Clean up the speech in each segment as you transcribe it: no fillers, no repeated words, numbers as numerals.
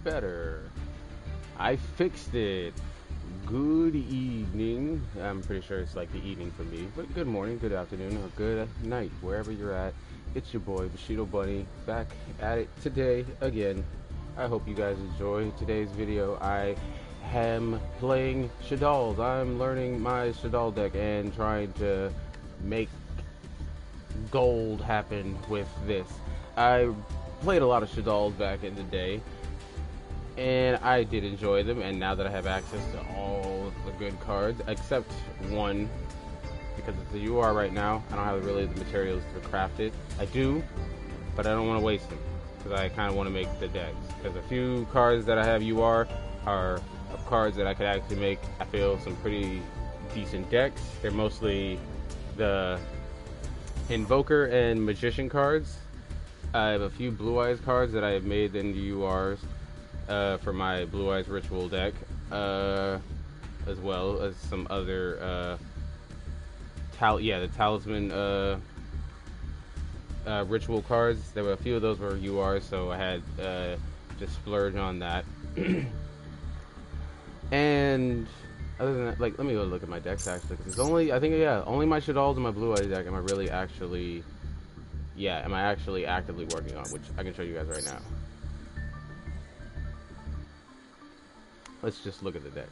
Better. I fixed it. Good evening. I'm pretty sure it's like the evening for me, but good morning, good afternoon, or good night, wherever you're at. It's your boy, YuGiOh Bunny, back at it today again. I hope you guys enjoy today's video. I am playing Shaddolls. I'm learning my Shaddolls deck and trying to make gold happen with this. I played a lot of Shaddolls back in the day, and I did enjoy them, and now that I have access to all of the good cards, except one, because it's a UR right now, I don't have really the materials to craft it. I do, but I don't want to waste them, because I kind of want to make the decks. Because a few cards that I have UR are cards that I could actually make, I feel, some pretty decent decks. They're mostly the Invoker and Magician cards. I have a few Blue Eyes cards that I have made in the URs. For my Blue Eyes Ritual deck, as well as some other the Talisman Ritual cards. There were a few of those were URs, so I had just splurged on that. And other than that, like, let me go look at my decks actually, because it's only, I think, only my Shaddolls and my Blue Eyes deck am I actually actively working on, which I can show you guys right now. Let's just look at the deck.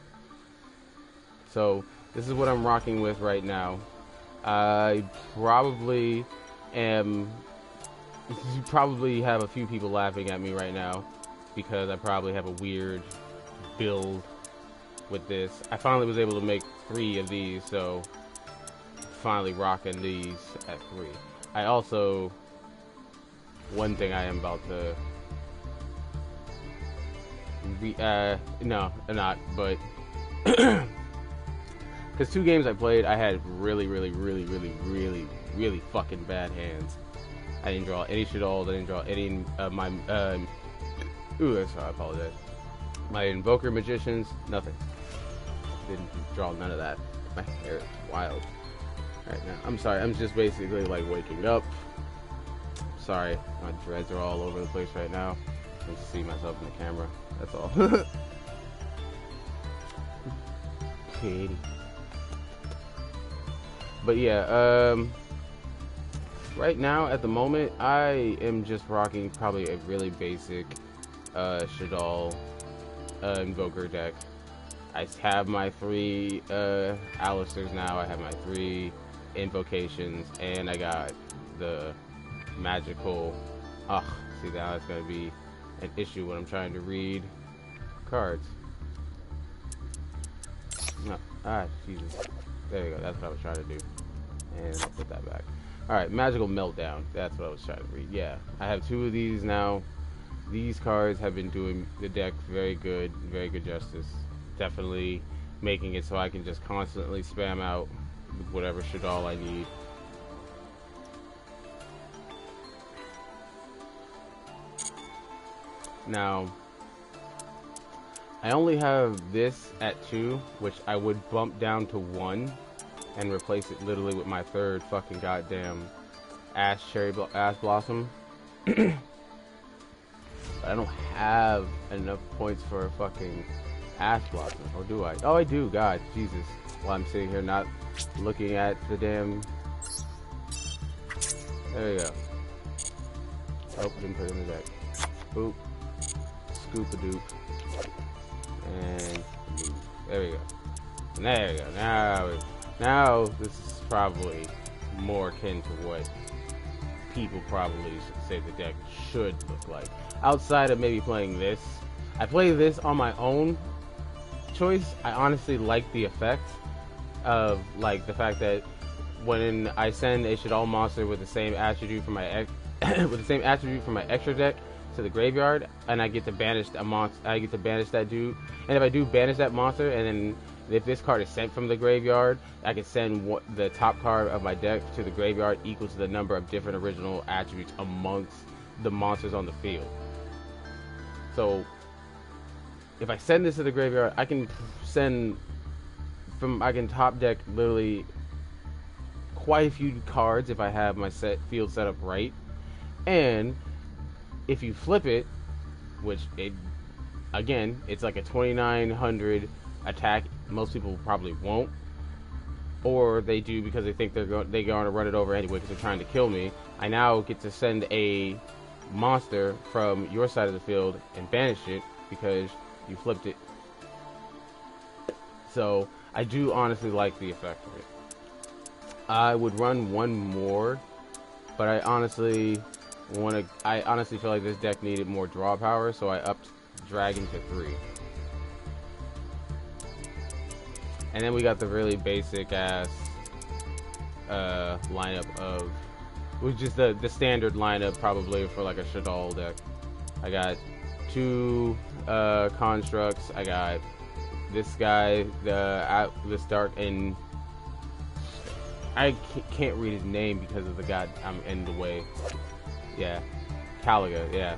So this is what I'm rocking with right now. I probably am. You probably have a few people laughing at me right now because I probably have a weird build with this. I finally was able to make 3 of these, so finally rocking these at 3. I also, one thing I am about to. No, not, but because 2 games I played, I had really fucking bad hands. I didn't draw any Shaddolls, I didn't draw any I apologize. My Invoker Magicians, nothing. Didn't draw none of that. My hair is wild right now. I'm sorry, I'm just basically like waking up. Sorry, my dreads are all over the place right now. I can see myself in the camera. That's all. Katie. But yeah, right now at the moment I am just rocking probably a really basic Shaddolls Invoker deck. I have my 3 Alistairs now, I have my 3 Invocations, and I got the magical, see, now it's gonna be an issue when I'm trying to read cards. No, Jesus. There you go. That's what I was trying to do. And I'll put that back. Alright, Magical Meltdown. That's what I was trying to read. Yeah, I have 2 of these now. These cards have been doing the deck very good justice. Definitely making it so I can just constantly spam out whatever Shaddolls I need. Now, I only have this at 2, which I would bump down to 1 and replace it literally with my 3rd fucking goddamn Ash Blossom. But I don't have enough points for a fucking Ash Blossom, or do I? Oh, I do. God, Jesus. While I'm sitting here not looking at the damn. There you go. Oh, didn't put it in the deck. Boop. Scoop-a-doop. And boop. There we go. And there we go. Now this is probably more akin to what people probably should say the deck should look like. Outside of maybe playing this. I play this on my own choice. I honestly like the effect of, like, the fact that when I send a Shaddolls monster with the same attribute from my extra deck to the graveyard, and I get to banish a monster. I get to banish that dude, and if I do banish that monster, and then if this card is sent from the graveyard, I can send the top card of my deck to the graveyard equal to the number of different original attributes amongst the monsters on the field. So if I send this to the graveyard, I can top deck literally quite a few cards if I have my field set up right, and If you flip it, which it again, it's like a 2900 attack. Most people probably won't, or they do because they think they're going to run it over anyway because they're trying to kill me. I now get to send a monster from your side of the field and banish it because you flipped it. So I do honestly like the effect of it. I would run one more, but I honestly feel like this deck needed more draw power, so I upped Dragon to 3. And then we got the really basic ass lineup of, which is the standard lineup probably for like a Shaddolls deck. I got 2 constructs. I got this guy, this dark, and I can't read his name because of the god I'm in the way. Yeah, Caliga. Yeah,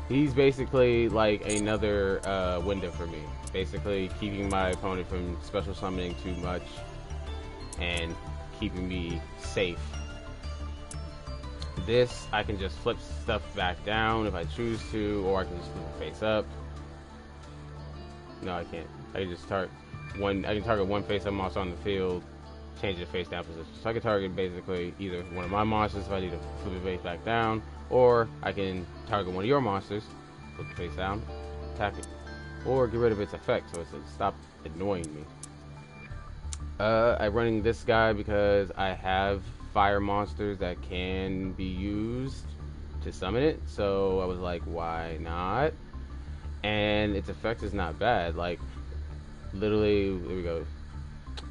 he's basically like another window for me. Basically keeping my opponent from special summoning too much and keeping me safe. This, I can just flip stuff back down if I choose to, or I can just flip it face up. No, I can't. I can just target one. I can target one face up monster on the field, change the face down position. So I can target basically either one of my monsters if I need to flip it face back down, or I can target one of your monsters, flip it face down, attack it, or get rid of its effect so it's stop annoying me. I'm running this guy because I have fire monsters that can be used to summon it, so I was like, why not? And its effect is not bad. Like, literally, there we go.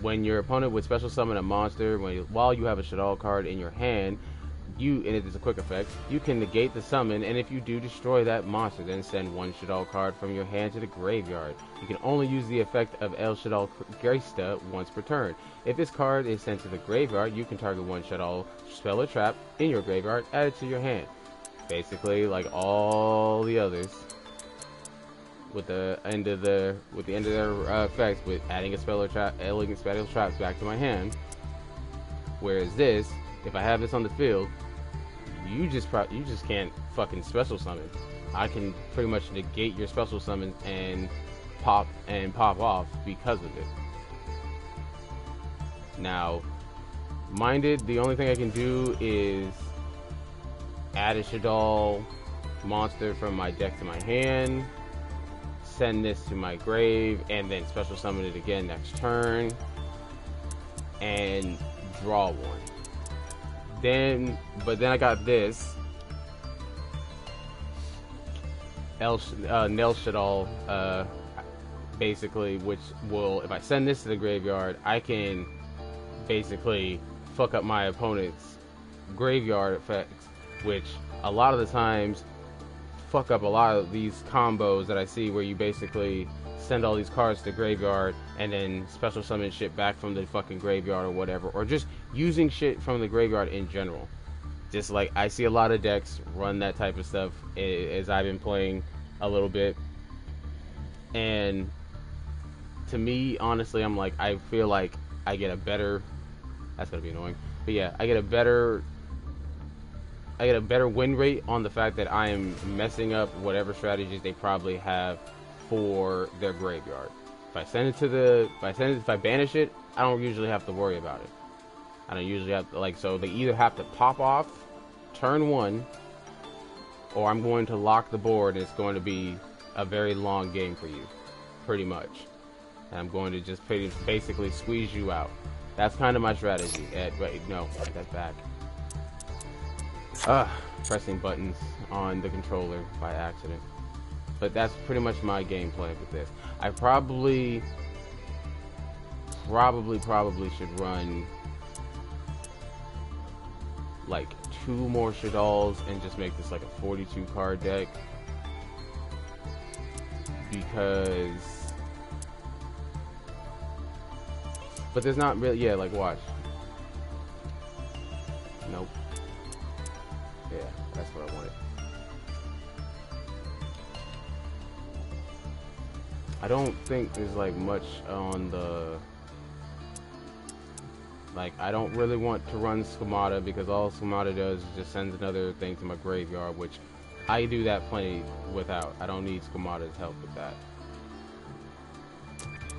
When your opponent would special summon a monster, while you have a Shaddolls card in your hand, and it is a quick effect, you can negate the summon, and if you do destroy that monster, then send one Shaddolls card from your hand to the graveyard. You can only use the effect of El Shaddolls Gresta once per turn. If this card is sent to the graveyard, you can target one Shaddolls spell or trap in your graveyard, add it to your hand. Basically, like all the others, with the end of their effects, with adding a spell or trap, adding spell traps back to my hand. Whereas this, if I have this on the field, you just can't fucking special summon. I can pretty much negate your special summon and pop off because of it. Now, minded, the only thing I can do is add a Shaddolls monster from my deck to my hand, send this to my grave, and then special summon it again next turn, and draw one. But then I got this Nel Shaddolls, basically, which will, if I send this to the graveyard, I can basically fuck up my opponent's graveyard effects, which a lot of the times fuck up a lot of these combos that I see where you basically send all these cards to the graveyard and then special summon shit back from the fucking graveyard or whatever, or just using shit from the graveyard in general. Just like I see a lot of decks run that type of stuff as I've been playing a little bit, and to me, honestly, I'm like, I feel like I get a better, that's gonna be annoying, but yeah, I get a better win rate on the fact that I am messing up whatever strategies they probably have for their graveyard. If I banish it, I don't usually have to worry about it. I don't usually have to, like, so they either have to pop off turn 1, or I'm going to lock the board and it's going to be a very long game for you, pretty much. And I'm going to just basically squeeze you out. That's kind of my strategy. Wait, no, that's back. Pressing buttons on the controller by accident. But that's pretty much my game plan with this. I probably should run like 2 more Shaddolls and just make this like a 42 card deck, because but there's not really, yeah, like watch. Nope. Yeah, that's what I wanted. I don't think there's like much on the, like, I don't really want to run Schemata because all Schemata does is just sends another thing to my graveyard, which I do that plenty without. I don't need Squamata's help with that.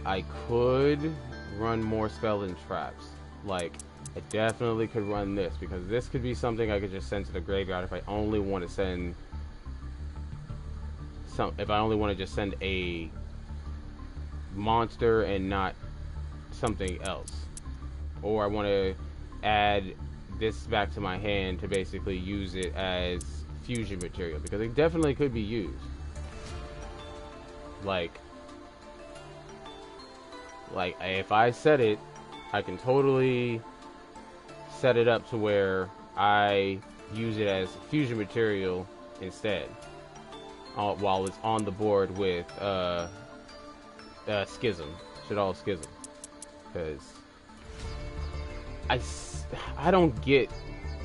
I could run more spell and traps. Like, I definitely could run this, because this could be something I could just send to the graveyard if I only want to send if I only want to just send a monster and not something else. Or I want to add this back to my hand to basically use it as fusion material, because it definitely could be used. Like if I set it, I can totally set it up to where I use it as fusion material instead, while it's on the board with Schism, Shaddolls Schism, because I don't get,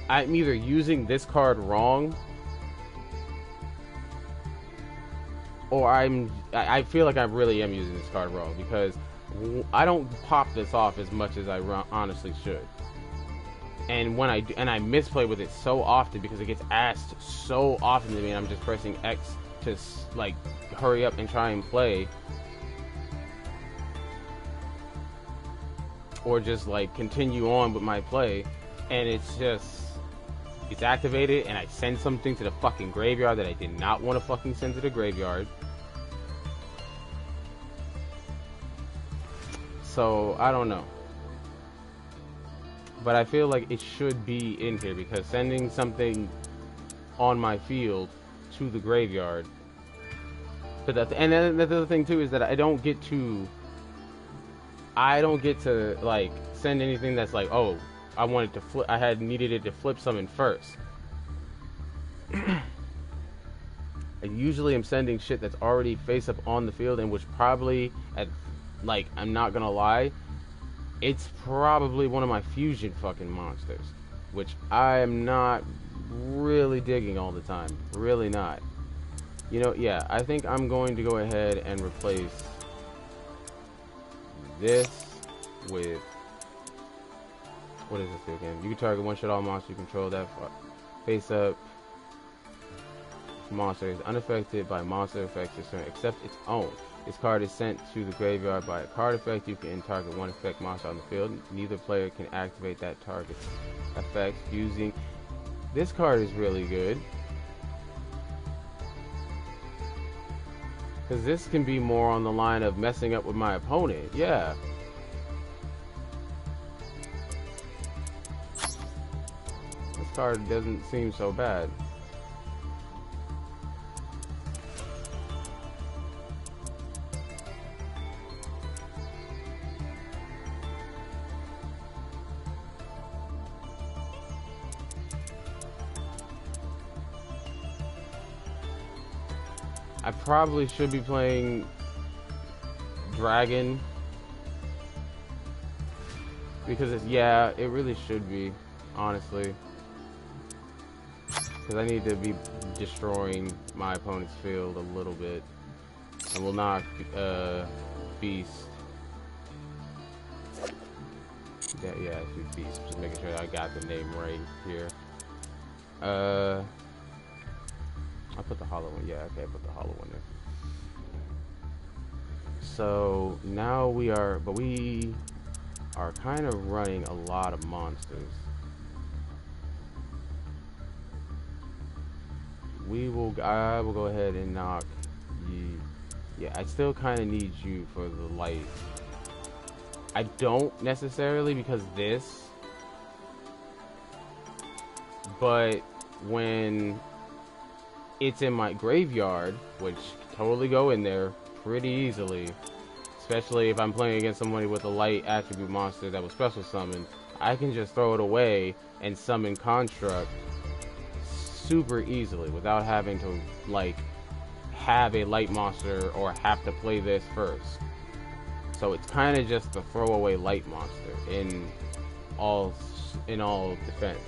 I'm either using this card wrong, or I feel like I really am using this card wrong, because I don't pop this off as much as I honestly should. And when I do, and I misplay with it so often because it gets asked so often to me, and I'm just pressing X to like hurry up and try and play, or just like continue on with my play, and it's activated and I send something to the fucking graveyard that I did not want to fucking send to the graveyard. So I don't know, but I feel like it should be in here, because sending something on my field to the graveyard. But and then the other thing too is that I don't get to like send anything that's like, oh, I wanted to flip, I needed it to flip something first. I usually am sending shit that's already face up on the field, and which probably like, I'm not gonna lie, it's probably one of my fusion fucking monsters, which I am not really digging all the time. Really not. You know, yeah, I think I'm going to go ahead and replace this with, what does this do again? You can target one Shaddolls monster you control that face up monster is unaffected by monster effects except its own. This card is sent to the graveyard by a card effect. You can target one effect monster on the field. Neither player can activate that target's effect using... This card is really good, because this can be more on the line of messing up with my opponent. Yeah. This card doesn't seem so bad. I probably should be playing Dragon, because it's, yeah, it really should be, honestly, because I need to be destroying my opponent's field a little bit, and will knock Beast. Yeah, it's Beast. Just making sure I got the name right here. I put the hollow one. Yeah, okay, I put the hollow one there. So now we are kind of running a lot of monsters. I will go ahead and knock you. Yeah, I still kind of need you for the light. I don't necessarily, because this, but when it's in my graveyard, which can totally go in there pretty easily, especially if I'm playing against somebody with a light attribute monster that was special summoned, I can just throw it away and summon Construct super easily without having to like have a light monster or have to play this first. So it's kind of just a throwaway light monster in all defense.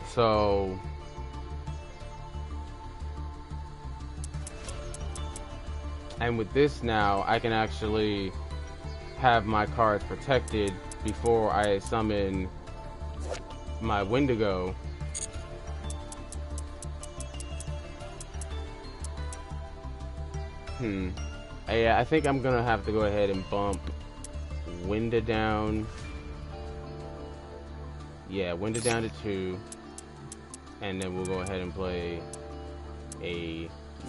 So and with this now, I can actually have my cards protected before I summon my Wendigo Yeah, I think I'm gonna have to go ahead and bump Winda down. Yeah, Winda down to 2. And then we'll go ahead and play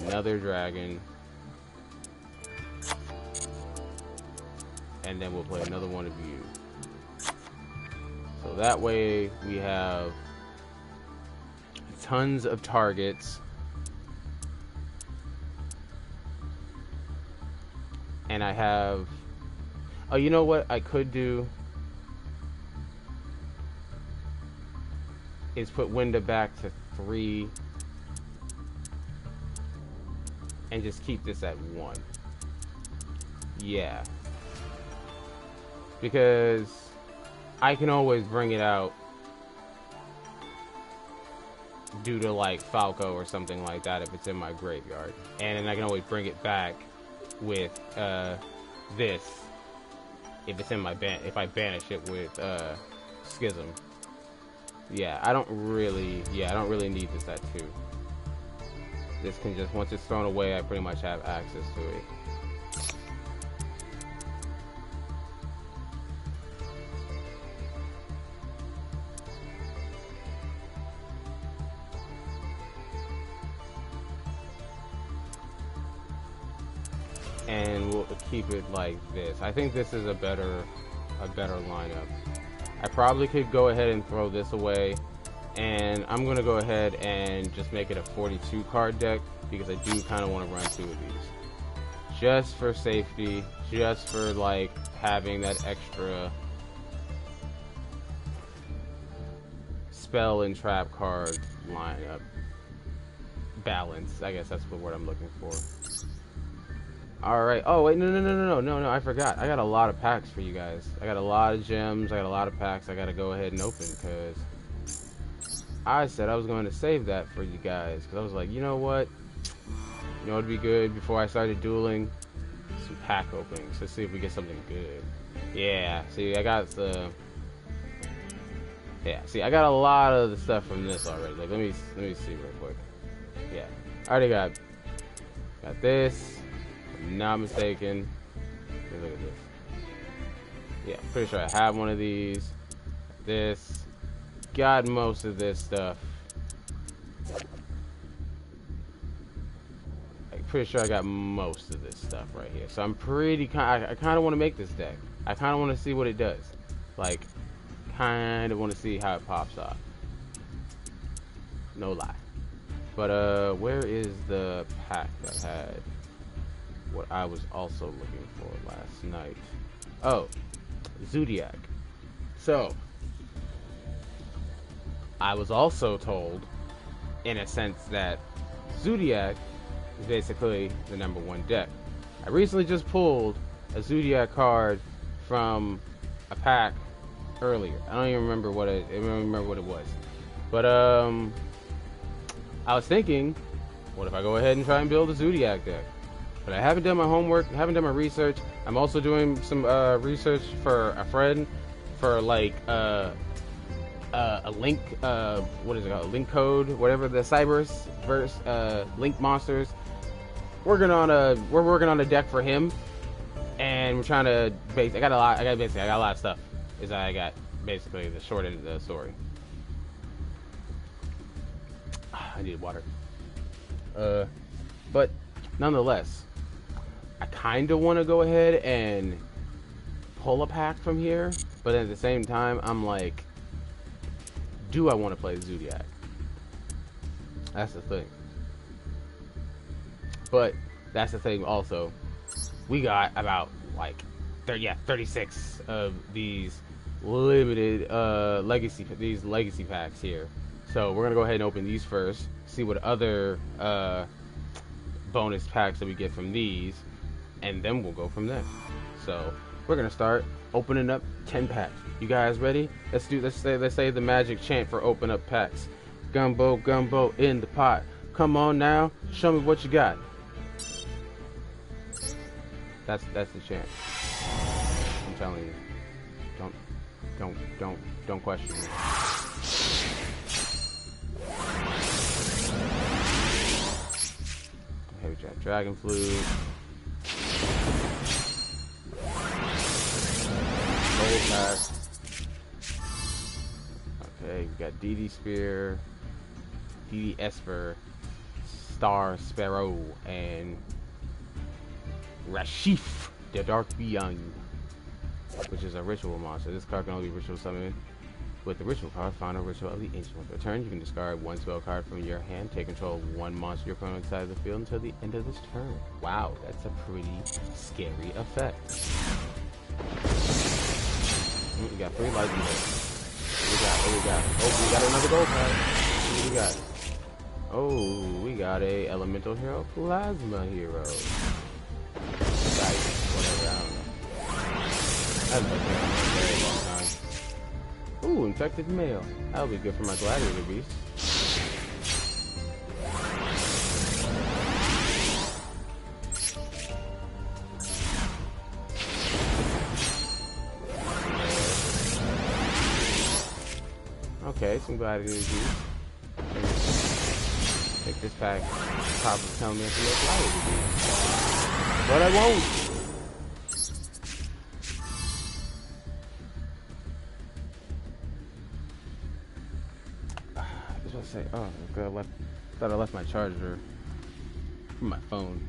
another dragon. And then we'll play another one of you. So that way we have tons of targets. And I have... Oh, you know what I could do? Is put Winda back to 3. And just keep this at 1. Yeah. Because I can always bring it out due to like Falco or something like that if it's in my graveyard. And then I can always bring it back with this if it's in my if I banish it with Schism. Yeah, I don't really need this at 2. This can just, once it's thrown away, I pretty much have access to it. And we'll keep it like this. I think this is a better lineup. I probably could go ahead and throw this away, and I'm gonna go ahead and just make it a 42 card deck because I do kind of want to run 2 of these, just for safety, just for like having that extra spell and trap card lineup balance. I guess that's the word I'm looking for. Alright, oh wait, no, I forgot. I got a lot of packs for you guys. I got a lot of gems, I got a lot of packs I gotta go ahead and open, because I said I was going to save that for you guys, because I was like, you know what? You know what'd be good before I started dueling? Some pack openings. Let's see if we get something good. Yeah, see, I got the... Yeah, see, I got a lot of the stuff from this already. Like, let me see real quick. Yeah, I already got this. Not mistaken. Look at this. Yeah, pretty sure I have one of these. This. Got most of this stuff. I'm pretty sure I got most of this stuff right here. So I'm pretty I kind of want to make this deck. I kind of want to see what it does. Like, kind of want to see how it pops off. No lie. But where is the pack that had what I was also looking for last night? Oh, Zodiac. So I was also told, in a sense, that Zodiac is basically the #1 deck. I recently just pulled a Zodiac card from a pack earlier. I don't even remember what it was. But I was thinking, what if I go ahead and try and build a Zodiac deck? But I haven't done my homework, haven't done my research. I'm also doing some research for a friend for like a link, what is it called? Link code, whatever, the Cyberverse link monsters. We're working on a deck for him, and we're trying to I got a lot of stuff. I got basically the short end of the story. I need water. But nonetheless, I kind of want to go ahead and pull a pack from here, but at the same time, I'm like, do I want to play Zodiac? That's the thing. But that's the thing also. We got about like 36 of these limited legacy packs here. So we're gonna go ahead and open these first, see what other bonus packs that we get from these, and then we'll go from there. So we're gonna start opening up 10 packs. You guys ready? Let's say the magic chant for open up packs. Gumbo, gumbo in the pot. Come on now, show me what you got. That's the chant. I'm telling you. Don't question me. Heavy Dragon Flute. pack. Okay, we got DD Spear, DD Esper, Star Sparrow, and Rashif, the Dark Beyond, which is a ritual monster. This card can only be ritual summoned with the ritual card. Final ritual of the ancient one. For turn, you can discard one spell card from your hand. Take control of one monster your opponent inside the field until the end of this turn. Wow, that's a pretty scary effect. We got 3 lightning. What we got? Oh, we got another gold card. What do we got? Oh, we got a elemental hero, plasma hero. Right, whatever, I don't know. I haven't looked at him in a very long time. Ooh, infected male. That'll be good for my gladiator beast. Okay, some gladiator beast. Take this pack. Probably tell me if you look gladiator beast. But I won't. I was about to say, oh, I thought I left my charger from my phone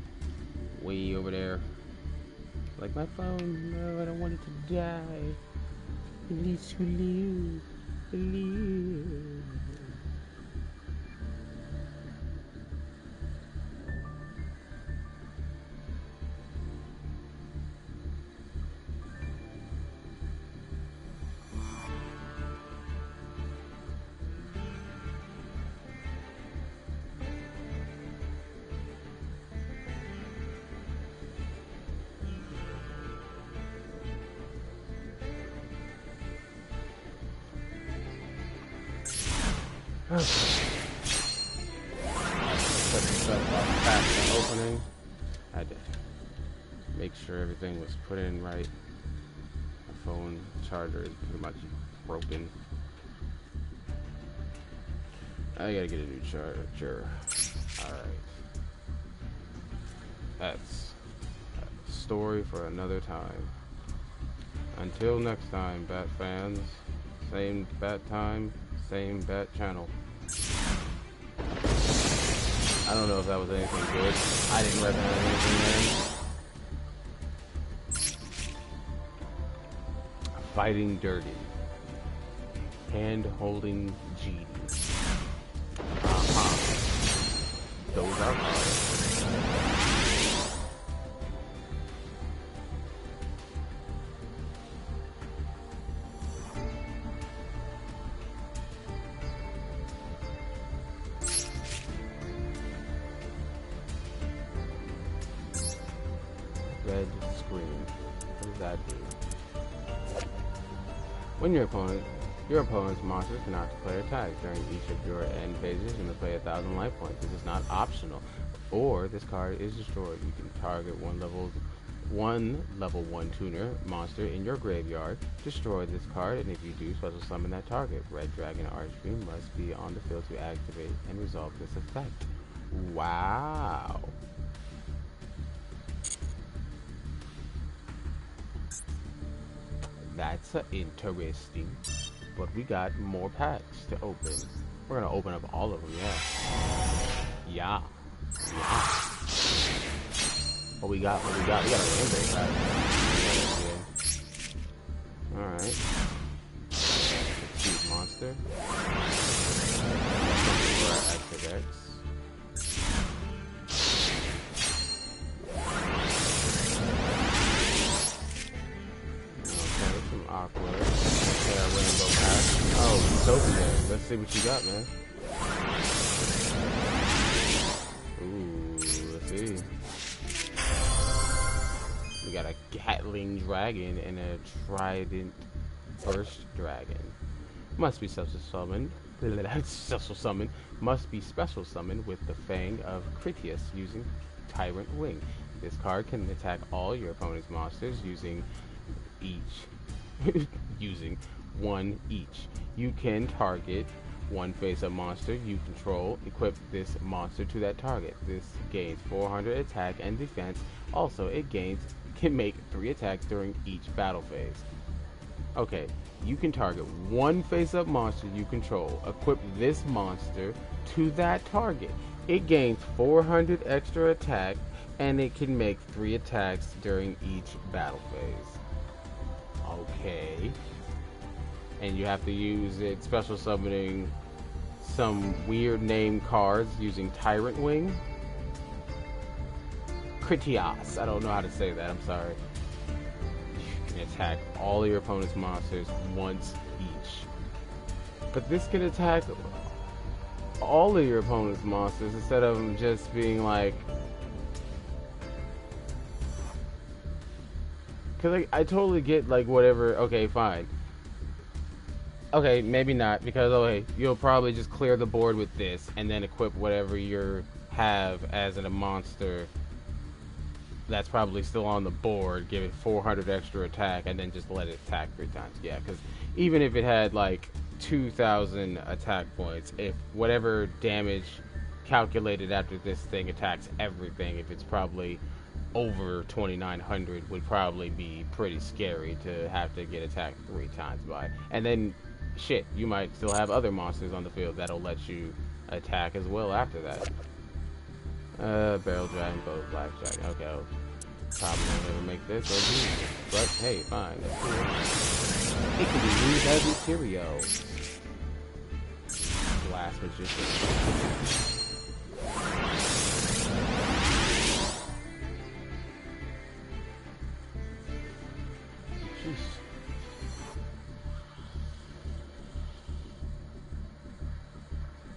way over there. Like, my phone, no, I don't want it to die. It needs to live. Opening. I had to make sure everything was put in right. My phone charger is pretty much broken. I gotta get a new charger. Alright. That's a story for another time. Until next time, Bat fans. Same Bat time, same Bat channel. I don't know if that was anything good. I didn't recognize anything there. Fighting Dirty. Hand holding G. Those are cards. Red screen. What does that do? When your opponent's monsters cannot declare attacks during each of your end phases, you may play 1,000 life points. This is not optional. Or this card is destroyed. You can target one level 1 tuner monster in your graveyard. Destroy this card, and if you do, special summon that target. Red Dragon Archfiend must be on the field to activate and resolve this effect. Wow. That's interesting. But we got more packs to open. We're gonna open up all of them, yeah. What we got? We got a rainbow pack. Alright. Cute monster. Extra X. Aqua. Okay, a rainbow pack. Oh, Sophia. Let's see what you got, man. Ooh, let's see. We got a Gatling Dragon and a Trident Burst Dragon. Must be special summoned. Must be special summoned with the Fang of Critias using Tyrant Wing. This card can attack all your opponent's monsters using one each. You can target one face-up monster you control, equip this monster to that target. This gains 400 attack and defense. Also, it can make 3 attacks during each battle phase. Okay, you can target one face-up monster you control. Equip this monster to that target. It gains 400 extra attack, and it can make 3 attacks during each battle phase. Okay. And you have to use it special summoning some weird name cards using Tyrant Wing. Critias. I don't know how to say that, I'm sorry. You can attack all of your opponent's monsters once each. But this can attack all of your opponent's monsters instead of them just being like... Because I totally get, like, whatever... Okay, fine. Okay, maybe not, because, okay, you'll probably just clear the board with this and then equip whatever you have as a monster that's probably still on the board, give it 400 extra attack, and then just let it attack 3 times. Yeah, because even if it had, like, 2,000 attack points, if whatever damage calculated after this thing attacks everything, if it's probably over 2,900, would probably be pretty scary to have to get attacked 3 times by. And then, shit, you might still have other monsters on the field that'll let you attack as well after that. Barrel Dragon, Boat, Blackjack. Okay, I'll probably never make this or use it. But hey, fine. That's cool. It can be used as material. Glass Magician. Jeez.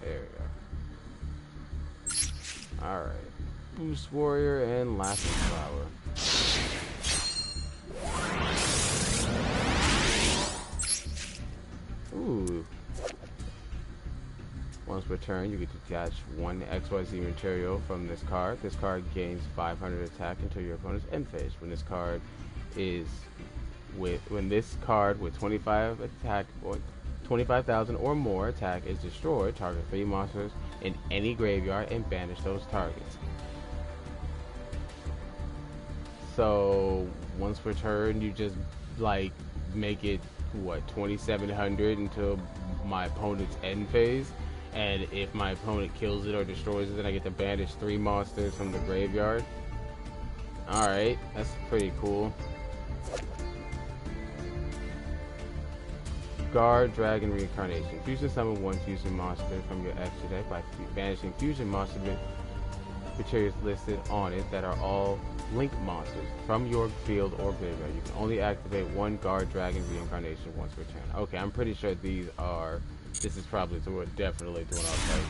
There we go. Alright. Boost Warrior and Laughing Flower. Ooh. Once per turn, you get to detach 1 XYZ material from this card. This card gains 500 attack until your opponent's end phase. When this card with 25 attack or 25,000 or more attack is destroyed, target 3 monsters in any graveyard and banish those targets. So once per turn, you just like make it what 2,700 until my opponent's end phase, and if my opponent kills it or destroys it, then I get to banish 3 monsters from the graveyard. All right, that's pretty cool. Guard Dragon Reincarnation. Fusion summon 1 fusion monster from your extra deck by banishing fusion monster materials listed on it that are all link monsters from your field or graveyard. You can only activate 1 Guard Dragon Reincarnation once per turn. Okay, I'm pretty sure these are... This is probably definitely doing our fight.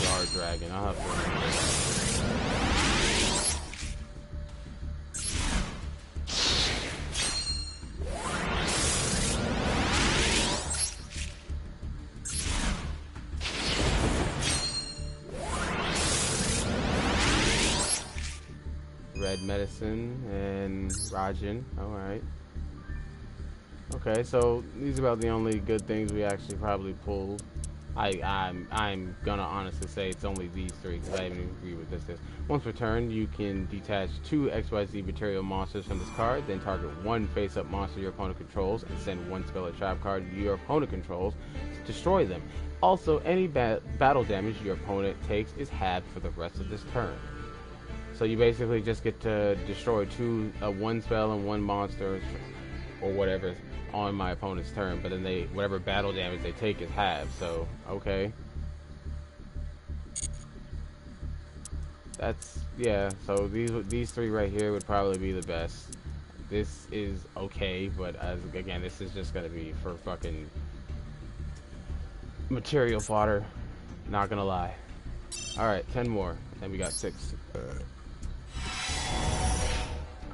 Guard Dragon. I'll have to remember that. Red Medicine and Rajin. Alright. Okay, so these are about the only good things we actually probably pulled. I'm gonna honestly say it's only these 3 because I even agree with this. Once per turn, you can detach 2 XYZ material monsters from this card, then target 1 face-up monster your opponent controls and send 1 spell or trap card your opponent controls to destroy them. Also, any battle damage your opponent takes is halved for the rest of this turn. So you basically just get to destroy 1 spell and 1 monster or whatever on my opponent's turn, but then whatever battle damage they take is halved. So okay, that's yeah. So these 3 right here would probably be the best. This is okay, but again, this is just gonna be for fucking material fodder. Not gonna lie. All right, 10 more, and we got 6.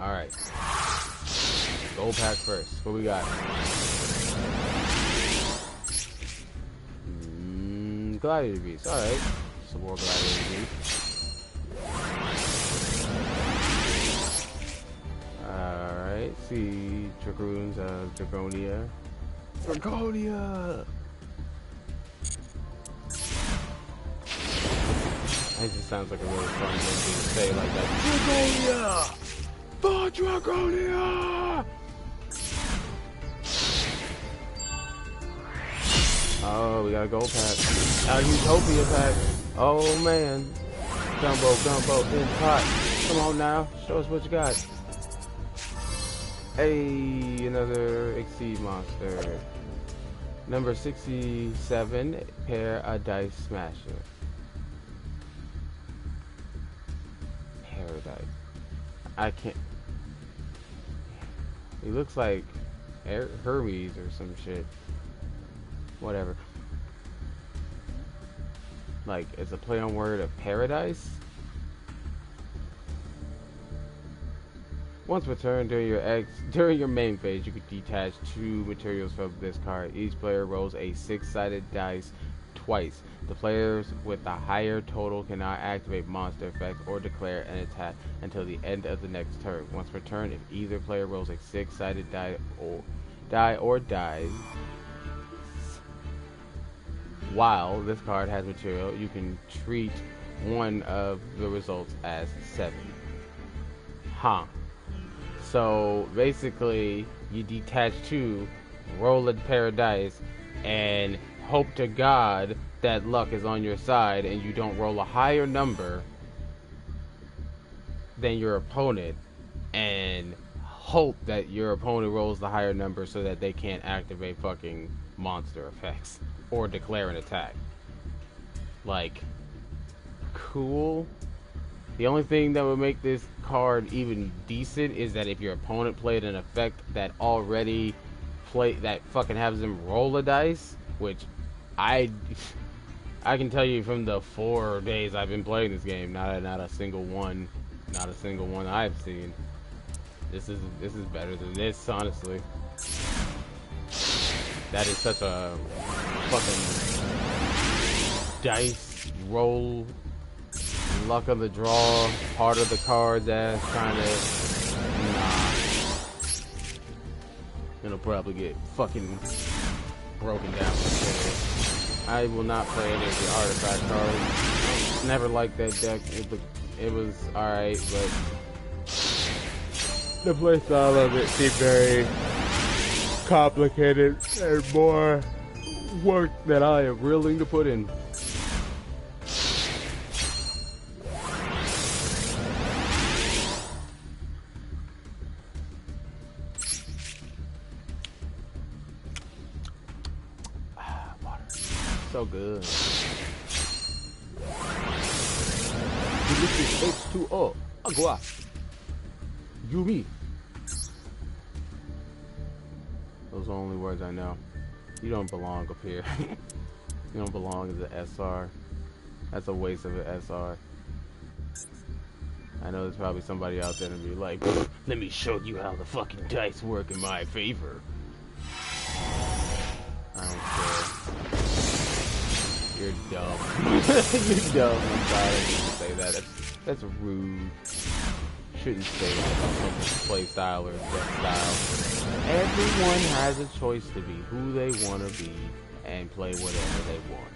All right. Gold pack first. What we got? Gladiator Beast. Alright. Some more Gladiator Beast. Alright. See Dragoons of Dragonia. Dragonia! It just sounds like a really fun thing to say like that. Dragonia! For Dragonia! Oh, we got a gold pack. A Utopia pack. Oh man. Gumbo in the pot. Come on now. Show us what you got. Hey, another Exceed monster. Number 67, Paradise Smasher. Paradise. I can't. He looks like Hermes or some shit. Whatever. Like, it's a play on word of paradise. Once per turn during your main phase, you can detach 2 materials from this card. Each player rolls a 6-sided dice twice. The players with the higher total cannot activate monster effects or declare an attack until the end of the next turn. Once per turn, if either player rolls a 6-sided die or dies, while this card has material, you can treat one of the results as 7. Huh. So basically, you detach 2, roll a paradise, and hope to God that luck is on your side and you don't roll a higher number than your opponent, and hope that your opponent rolls the higher number so that they can't activate fucking monster effects or declare an attack. Like, cool. The only thing that would make this card even decent is that if your opponent played an effect that already that fucking has them roll a dice, which I can tell you from the 4 days I've been playing this game, not a single one I've seen. This is better than this, honestly. That is such a fucking dice roll, luck of the draw, part of the cards ass trying to. Nah. It'll probably get fucking broken down. I will not play any of the artifact cards. Never liked that deck. It was alright, but the playstyle of it seemed very complicated and more work that I am willing to put in. So good. This is H2O. Agua. Yumi. Those are the only words I know. You don't belong up here. You don't belong as an SR. That's a waste of an SR. I know there's probably somebody out there to be like, let me show you how the fucking dice work in my favor. I don't care. You're dumb. You're dumb. I'm sorry I didn't say that. That's rude. Shouldn't say that about someone's play style or deck style. Everyone has a choice to be who they want to be and play whatever they want.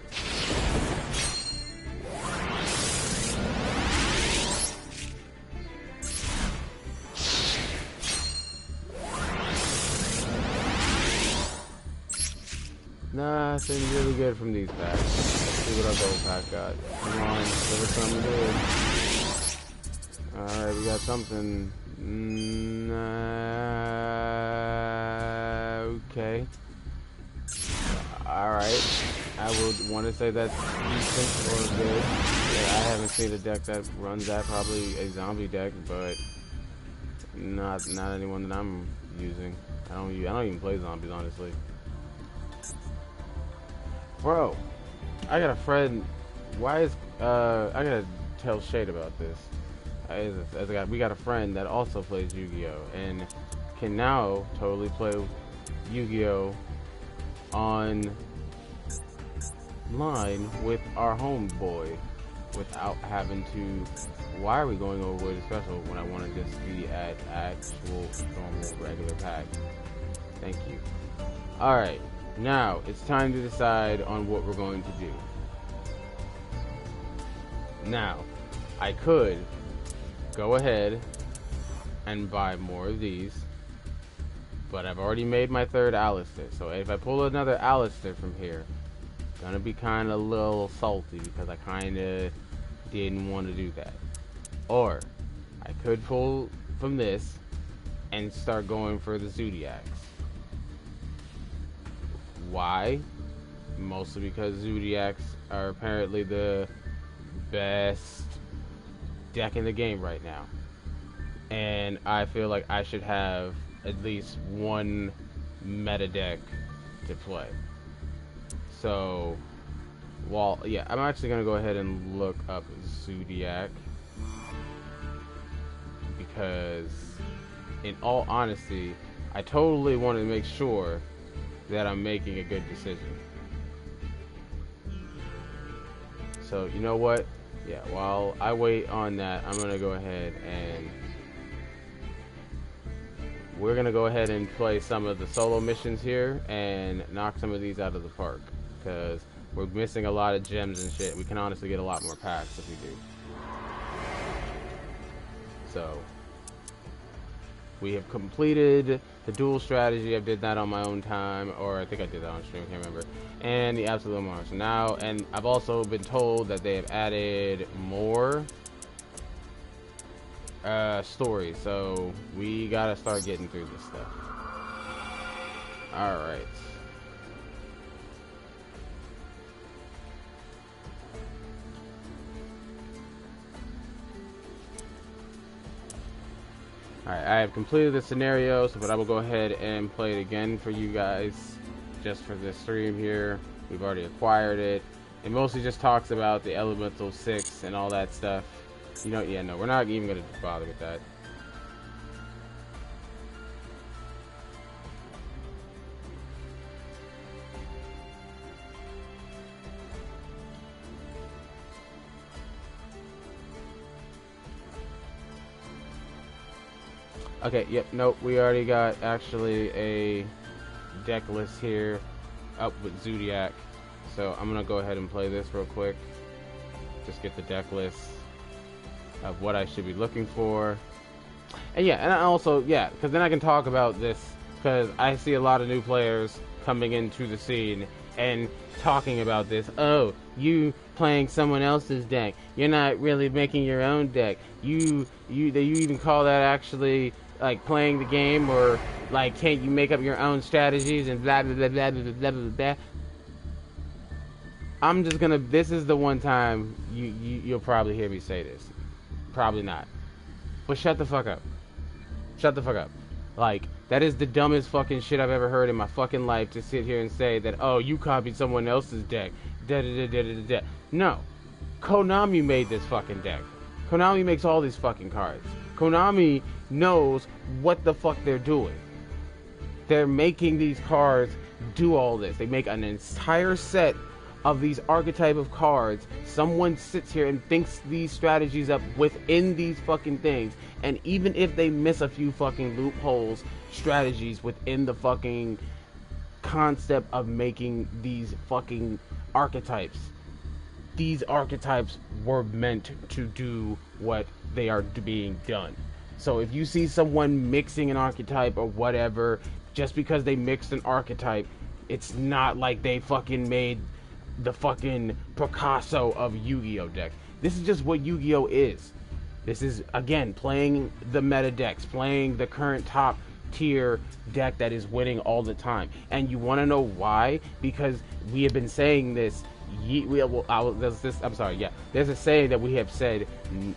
Nothing really good from these packs. Let's see what our gold pack got. Come on, give us something good. Alright, we got something. Okay. Alright. I would want to say that's decent or good. Yeah, I haven't seen a deck that runs that. Probably a zombie deck, but not anyone that I'm using. I don't even play zombies, honestly. Bro, I got a friend. Why is I gotta tell Shade about this. We got a friend that also plays Yu-Gi-Oh and can now totally play Yu-Gi-Oh online with our homeboy without having to. Why are we going over with a special when I want to just be at actual normal regular pack? Thank you. All right. Now, it's time to decide on what we're going to do. Now, I could go ahead and buy more of these, but I've already made my third Alistair, so if I pull another Alistair from here, Gonna be kind of a little salty because I kind of didn't want to do that. Or I could pull from this and start going for the Zodiacs. Why? Mostly because Zodiacs are apparently the best deck in the game right now. And I feel like I should have at least one meta deck to play. So, well, yeah, I'm actually going to go ahead and look up Zodiac. Because, in all honesty, I totally want to make sure that I'm making a good decision. So, you know what? Yeah, while I wait on that, I'm going to go ahead and we're going to go ahead and play some of the solo missions here and knock some of these out of the park. Because we're missing a lot of gems and shit. We can honestly get a lot more packs if we do. So, we have completed the dual strategy. I did that on my own time, or I think I did that on stream, I can't remember. And the absolute march now, and I've also been told that they have added more stories, so we gotta start getting through this stuff. All right. Alright, I have completed the scenario, so but I will go ahead and play it again for you guys, just for this stream here. We've already acquired it. It mostly just talks about the Elemental 6 and all that stuff. You know, yeah, no, we're not even going to bother with that. Okay, yep, nope, we already got actually a deck list here up with Zodiac. So I'm going to go ahead and play this real quick. Just get the deck list of what I should be looking for. And yeah, and I also, yeah, because then I can talk about this, because I see a lot of new players coming into the scene and talking about this. Oh, you playing someone else's deck. You're not really making your own deck. You even call that actually like playing the game, or like can't you make up your own strategies and blah blah blah blah blah blah blah blah. I'm just gonna, this is the one time you'll probably hear me say this. Probably not. But shut the fuck up. Shut the fuck up. Like, that is the dumbest fucking shit I've ever heard in my fucking life, to sit here and say that, oh, you copied someone else's deck. Da da da da da da. No. Konami made this fucking deck. Konami makes all these fucking cards. Konami knows what the fuck they're doing. They're making these cards do all this. They make an entire set of these archetype of cards. Someone sits here and thinks these strategies up within these fucking things, and even if they miss a few fucking loopholes, strategies within the fucking concept of making these fucking archetypes, these archetypes were meant to do what they are being done. So if you see someone mixing an archetype or whatever, just because they mixed an archetype, it's not like they fucking made the fucking Picasso of Yu-Gi-Oh deck. This is just what Yu-Gi-Oh is. This is, again, playing the meta decks, playing the current top tier deck that is winning all the time. And you want to know why? Because we have been saying this. There's a saying that we have said,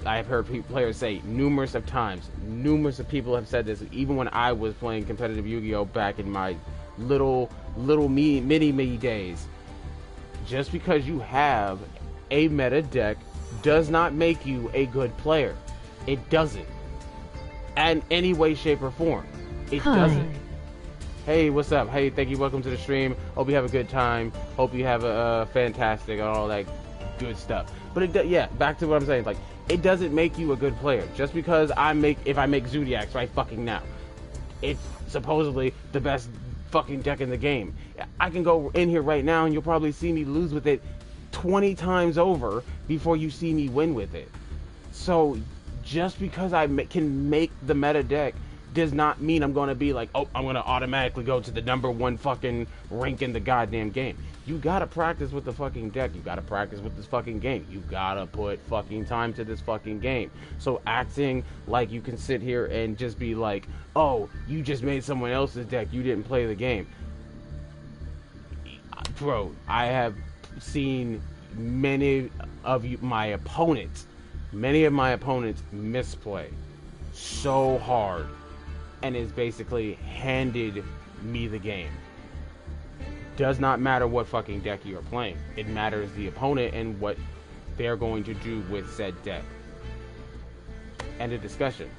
I've heard players say numerous of times. Numerous of people have said this, even when I was playing competitive Yu-Gi-Oh back in my little mini days. Just because you have a meta deck does not make you a good player. It doesn't. In any way, shape, or form. It doesn't. Hey, what's up? Hey, thank you. Welcome to the stream. Hope you have a good time. Hope you have a fantastic and all that good stuff. But yeah, back to what I'm saying. Like, it doesn't make you a good player. Just because if I make Zodiacs right fucking now, it's supposedly the best fucking deck in the game. I can go in here right now and you'll probably see me lose with it 20 times over before you see me win with it. So just because I can make the meta deck does not mean I'm going to be like, oh, I'm going to automatically go to the #1 fucking rank in the goddamn game. You gotta practice with the fucking deck. You gotta practice with this fucking game. You gotta put fucking time to this fucking game. So acting like you can sit here and just be like, oh, you just made someone else's deck, you didn't play the game. Bro, I have seen many of my opponents misplay so hard, and it's basically handed me the game. Does not matter what fucking deck you are playing. It matters the opponent and what they're going to do with said deck. End of discussion.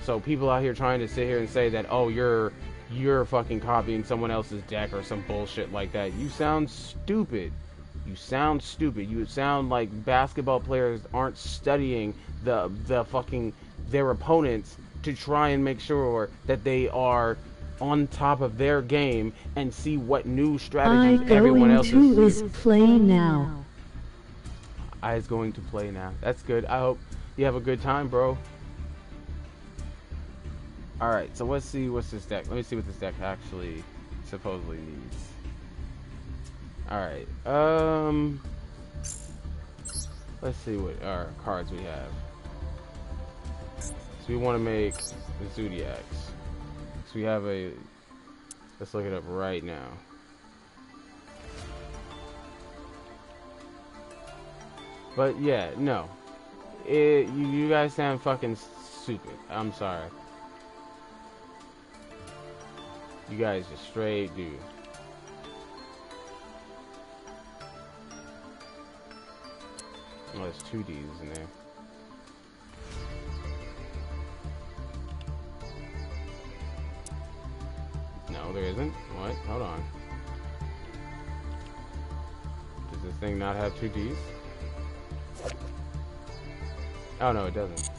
So people out here trying to sit here and say that, oh, you're fucking copying someone else's deck or some bullshit like that. You sound stupid. You sound stupid. You sound like basketball players aren't studying the fucking their opponents to try and make sure that they are on top of their game and see what new strategies everyone else is playing now. I is going to play now. That's good. I hope you have a good time, bro. Alright, so let's see what's this deck. Let me see what this deck actually supposedly needs. Alright, let's see what our cards we have. So we want to make the Zodiacs. So we have a, let's look it up right now. But yeah, no. You guys sound fucking stupid. I'm sorry. You guys just straight do. Oh, there's 2 D's in there. No, there isn't. What? Hold on. Does this thing not have 2 D's? Oh, no, it doesn't.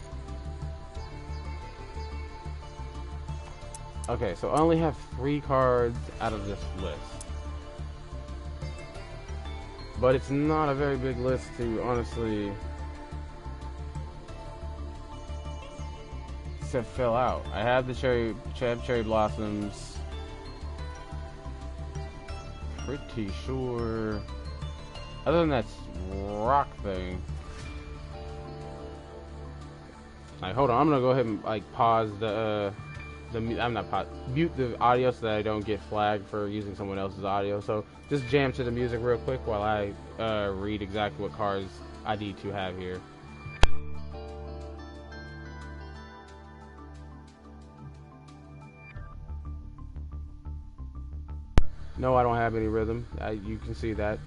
Okay, so I only have 3 cards out of this list. But it's not a very big list to honestly to fill out. I have the cherry blossoms. Pretty sure. Other than that rock thing. Like, hold on, I'm gonna go ahead and like pause mute the audio so that I don't get flagged for using someone else's audio. So just jam to the music real quick while I read exactly what cards I need to have here. No, I don't have any rhythm. You can see that.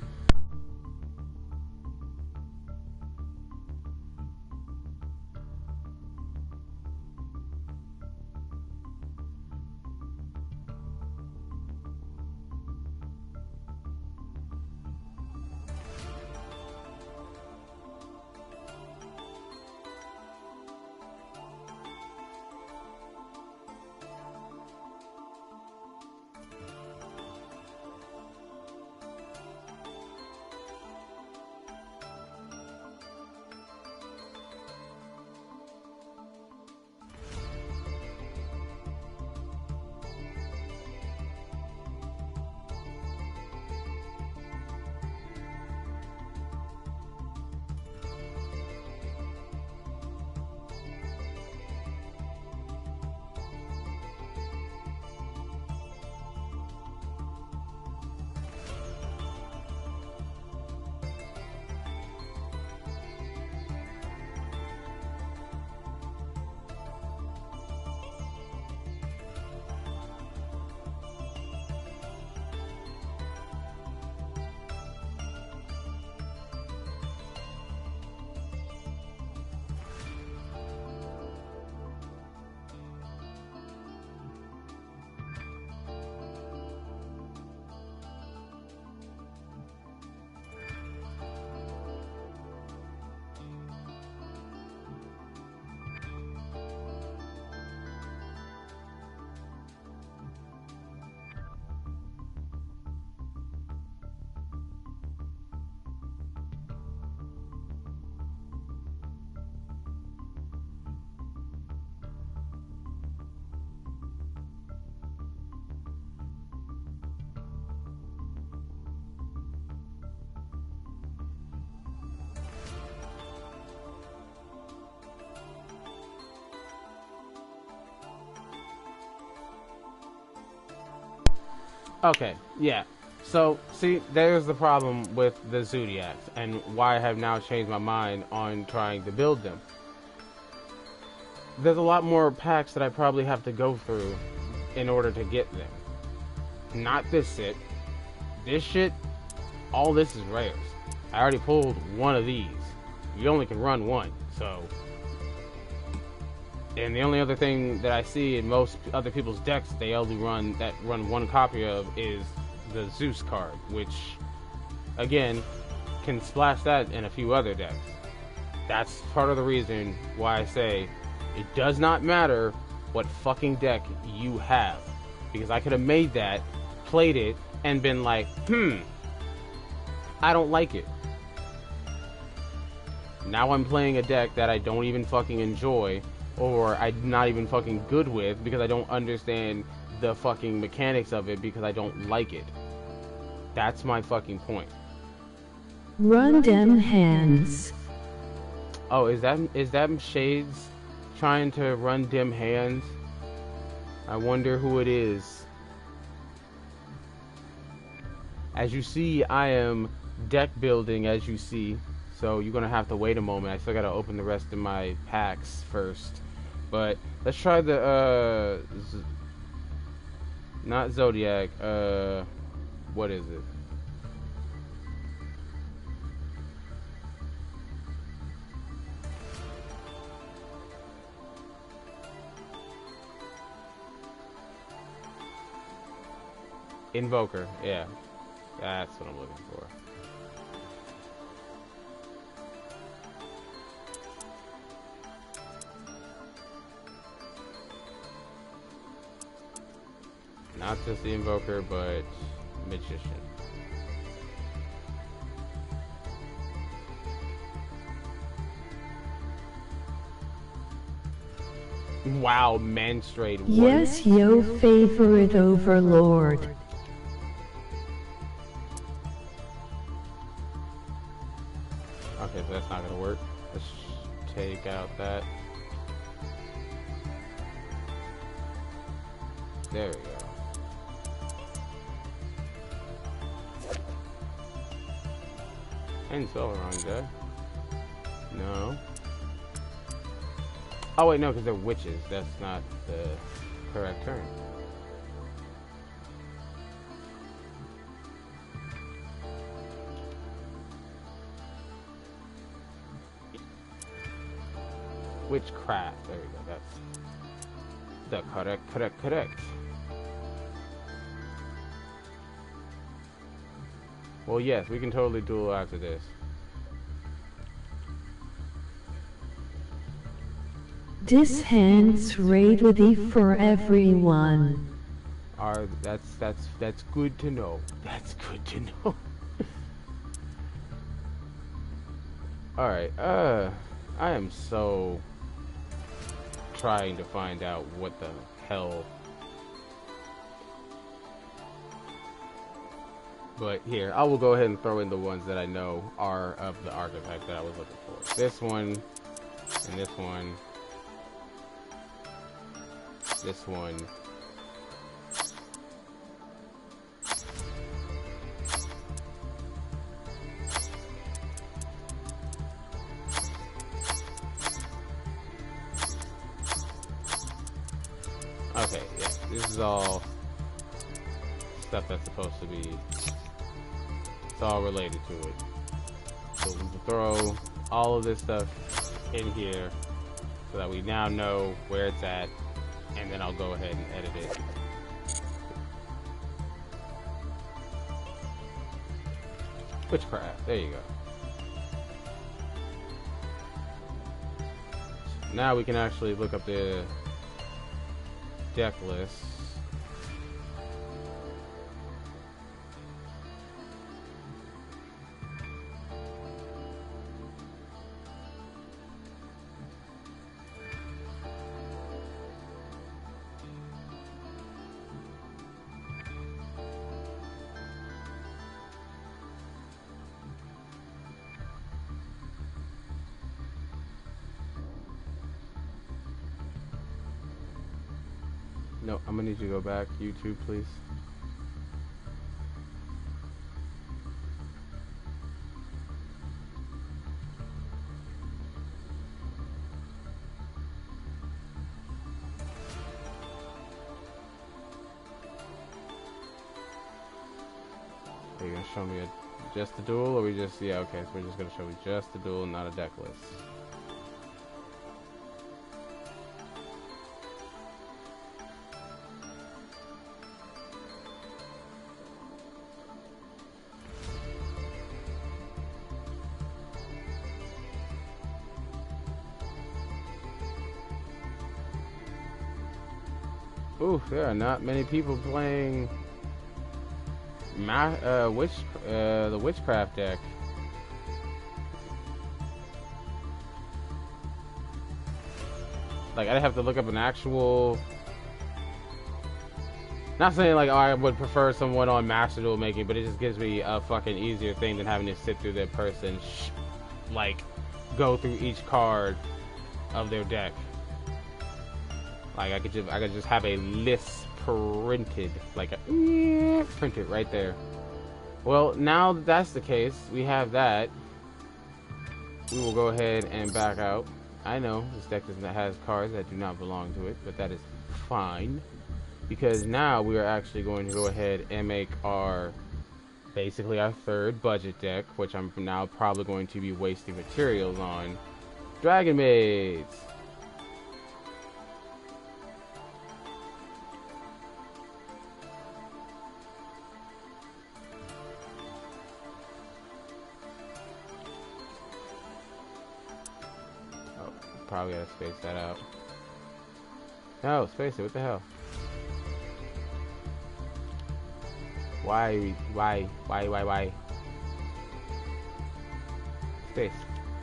Okay, yeah. So, see, there's the problem with the Zodiacs, and why I have now changed my mind on trying to build them. There's a lot more packs that I probably have to go through in order to get them. Not this shit. This shit, all this is rares. I already pulled one of these. You only can run one, so... And the only other thing that I see in most other people's decks they only run one copy of is the Zeus card, which, again, can splash that in a few other decks. That's part of the reason why I say it does not matter what fucking deck you have. Because I could have made that, played it, and been like, I don't like it. Now I'm playing a deck that I don't even fucking enjoy, or I'm not even fucking good with, because I don't understand the fucking mechanics of it, because I don't like it. That's my fucking point. Run them hands. Oh, is that Shades trying to run dim hands? I wonder who it is. As you see, I am deck building, as you see. So you're gonna have to wait a moment. I still gotta open the rest of my packs first. But let's try the not Zodiac. What is it? Invoker. Yeah, that's what I'm looking for. Not just the Invoker, but Magician. Wow, Manstrade. Yes, yo favorite overlord. Okay, so that's not gonna work. Let's take out that. There we go. And spell wrong, dead. No. Oh wait, no, because they're witches. That's not the correct term. Witchcraft. There we go. That's the correct. Well, yes, we can totally duel after this. This hand's ready for everyone. That's good to know. That's good to know. All right. I am so trying to find out what the hell. But here, I will go ahead and throw in the ones that I know are of the archetype that I was looking for. This one, and this one. This one. Okay, yeah, this is all stuff that's supposed to be, it's all related to it. So we can throw all of this stuff in here so that we now know where it's at, and then I'll go ahead and edit it. Witchcraft, there you go. So now we can actually look up the deck list. No, I'm gonna need you to go back. YouTube, please. gonna show me just the duel, or we just, yeah, okay, so we're just gonna show me just the duel, not a deck list. Ooh, there are not many people playing the Witchcraft deck. Like, I'd have to look up an actual... Not saying, like, oh, I would prefer someone on Master Duel making, but it just gives me a fucking easier thing than having to sit through that person, like, go through each card of their deck. Like, I could just have a list printed, like printed right there. Well, now that that's the case, we have that. We will go ahead and back out. I know this deck has cards that do not belong to it, but that is fine, because now we are actually going to go ahead and make our basically our third budget deck, which I'm now probably going to be wasting materials on. Dragon Maids. Probably gotta space that out. No, space it. What the hell? Why? Space,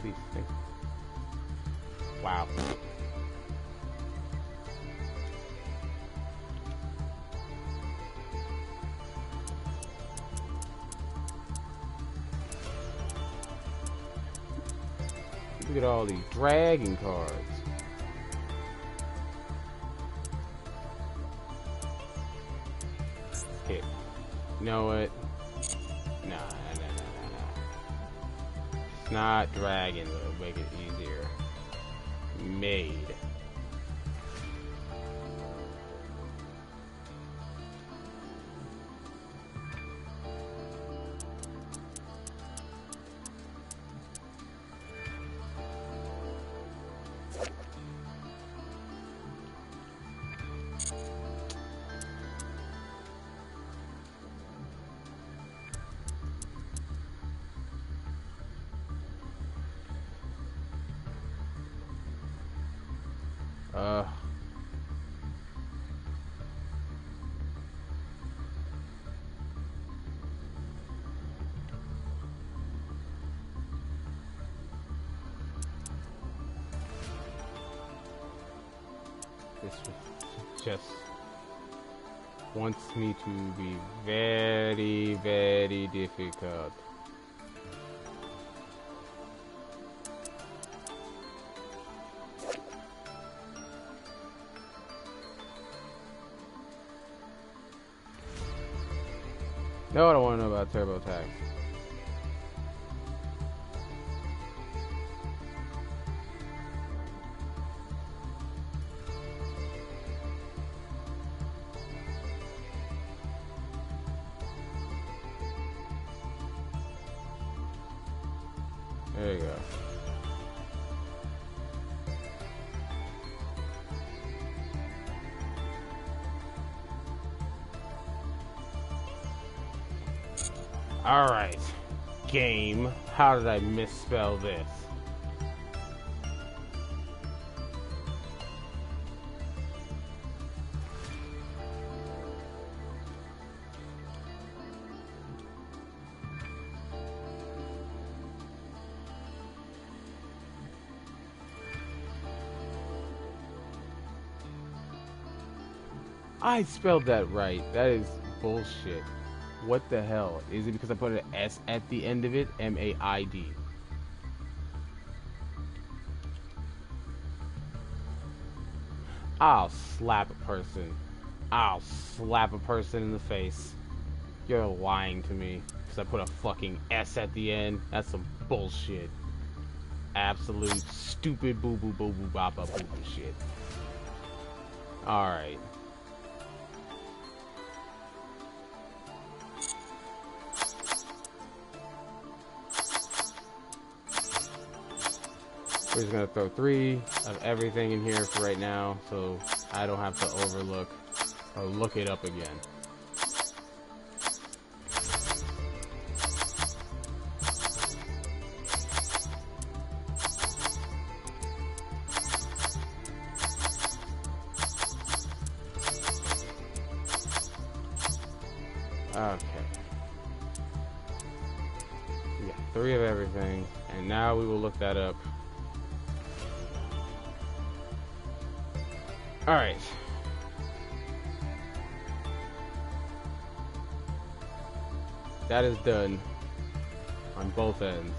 please. Thanks. Wow. Look at all these dragon cards. Hit. You know what? Nah. It's not dragon, but it'll make it easier. Made. This just wants me to be very, very difficult. No, I don't want to know about turbo tax. There you go. Alright. Game. How did I misspell this? I spelled that right. That is bullshit. What the hell? Is it because I put an S at the end of it? M-A-I-D. I'll slap a person. I'll slap a person in the face. You're lying to me because I put a fucking S at the end. That's some bullshit. Absolute stupid boo boo boo boo bop boo boo shit. Alright. We're just gonna throw 3 of everything in here for right now, so I don't have to overlook or look it up again. Okay. Yeah, 3 of everything, and now we will look that up. Alright. That is done on both ends.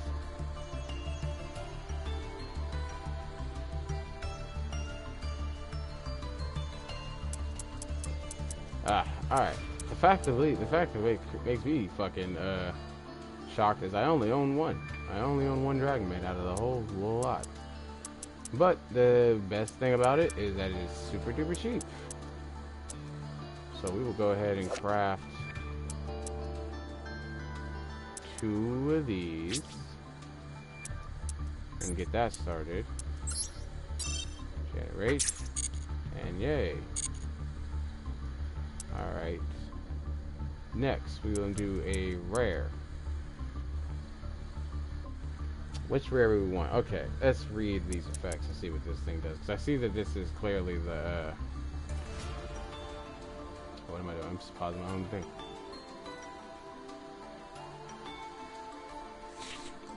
Alright. The fact that it makes me fucking shocked is I only own 1. I only own 1 Dragon Maid out of the whole lot. But the best thing about it is that it is super duper cheap. So we will go ahead and craft 2 of these and get that started. Generate, and yay. Alright. Next, we're going to do a rare. Which rare we want? Okay, let's read these effects and see what this thing does. Because I see that this is clearly the... what am I doing? I'm just pausing my own thing.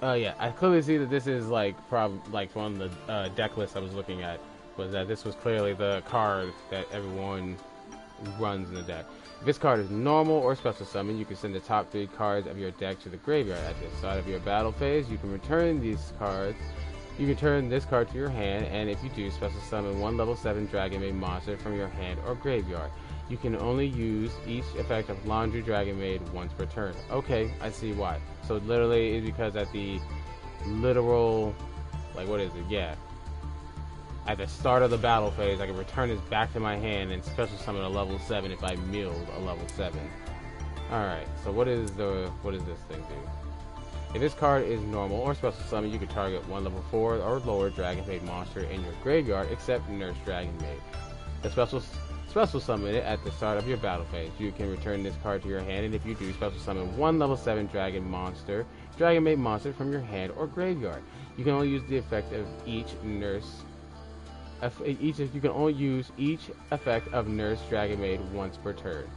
Yeah, I clearly see that this is like one of the deck lists I was looking at, was that this was clearly the card that everyone runs in the deck. If this card is normal or special summon, you can send the top 3 cards of your deck to the graveyard. At the start of your battle phase, you can return these cards. You can turn this card to your hand, and if you do, special summon 1 level 7 Dragon Maid monster from your hand or graveyard. You can only use each effect of Laundry Dragon Maid once per turn. Okay, I see why. So literally, it's because at the literal, like, what is it? Yeah. At the start of the battle phase, I can return this back to my hand and special summon a level 7 if I milled a level 7. Alright, so what does this thing do? If this card is normal or special summon, you can target 1 level 4 or lower Dragon Maid monster in your graveyard except Nurse Dragon Maid. The special summon it at the start of your battle phase. You can return this card to your hand, and if you do, special summon 1 level 7 Dragon Maid monster from your hand or graveyard. You can only use the effect of each Nurse you can only use each effect of Nurse Dragon Maid once per turn.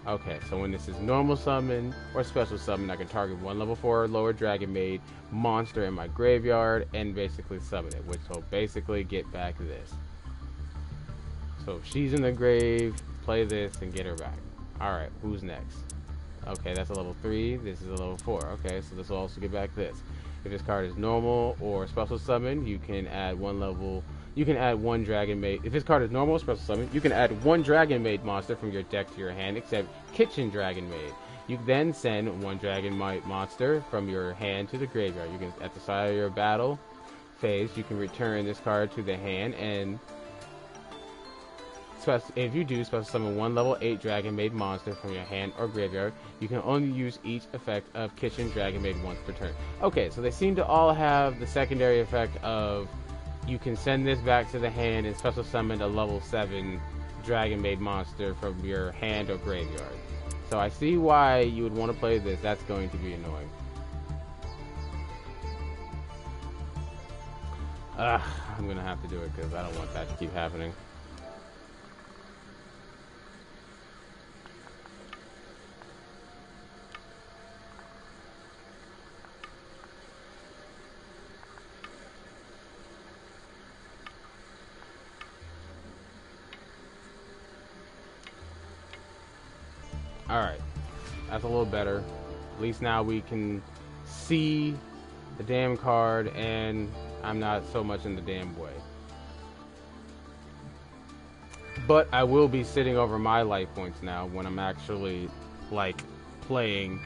Okay, so when this is normal summon or special summon, I can target 1 level 4 or lower Dragon Maid monster in my graveyard and basically summon it, which will basically get back this. So if she's in the grave, play this and get her back. Alright, who's next? Okay, that's a level 3, this is a level 4. Okay, so this will also get back this. If this card is normal or special summon, you can add 1 Dragon Maid. If this card is normal or special summon, you can add 1 Dragon Maid monster from your deck to your hand, except Kitchen Dragon Maid. You then send 1 Dragon Maid monster from your hand to the graveyard. You can, at the start of your battle phase, you can return this card to the hand, and if you do, special summon 1 level 8 Dragon Maid monster from your hand or graveyard. You can only use each effect of Kitchen Dragon Maid once per turn. Okay, so they seem to all have the secondary effect of you can send this back to the hand and special summon a level 7 Dragon Maid monster from your hand or graveyard. So I see why you would want to play this. That's going to be annoying. I'm going to have to do it because I don't want that to keep happening. Alright, that's a little better. At least now we can see the damn card and I'm not so much in the damn way. But I will be sitting over my life points now when I'm actually, like, playing.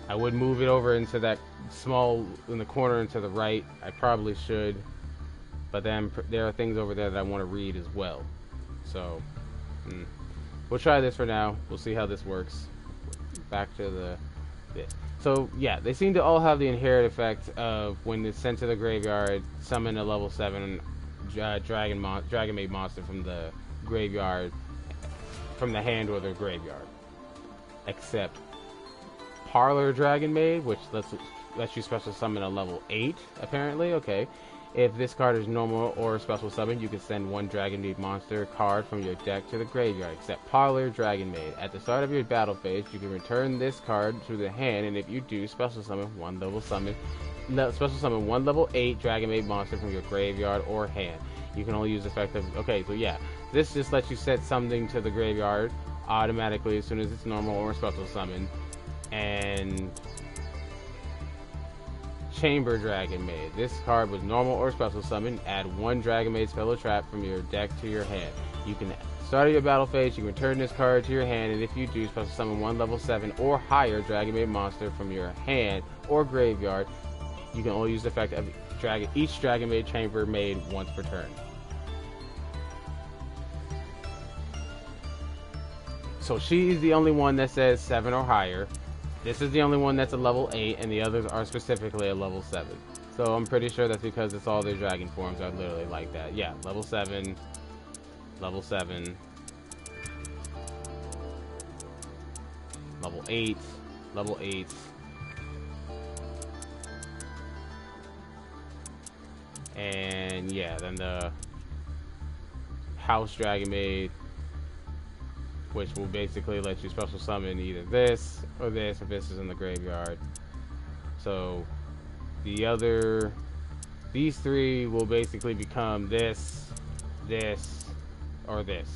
I would move it over into that small, in the corner and to the right. I probably should. But then there are things over there that I want to read as well. So, we'll try this for now. We'll see how this works. Back to the this. So yeah, they seem to all have the inherent effect of when it's sent to the graveyard, summon a level 7 dragon made monster from the graveyard, from the hand or the graveyard. Except Parlor Dragon Maid, which lets you special summon a level 8, apparently. Okay. If this card is normal or special summon, you can send one Dragon Maid monster card from your deck to the graveyard, except Parlor Dragon Maid. At the start of your battle phase, you can return this card to the hand, and if you do, special summon one level 8 Dragon Maid monster from your graveyard or hand. You can only use effective. Okay, so yeah, this just lets you set something to the graveyard automatically as soon as it's normal or special summon. And Chamber Dragon Maid. This card was normal or special summon. Add one Dragon Maid spell or trap from your deck to your hand. You can start your battle phase. You can return this card to your hand, and if you do, special summon one level 7 or higher Dragon Maid monster from your hand or graveyard. You can only use the effect of each Dragon Maid Chamber Maid once per turn. So she's the only one that says 7 or higher. This is the only one that's a level 8, and the others are specifically a level 7. So I'm pretty sure that's because it's all their dragon forms are literally like that. Yeah, level 7, level 7, level 8, level 8. And yeah, then the House Dragon Maid, which will basically let you special summon either this or this if this is in the graveyard. So these three will basically become this, this, or this.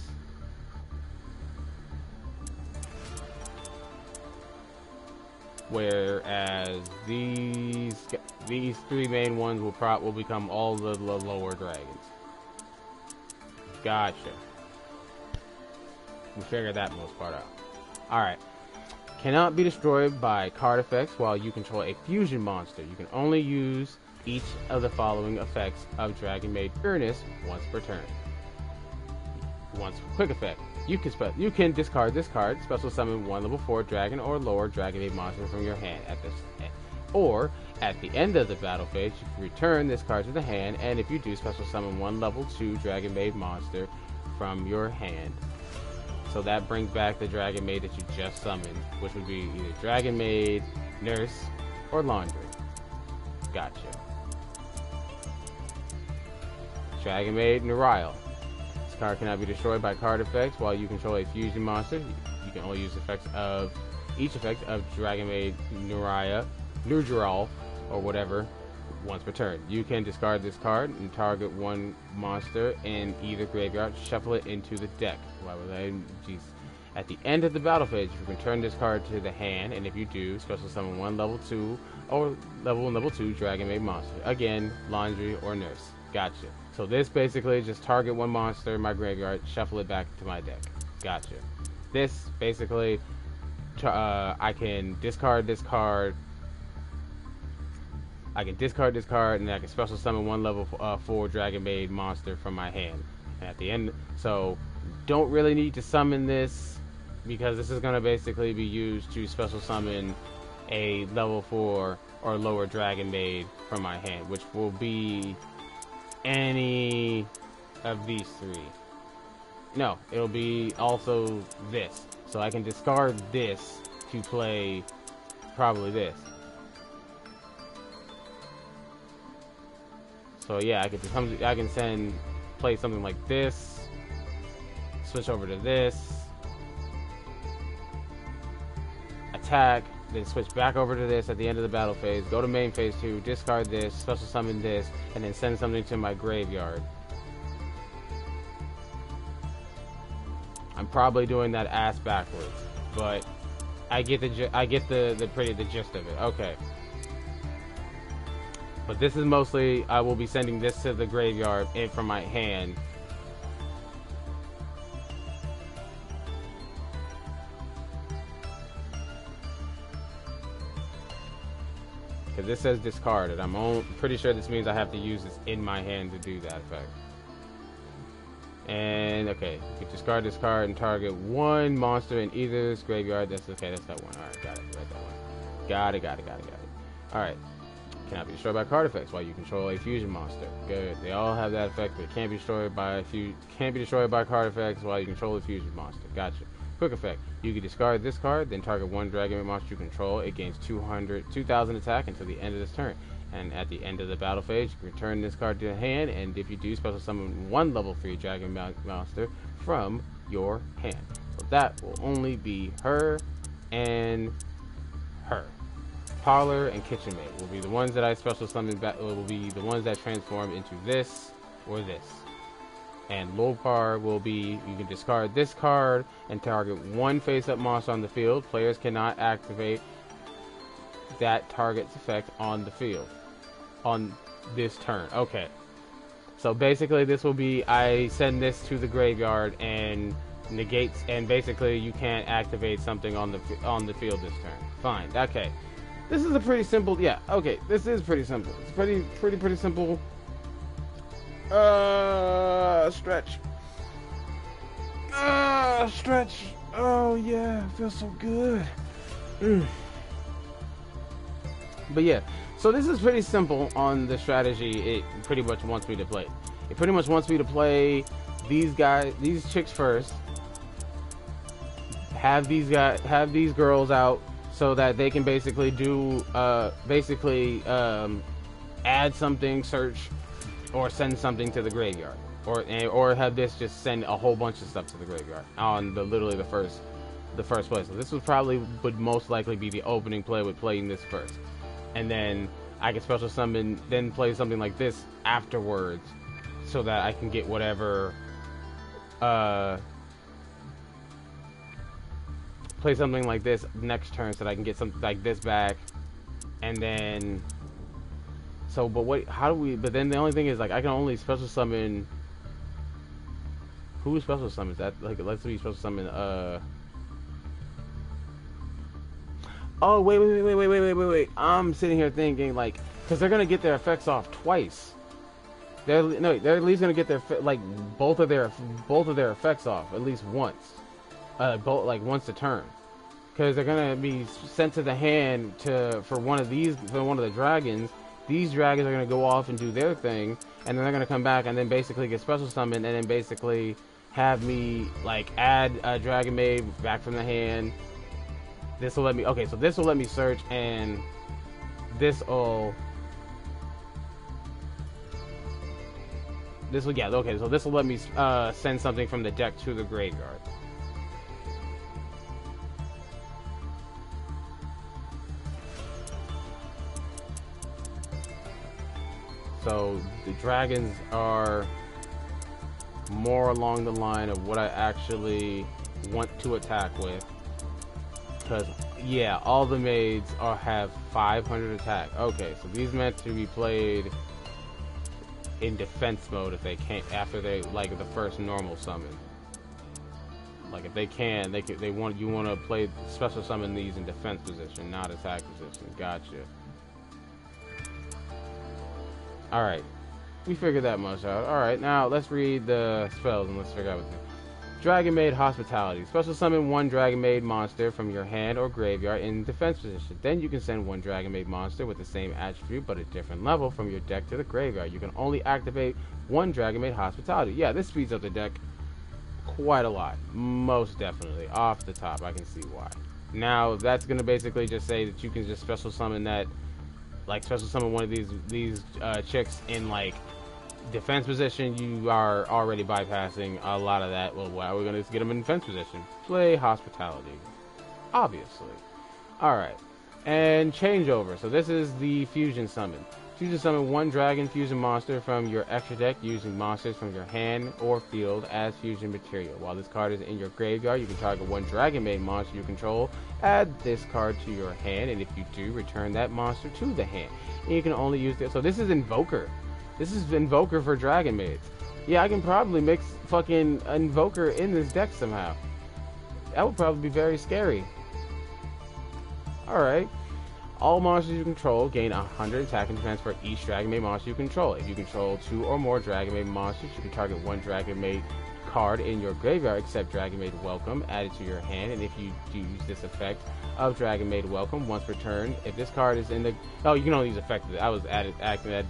Whereas these three main ones will become all the lower dragons. Gotcha. We figured that most part out. Alright. Cannot be destroyed by card effects while you control a fusion monster. You can only use each of the following effects of Dragon Maid Earnest once per turn. Quick effect. You can discard this card, special summon one level 4 dragon or lower Dragon Maid monster from your hand or at the end of the battle phase, you can return this card to the hand, and if you do, special summon one level 2 Dragon Maid monster from your hand. So that brings back the Dragon Maid that you just summoned, which would be either Dragon Maid, Nurse, or Laundry. Gotcha. Dragon Maid Nuriel. This card cannot be destroyed by card effects while you control a fusion monster. You can only use each effect of Dragon Maid Nuriel, or whatever, once per turn. You can discard this card and target one monster in either graveyard, shuffle it into the deck. Why would I? Jeez. At the end of the battle phase, you can return this card to the hand, and if you do, special summon one level 2 or level 2 Dragon Maid monster. Again, Laundry or Nurse. Gotcha. So this basically just target one monster in my graveyard, shuffle it back to my deck. Gotcha. This basically, I can discard this card. I can discard this card, and I can special summon one level 4 Dragon Maid monster from my hand. And at the end, so don't really need to summon this because this is going to basically be used to special summon a level 4 or lower Dragon Maid from my hand, which will be any of these three. No, it'll be also this. So I can discard this to play probably this. So yeah, I can play something like this, switch over to this, attack, then switch back over to this at the end of the battle phase, go to main phase 2, discard this, special summon this, and then send something to my graveyard. I'm probably doing that ass backwards, but I get the gist of it. Okay. But this is mostly, I will be sending this to the graveyard in from my hand. Because this says discarded. I'm pretty sure this means I have to use this in my hand to do that effect. And, okay, you can discard this card and target one monster in either's graveyard. That's okay, that's that one. Alright, got it. Right, that one. Got it. Alright. Cannot be destroyed by card effects while you control a fusion monster. Good. They all have that effect, but it can't be destroyed by card effects while you control a fusion monster. Gotcha. Quick effect. You can discard this card, then target one Dragon Maid monster you control. It gains 2,000 attack until the end of this turn. And at the end of the battle phase, you can return this card to the hand, and if you do, special summon one level 3 Dragon monster from your hand. So that will only be her and her. Parlor and Kitchen Maid will be the ones that I special summon back. Will be the ones that transform into this or this. And Lopar will be, you can discard this card and target one face-up monster on the field. Players cannot activate that target's effect on the field on this turn. Okay. So basically this will be, I send this to the graveyard and negates, and basically you can't activate something on the field this turn. Fine. Okay. This is a pretty simple, yeah, okay, this is pretty simple. It's pretty simple. Stretch. Stretch. Oh yeah, it feels so good. But yeah, so this is pretty simple on the strategy it pretty much wants me to play. It pretty much wants me to play these chicks first. Have these girls out so that they can basically do, add something, search, or send something to the graveyard, or have this just send a whole bunch of stuff to the graveyard on literally the first play. So this would most likely be the opening play with playing this first, and then I can special summon, then play something like this afterwards, so that I can get whatever. Play something like this next turn so that I can get something like this back, and then but then the only thing is, like, I can only special summon, who special summons that? Like, let's see, special summon, oh, wait, I'm sitting here thinking, like, because they're gonna get their effects off twice. They're at least gonna get their, like, both of their effects off at least once. Once a turn, because they're gonna be sent to the hand for one of the dragons. These dragons are gonna go off and do their thing, and then they're gonna come back and then basically get special summoned, and then basically have me, like, add a Dragon Maid back from the hand. This will let me, okay, so this will let me search, and this will let me send something from the deck to the graveyard. So the dragons are more along the line of what I actually want to attack with, because yeah, all the maids have 500 attack. Okay, so these meant to be played in defense mode if they can't, after they, like, the first normal summon. Like, if they can, you want to play special summon these in defense position, not attack position. Gotcha. Alright, we figured that much out. Alright, now let's read the spells and let's figure out what's new. Dragon Maid Hospitality. Special summon one Dragon Maid monster from your hand or graveyard in defense position. Then you can send one Dragon Maid monster with the same attribute but a different level from your deck to the graveyard. You can only activate one Dragon Maid Hospitality. Yeah, this speeds up the deck quite a lot. Most definitely. Off the top, I can see why. Now, that's going to basically just say that you can just special summon that, like, special summon one of these chicks in, like, defense position. You are already bypassing a lot of that. Well, why are we going to get them in defense position? Play Hospitality, obviously. Alright, and changeover. So this is the fusion summon. Fusion summon one dragon fusion monster from your extra deck using monsters from your hand or field as fusion material. While this card is in your graveyard, you can target one Dragon Maid monster you control. Add this card to your hand, and if you do, return that monster to the hand. And you can only use this. So this is Invoker. This is Invoker for Dragon Maids. Yeah, I can probably mix fucking Invoker in this deck somehow. That would probably be very scary. Alright. All monsters you control gain 100 attack and defense for each Dragon Maid monster you control. If you control 2 or more Dragon Maid monsters, you can target one Dragon Maid card in your graveyard except Dragon Maid Welcome, add it to your hand, and if you use this effect of Dragon Maid Welcome once per turn, if this card is in the... Oh, you can only use effect of it. I was adding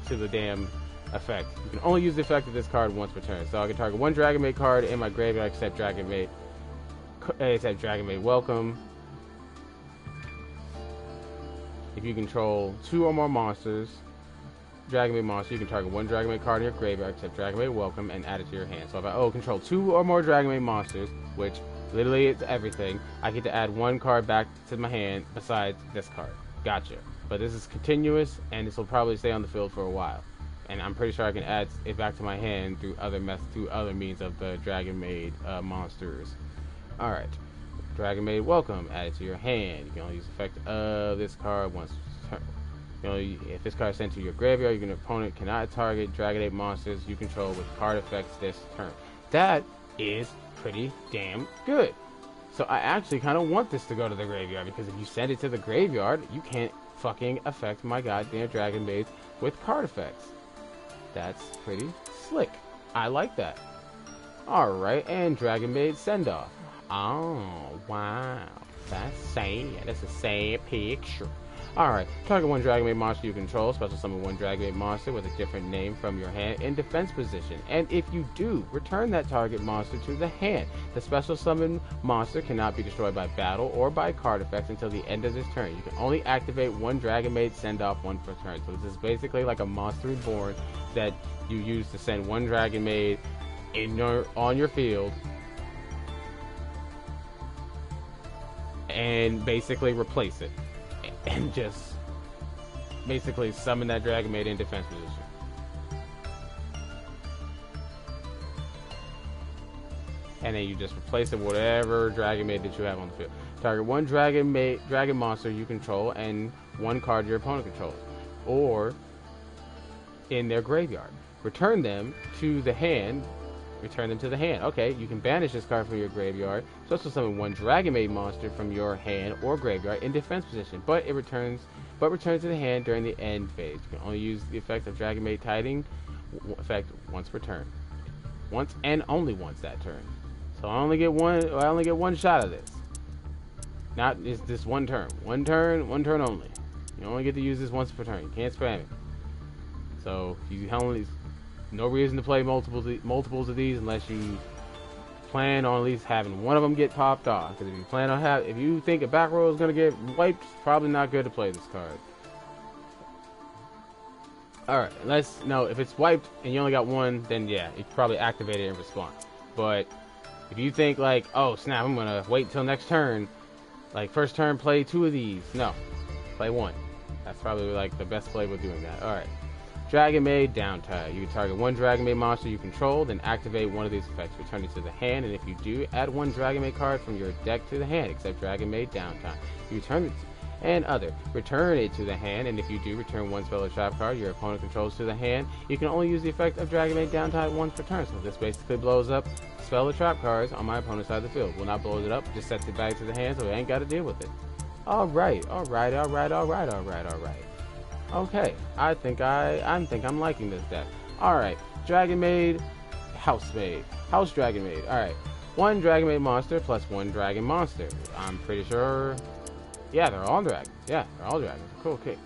to the damn effect. You can only use the effect of this card once per turn. So I can target one Dragon Maid card in my graveyard except Dragon Maid Welcome. If you control 2 or more monsters, Dragon Maid monster, you can target one Dragon Maid card in your graveyard except Dragon Maid Welcome and add it to your hand. So if I control 2 or more Dragon Maid monsters, which literally it's everything, I get to add one card back to my hand besides this card. Gotcha. But this is continuous, and this will probably stay on the field for a while. And I'm pretty sure I can add it back to my hand through other means of the Dragon Maid monsters. All right. Dragon Maid Welcome, add it to your hand. You can only use the effect of this card once per turn. You know, if this card is sent to your graveyard, your opponent cannot target Dragon Maid monsters you control with card effects this turn. That is pretty damn good. So I actually kind of want this to go to the graveyard, because if you send it to the graveyard, you can't fucking affect my goddamn Dragon Maids with card effects. That's pretty slick. I like that. Alright, and Dragon Maid Send Off. Oh, wow. That's sad. That's a sad picture. Alright, target one Dragon Maid monster you control, special summon one Dragon Maid monster with a different name from your hand in defense position. And if you do, return that target monster to the hand. The special summon monster cannot be destroyed by battle or by card effects until the end of this turn. You can only activate one Dragon Maid Send Off one per turn. So this is basically like a Monster Reborn that you use to send one Dragon Maid on your field and basically replace it. And just basically summon that Dragon Maid in defense position. And then you just replace it with whatever Dragon Maid that you have on the field. Target one Dragon monster you control and one card your opponent controls, or in their graveyard. Return them to the hand. Okay, you can banish this card from your graveyard. Special summon one Dragon Maid monster from your hand or graveyard in defense position, but returns to the hand during the end phase. You can only use the effect of Dragon Maid Tiding effect once per turn. Once and only once that turn. So I only get one shot of this. Not is this one turn. One turn only. You only get to use this once per turn. You can't spam it. So you only no reason to play multiples of these unless you plan on at least having one of them get popped off. Because if you think a back row is gonna get wiped, it's probably not good to play this card. Alright, if it's wiped and you only got one, then yeah, you probably activate it in response. But if you think like, oh snap, I'm gonna wait till next turn, like first turn play 2 of these, no, play 1. That's probably like the best play with doing that. Alright. Dragon Maid Downtime. You can target one Dragon Maid monster you control, then activate one of these effects. Return it to the hand, and if you do, add one Dragon Maid card from your deck to the hand, except Dragon Maid Downtime. You return it return it to the hand, and if you do, return one spell or trap card your opponent controls to the hand. You can only use the effect of Dragon Maid Downtime once per turn, so this basically blows up spell or trap cards on my opponent's side of the field. Will not blow it up, just sets it back to the hand, so we ain't got to deal with it. Alright. Okay, I think I'm liking this deck. Alright, Dragon Maid, House Dragon Maid. Alright, one Dragon Maid monster plus one Dragon monster. I'm pretty sure, yeah, they're all dragons. Yeah, they're all dragons. Cool, okay.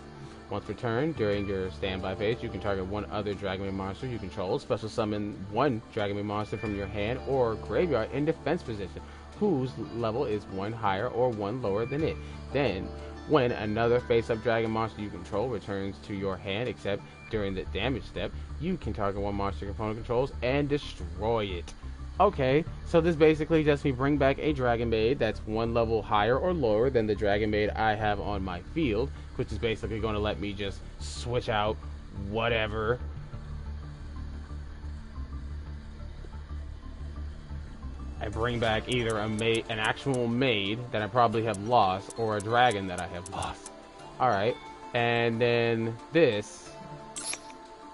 Once per turn, during your standby phase, you can target one other Dragon Maid monster you control. Special summon one Dragon Maid monster from your hand or graveyard in defense position, whose level is one higher or one lower than it. Then, when another face-up dragon monster you control returns to your hand, except during the damage step, you can target one monster your opponent controls and destroy it. Okay, so this basically lets me bring back a Dragon Maid that's one level higher or lower than the Dragon Maid I have on my field, which is basically going to let me just switch out whatever. I bring back either an actual maid that I probably have lost, or a dragon that I have lost. Alright, and then this,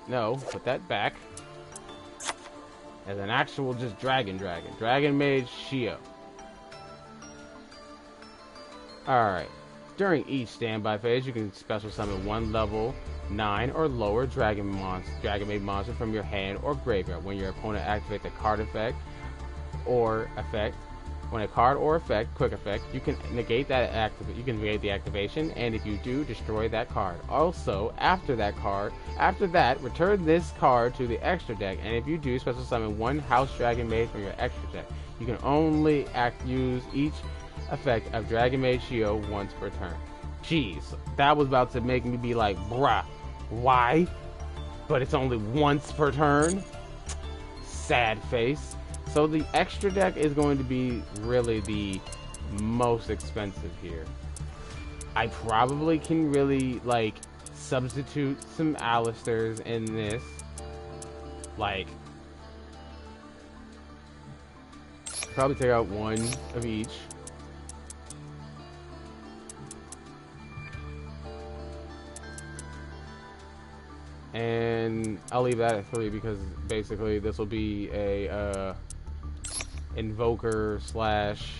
put that back, as an actual just Dragon Maid YuGiOh. Alright, during each standby phase, you can special summon one level 9 or lower Dragon Maid monster from your hand or graveyard. When your opponent activates a card effect or effect, quick effect, you can negate that you can negate the activation, and if you do, destroy that card. Also, after that, return this card to the extra deck, and if you do, special summon one House Dragon Maid from your extra deck. You can only use each effect of Dragon Maid YuGiOh once per turn. Jeez, that was about to make me be like, bruh, why? But it's only once per turn? Sad face. So the extra deck is going to be really the most expensive here. I probably can really, like, substitute some Alistairs in this. Like, probably take out one of each. And I'll leave that at 3 because basically this will be a Invoker slash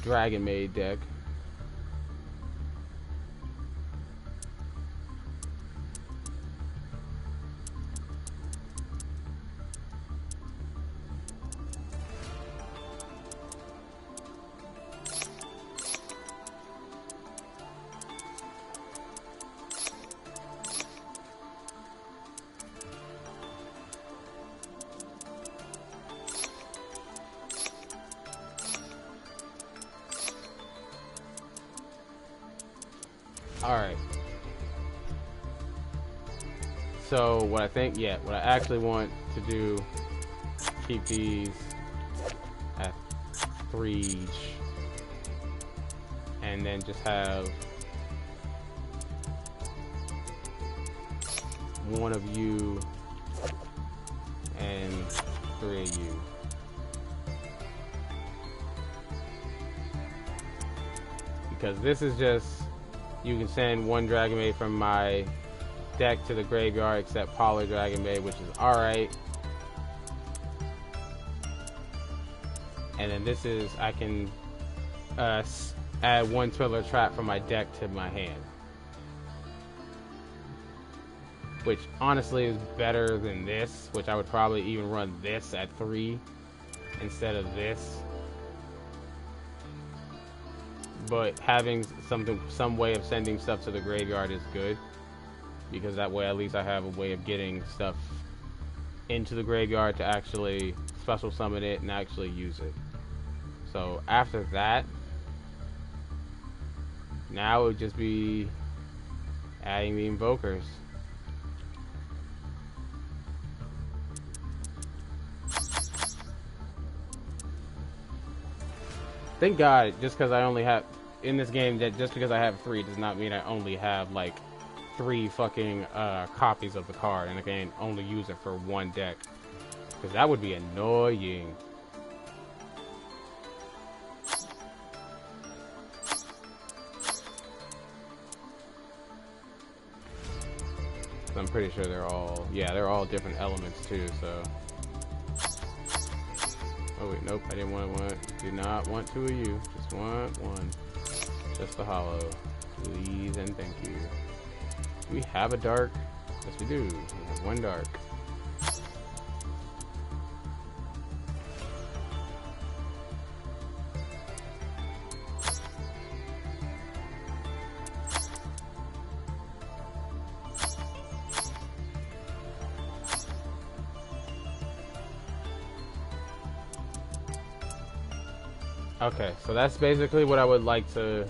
Dragon Maid deck. Alright. So what I actually want to do, keep these at 3 each. And then just have one of you and 3 of you. Because this is just, you can send one Dragon Maid from my deck to the graveyard except Poly Dragon Maid, which is alright. And then this is, I can add one Twiddler Trap from my deck to my hand. Which honestly is better than this, which I would probably even run this at 3 instead of this. But having some way of sending stuff to the graveyard is good, because that way at least I have a way of getting stuff into the graveyard to actually special summon it and actually use it. So after that, now it would just be adding the invokers. Thank God, just because I only have in this game, that just because I have 3 does not mean I only have like 3 fucking copies of the card and I can only use it for one deck, because that would be annoying. I'm pretty sure they're all different elements too, so. Oh wait, nope, I didn't want one. Do not want 2 of you. Just want 1. Just the hollow. Please and thank you. Do we have a dark? Yes we do. We have 1 dark. Okay, so that's basically what I would like to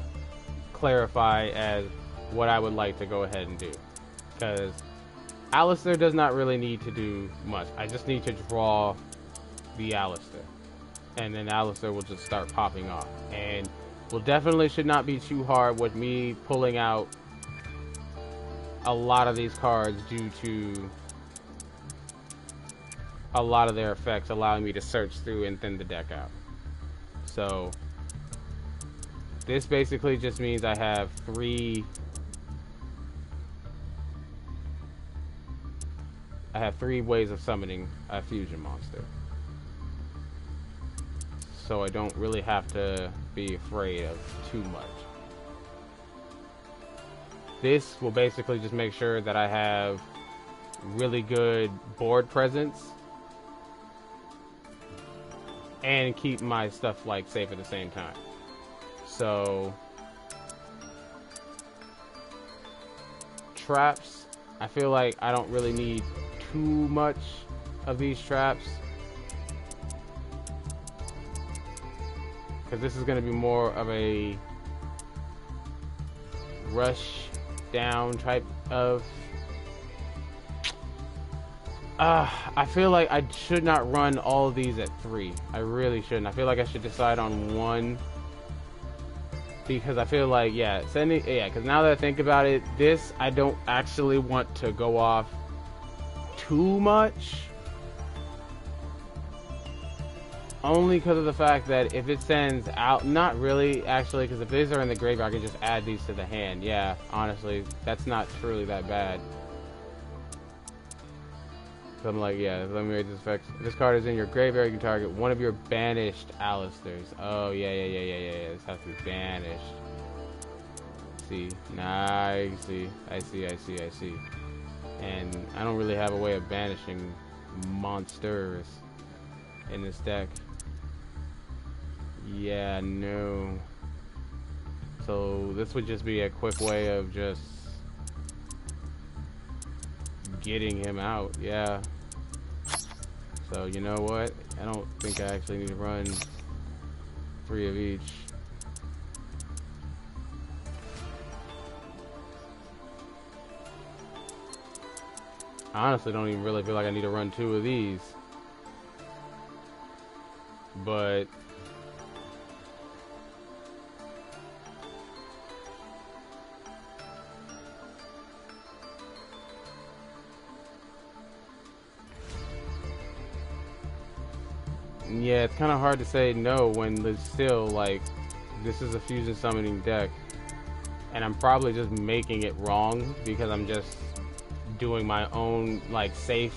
clarify as what I would like to go ahead and do. Because Alistair does not really need to do much. I just need to draw the Alistair. And then Alistair will just start popping off. And will definitely should not be too hard with me pulling out a lot of these cards due to a lot of their effects allowing me to search through and thin the deck out. So this basically just means I have 3 ways of summoning a fusion monster. So I don't really have to be afraid of too much. This will basically just make sure that I have really good board presence and keep my stuff like safe at the same time. So traps, I feel like I don't really need too much of these traps, because this is going to be more of a rush down type of I feel like I should not run all of these at 3. I really shouldn't. I feel like I should decide on 1, because I feel like, because now that I think about it, this I don't actually want to go off too much, only because of the fact that if it sends out, not really actually, because if these are in the graveyard, I can just add these to the hand. Yeah, honestly, that's not truly that bad. So I'm like, yeah, let me read this effect. If this card is in your graveyard, you can target one of your banished Alistairs. Oh, yeah. This has to be banished. See, I see. And I don't really have a way of banishing monsters in this deck. Yeah, no. So this would just be a quick way of just getting him out. Yeah. So you know what? I don't think I actually need to run 3 of each. I honestly don't even really feel like I need to run 2 of these. But yeah, it's kind of hard to say no when there's still, like, this is a fusion summoning deck, and I'm probably just making it wrong because I'm just doing my own, like, safe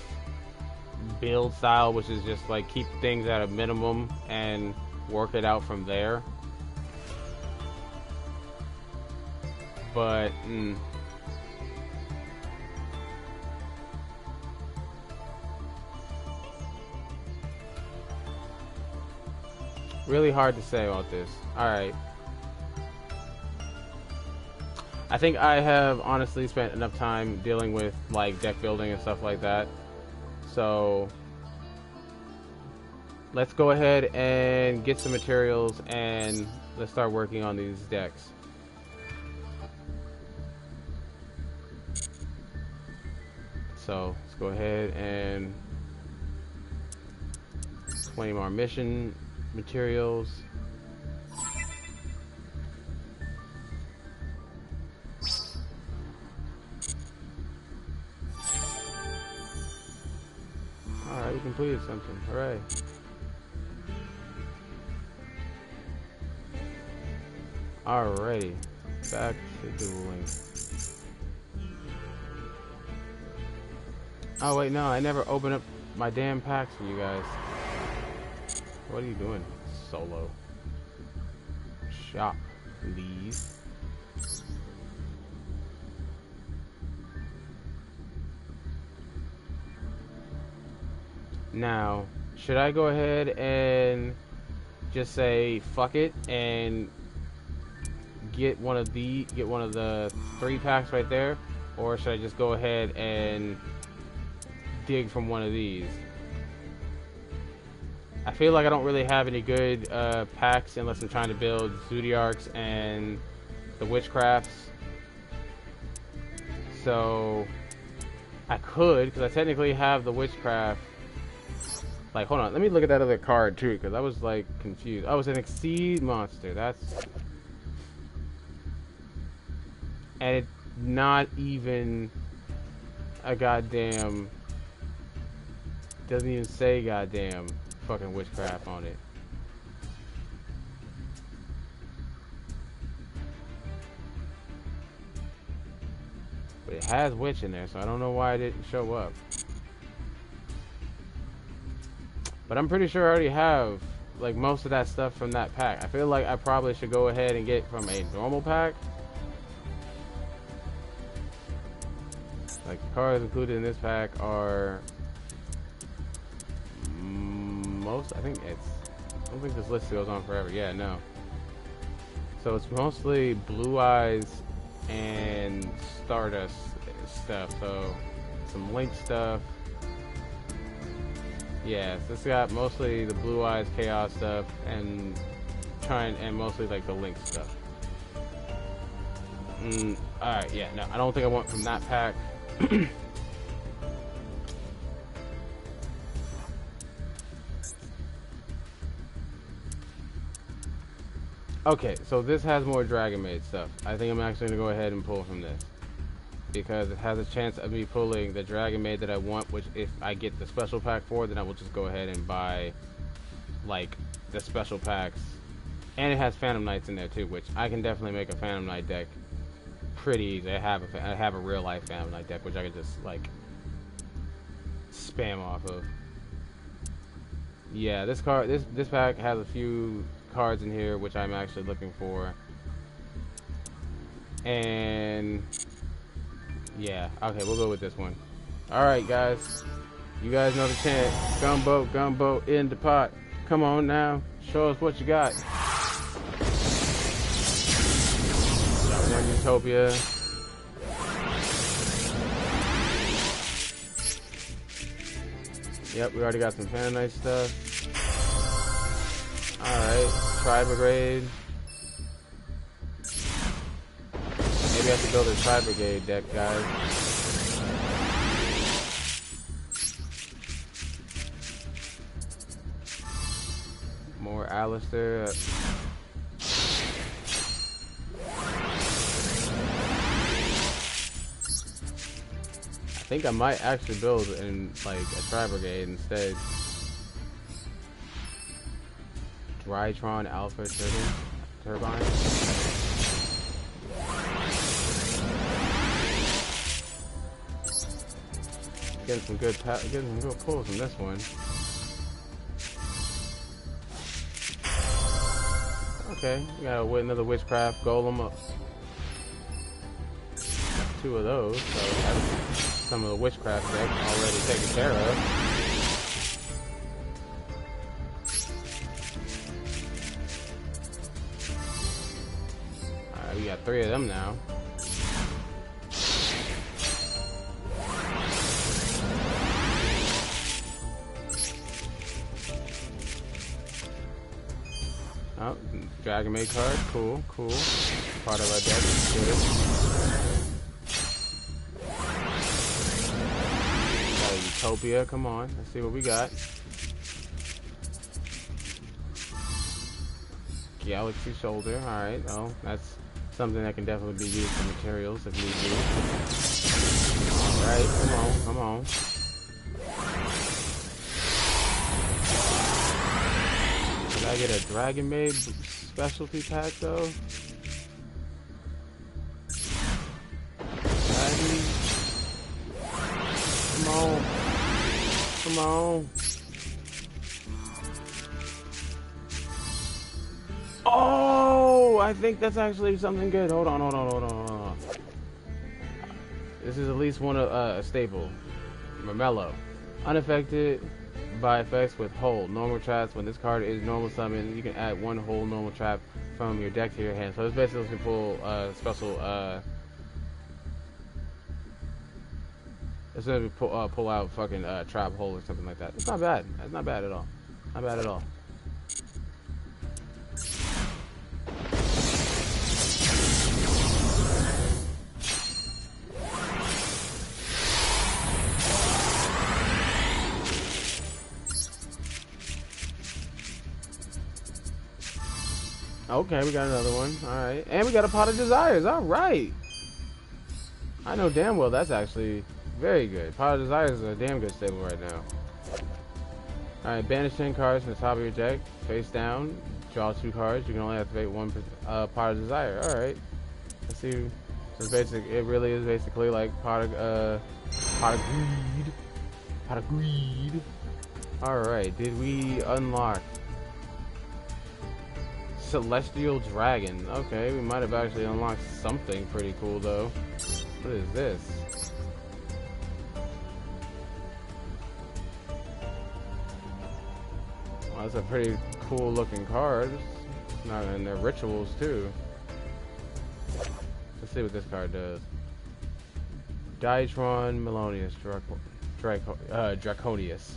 build style, which is just, like, keep things at a minimum and work it out from there. But, really hard to say about this. Alright. I think I have honestly spent enough time dealing with, like, deck building and stuff like that. So let's go ahead and get some materials and let's start working on these decks. So let's go ahead and claim our mission materials. Alright, we completed something. Hooray. Alrighty. Back to dueling. Oh wait, no, I never opened up my damn packs for you guys. What are you doing? Solo. Shop, please. Now, should I go ahead and just say fuck it and get one of the 3 packs right there, or should I just go ahead and dig from one of these? I feel like I don't really have any good packs unless I'm trying to build Zodiarchs and the Witchcrafts. So I could, because I technically have the Witchcraft. Like, hold on, let me look at that other card too, because I was like confused. Oh, it's an Exceed monster. That's, and it's not even a goddamn, doesn't even say goddamn fucking Witchcraft on it. But it has Witch in there, so I don't know why it didn't show up. But I'm pretty sure I already have, like, most of that stuff from that pack. I feel like I probably should go ahead and get from a normal pack. Like, the cards included in this pack are most, I think it's I don't think this list goes on forever. Yeah, no. So it's mostly Blue Eyes and Stardust stuff. So some Link stuff. Yeah, so it's got mostly the Blue Eyes Chaos stuff and mostly like the Link stuff. Alright, yeah, no, I don't think I want from that pack. Okay, so this has more Dragon Maid stuff. I think I'm actually going to go ahead and pull from this. Because it has a chance of me pulling the Dragon Maid that I want, which if I get the special pack for, then I will just go ahead and buy, like, the special packs. And it has Phantom Knights in there too, which I can definitely make a Phantom Knight deck pretty easy. I have a real life Phantom Knight deck, which I can just, like, spam off of. Yeah, this pack has a few cards in here which I'm actually looking for, and yeah, okay, we'll go with this one. Alright guys, you guys know the chant. Gumbo in the pot. Come on now, show us what you got. Got one Utopia. Yep, we already got some Phantom Knight stuff. Alright, Tri-Brigade. Maybe I have to build a Tri-Brigade deck, guys. More Alistair. I think I might actually build in like a Tri-Brigade instead. Drytron Alpha Turbine. Getting some good pulls from this one. Okay, we got another Witchcraft Golem up. Two of those, so that's some of the Witchcraft deck already taken care of. We got 3 of them now. Oh, Dragon Maid card. Cool. Part of our deck is good. Got a Utopia. Come on. Let's see what we got. Galaxy Shoulder. Alright. Oh, that's something that can definitely be used for materials if need be. Alright, come on. Did I get a Dragon Maid specialty pack though? Come on. Oh, I think that's actually something good. Hold on. This is at least one of a staple. Mermello. Unaffected by effects with hold. Normal traps. When this card is normal summon, you can add 1 whole normal trap from your deck to your hand. So it's basically looking pull special it's gonna pull out fucking trap hole or something like that. It's not bad. That's not bad at all. Not bad at all. Okay, we got another one. Alright. And we got a Pot of Desires. Alright. I know damn well that's actually very good. Pot of Desires is a damn good stable right now. Alright, banish 10 cards from the top of your deck. Face down. Draw 2 cards. You can only activate 1 Pot of Desire. Alright. Let's see. So it really is basically like Pot of Greed. Alright, did we unlock Celestial Dragon? Okay, we might have actually unlocked something pretty cool though. What is this? Well, that's a pretty cool looking cards. Not in their rituals too. Let's see what this card does. Diatron Melonius Draconius.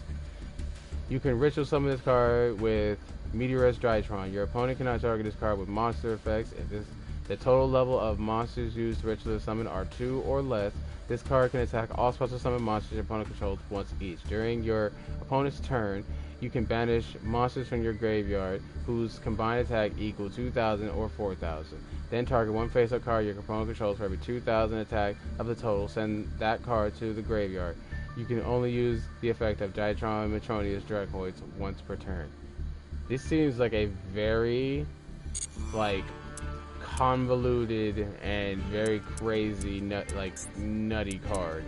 You can ritual summon this card with Meteorus Diatron. Your opponent cannot target this card with monster effects. If the total level of monsters used to ritual summon are 2 or less, this card can attack all special summon monsters your opponent controls once each. During your opponent's turn, you can banish monsters from your graveyard whose combined attack equal 2,000 or 4,000. Then target one face-up card your opponent controls for every 2,000 attack of the total. Send that card to the graveyard. You can only use the effect of Diatron Metronius Dracoids once per turn. This seems like a very, like, convoluted and very crazy, nutty card.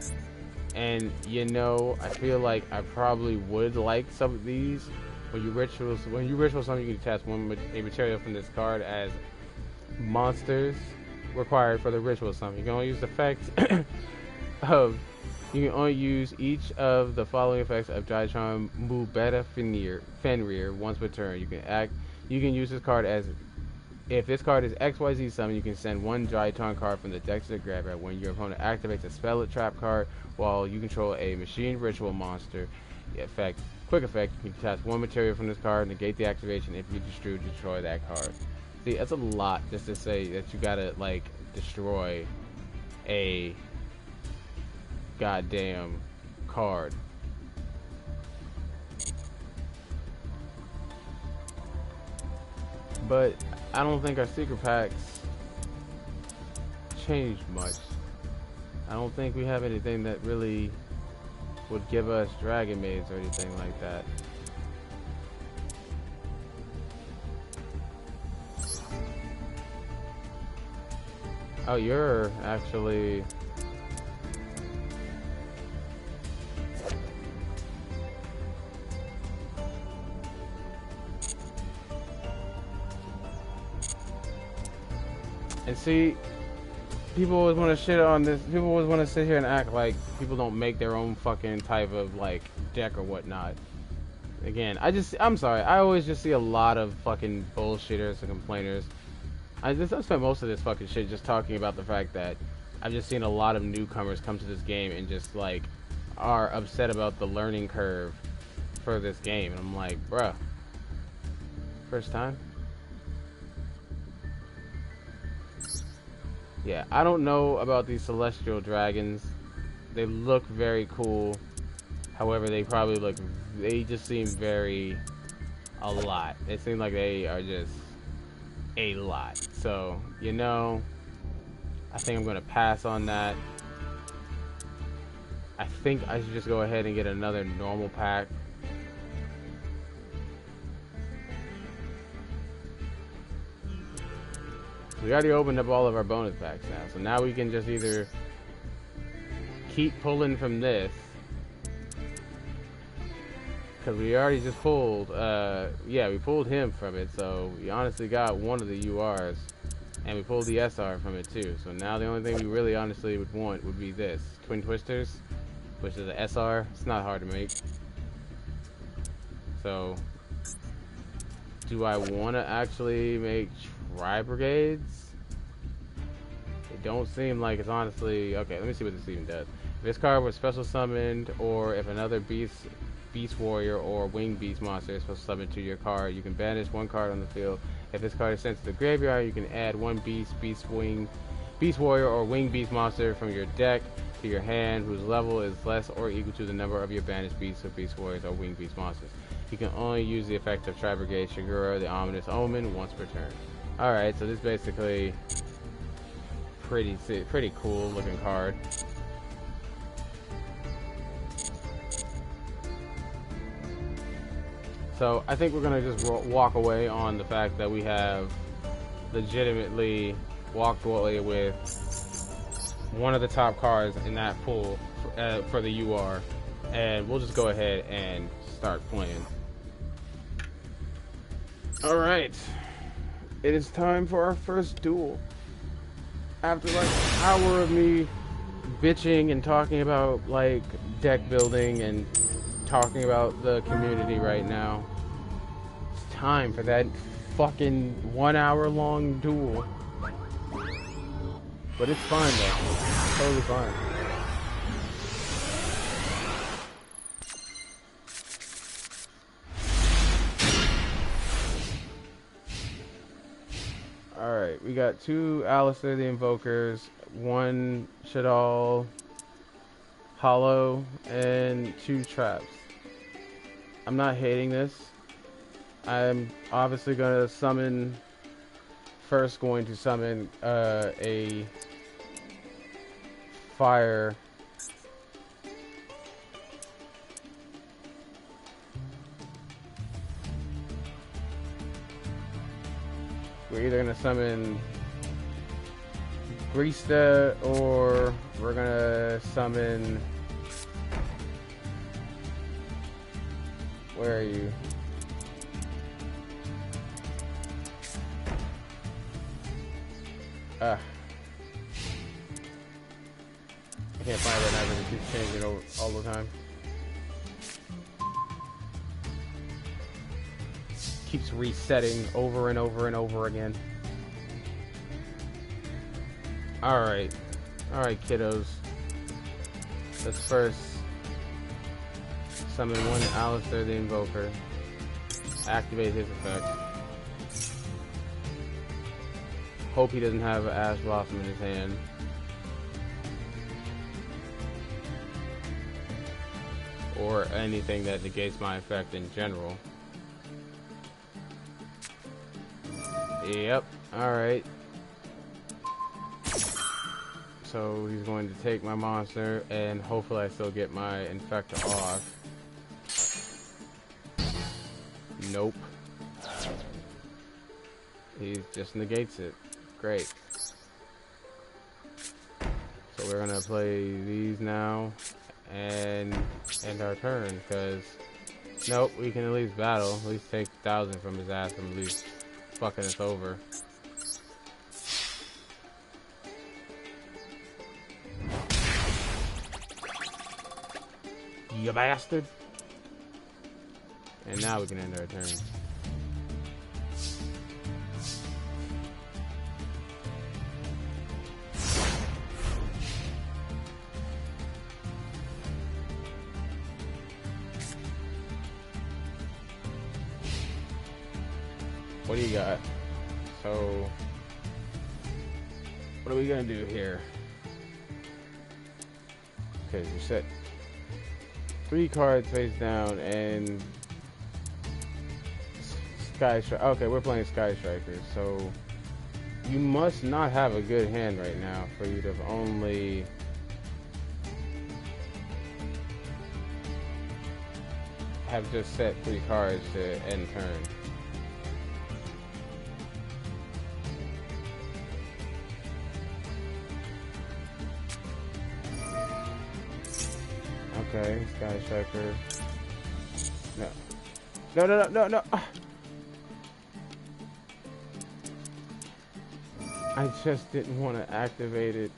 And you know, I feel like I probably would like some of these. When you ritual something, you can attach a material from this card as monsters required for the ritual summon. You can only use the effects of. You can only use each of the following effects of Diatron Mubeta Fenrir once per turn. You can use this card as. If this card is XYZ summon, you can send one Diatron card from the deck to the graveyard. When your opponent activates a spell or trap card while you control a machine ritual monster, quick effect, you can attach one material from this card, negate the activation. If you destroy that card. See, that's a lot just to say that you gotta, like, destroy a goddamn card. But I don't think our secret packs changed much. I don't think we have anything that really would give us Dragon Maids or anything like that. Oh, you're actually... And see, people always want to shit on this. People always want to sit here and act like people don't make their own fucking type of, like, deck or whatnot. Again, I'm sorry. I always just see a lot of fucking bullshitters and complainers. I spent most of this fucking shit just talking about the fact that I've just seen a lot of newcomers come to this game and just, like, are upset about the learning curve for this game. And I'm like, bruh, first time? Yeah, I don't know about these celestial dragons. They look very cool. However, they just seem a lot. They seem like they are just a lot. So, you know, I think I'm going to pass on that. I think I should just go ahead and get another normal pack. We already opened up all of our bonus packs now, so now we can just either keep pulling from this, because we already just pulled, we pulled him from it, so we honestly got one of the URs, and we pulled the SR from it too, so now the only thing we really honestly would want would be this, Twin Twisters, which is the SR. It's not hard to make. So, do I want to actually make Tri-Brigades? It don't seem like it's honestly... Okay, let me see what this even does. If this card was special summoned, or if another Beast Warrior or Winged Beast monster is special summoned to your card, you can banish one card on the field. If this card is sent to the graveyard, you can add one Beast Warrior or Winged Beast monster from your deck to your hand, whose level is less or equal to the number of your banished Beasts or Beast Warriors or Winged Beast monsters. You can only use the effect of Tri-Brigade Shigura, the Ominous Omen, once per turn. Alright, so this is basically pretty cool looking card. So I think we're gonna just walk away on the fact that we have legitimately walked away with one of the top cards in that pool for the UR, and we'll just go ahead and start playing. Alright, it is time for our first duel. After like an hour of me bitching and talking about like deck building and talking about the community right now, it's time for that fucking 1 hour long duel. But it's fine though. It's totally fine. Alright, we got 2 Alistair the Invokers, 1 Shaddolls Hollow, and 2 traps. I'm not hating this. I'm obviously going to summon, first going to summon a fire. We're either going to summon Grista or we're going to summon... Where are you? I can't find it right now because it keeps changing all the time. Keeps resetting over and over and over again. Alright. Alright, kiddos. Let's first summon 1 Alistair the Invoker. Activate his effect. Hope he doesn't have an Ash Blossom in his hand. Or anything that negates my effect in general. Yep, alright. So he's going to take my monster and hopefully I still get my Infector off. Nope. He just negates it. Great. So we're gonna play these now and end our turn because nope, we can at least battle, at least take 1,000 from his ass and at least fucking us over. You bastard! And now we can end our turn. What do you got? So, what are we gonna do here? Okay, you set 3 cards face down and Sky Striker. Okay, we're playing Sky Striker, so you must not have a good hand right now for you to only have just set 3 cards to end turn. Okay, Sky Striker. No. No, no, no, no, no. I just didn't want to activate it.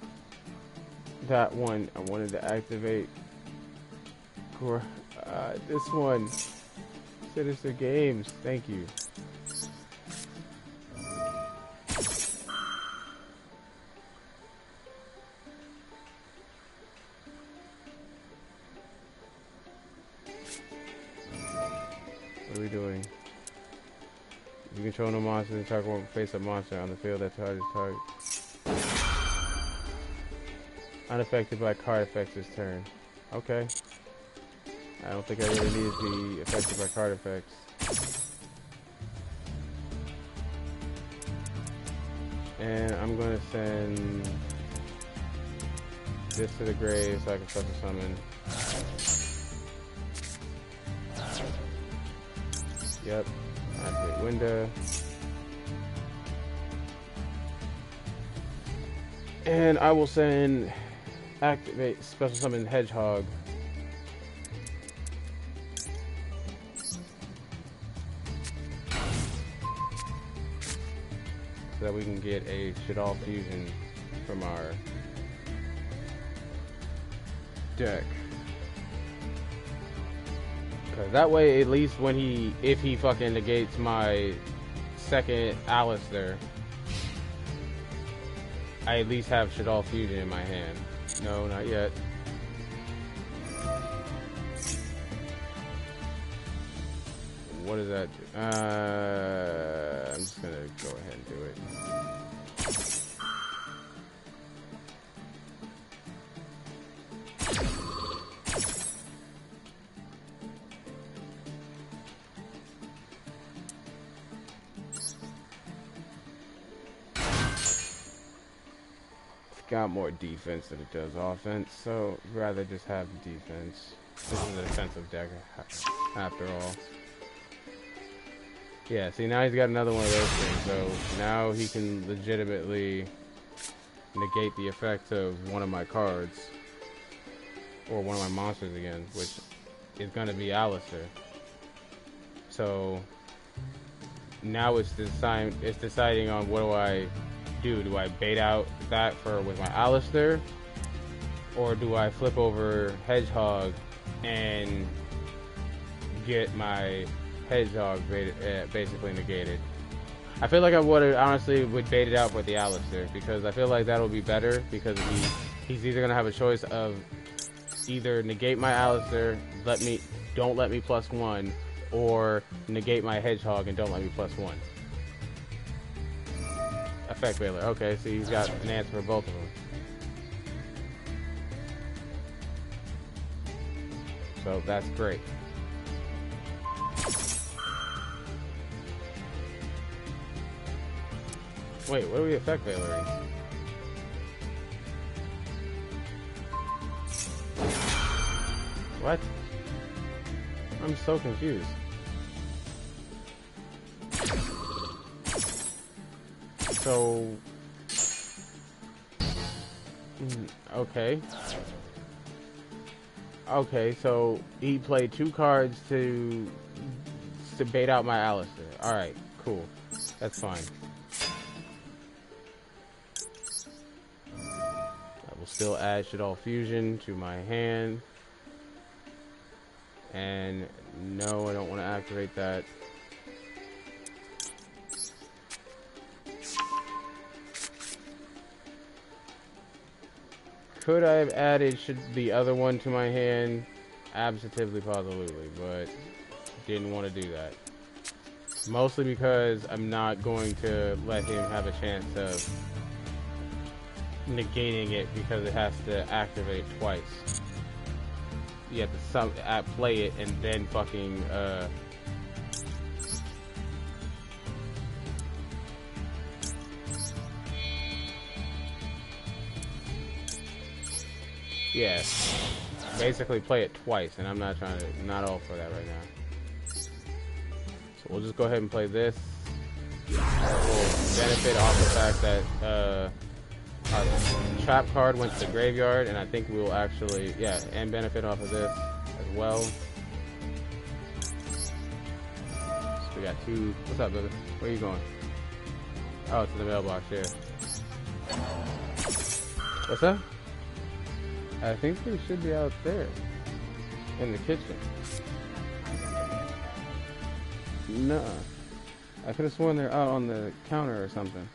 That one. I wanted to activate this one. Sinister Games. Thank you. What are we doing? You control no monsters and target won't face a monster on the field that targets target. Unaffected by card effects this turn. Okay. I don't think I really need to be affected by card effects. And I'm gonna send this to the grave so I can special summon. Yep. Activate window. And I will send activate special summon Hedgehog. So that we can get a Shaddolls fusion from our deck. Cause that way, at least when if he fucking negates my second Alistair, I at least have Shaddolls Fusion in my hand. No, not yet. What does that do? I'm just gonna go ahead and do it. Got more defense than it does offense, so rather just have defense. This is a defensive deck after all. Yeah, see, now he's got another one of those things, so now he can legitimately negate the effect of one of my cards, or one of my monsters again, which is going to be Alistair. So now it's deciding on what do I do. Do I bait out that with my Alistair, or do I flip over Hedgehog and get my Hedgehog basically negated? I feel like I would bait it out for the Alistair, because I feel like that'll be better, because he's either gonna have a choice of either negate my Alistair, don't let me +1, or negate my Hedgehog and don't let me +1. Effect Veiler. Okay, so he's got an answer for both of them. So that's great. Wait, what are we Effect Veiling? What? I'm so confused. So, okay. Okay, so he played 2 cards to bait out my Alistair. Alright, cool. That's fine. I will still add Shaddolls Fusion to my hand. And no, I don't want to activate that. Could I have added the other one to my hand? Absolutely, positively, but didn't want to do that. Mostly because I'm not going to let him have a chance of negating it, because it has to activate twice. You have to play it and then fucking yeah, basically play it twice, and I'm not all for that right now. So we'll just go ahead and play this. We'll benefit off the fact that our trap card went to the graveyard, and I think we will actually, yeah, and benefit off of this as well. So we got 2. What's up, brother? Where are you going? Oh, to the mailbox here. What's up? I think they should be out there in the kitchen. No, I could have sworn they're out on the counter or something.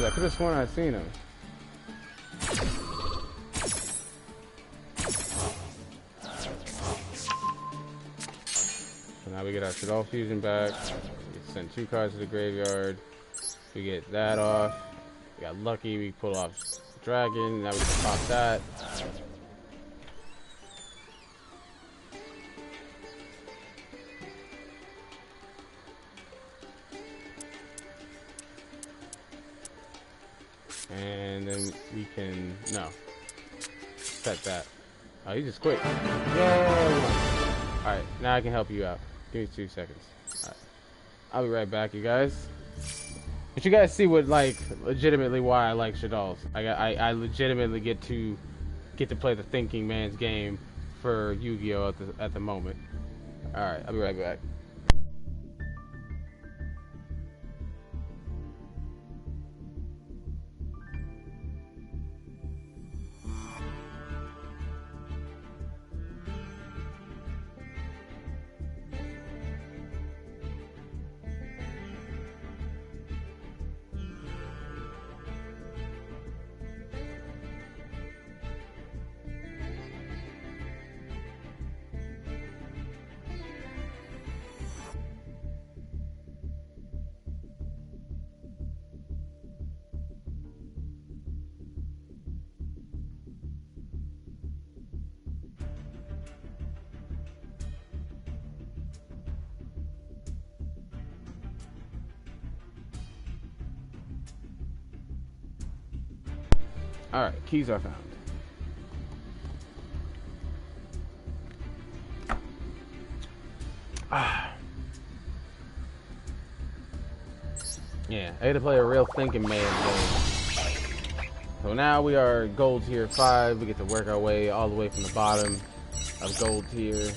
I could have sworn I'd seen them. So now we get our Shaddolls Fusion back. We can send 2 cards to the graveyard. We get that off. We got lucky, we pull off Dragon. Now we can pop that. And then we can, no, set that. Oh, you just quit. Yay! Alright, now I can help you out. Give me 2 seconds. Alright. I'll be right back, you guys. But you guys see what, like, legitimately why I like Shaddolls. I legitimately get to play the thinking man's game for Yu-Gi-Oh at the moment. Alright, I'll be right back. Alright, keys are found. Yeah, I had to play a real thinking man game. So now we are gold tier 5. We get to work our way all the way from the bottom of gold tier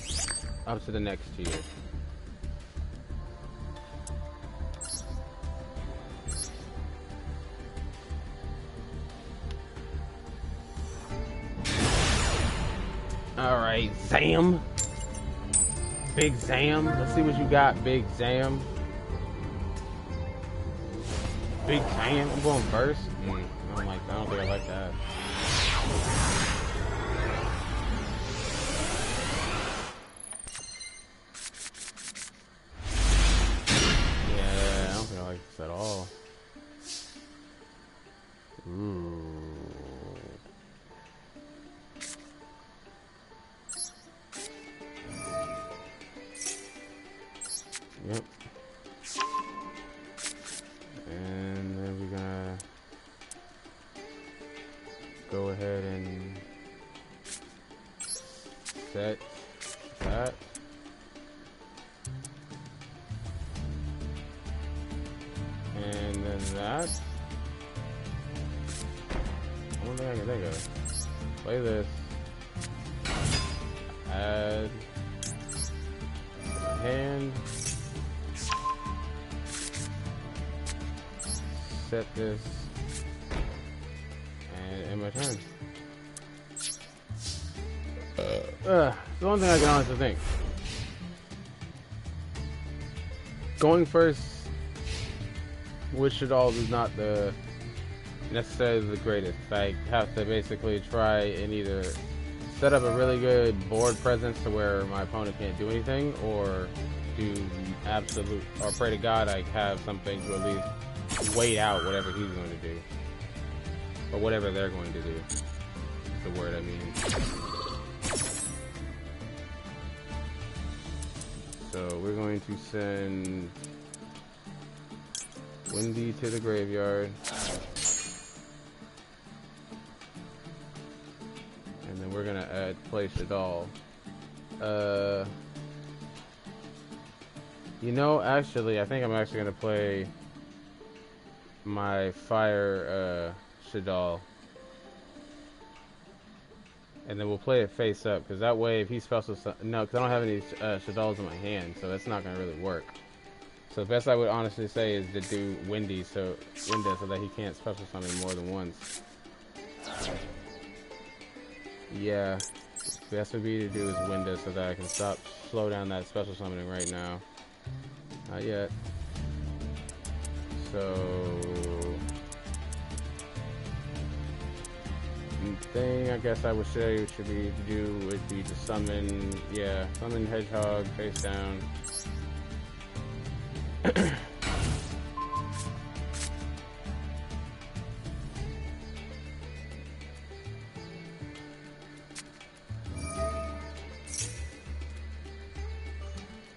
up to the next tier. Alright, Zam. Big Zam. Let's see what you got, Big Zam. Big Zam. I'm going first. I don't think I like that. Yeah, I don't think I like this at all. Ooh. Yep. And then we're gonna go ahead and set that. And then that. I don't think I can think of. Play this. Add hand. Set this. And end my turn. The one thing I can honestly think. Going first with Shaddolls is not necessarily the greatest. I have to basically try and either set up a really good board presence to where my opponent can't do anything, or do or pray to God I have something to at least wait out whatever he's going to do, or whatever they're going to do. That's the word I mean. So we're going to send Windy to the graveyard. And then we're gonna play Shaddolls. You know, actually, I think I'm actually gonna play my fire Shaddolls. And then we'll play it face up, because that way if he special no, because I don't have any Shaddolls in my hand, so that's not gonna really work. So the best I would honestly say is to do Windy so that he can't special summon more than once. Yeah, the best would be to do is Window so that I can slow down that special summoning right now. Not yet. So the thing I guess I would say should be to do would be to summon, yeah, summon Hedgehog face down.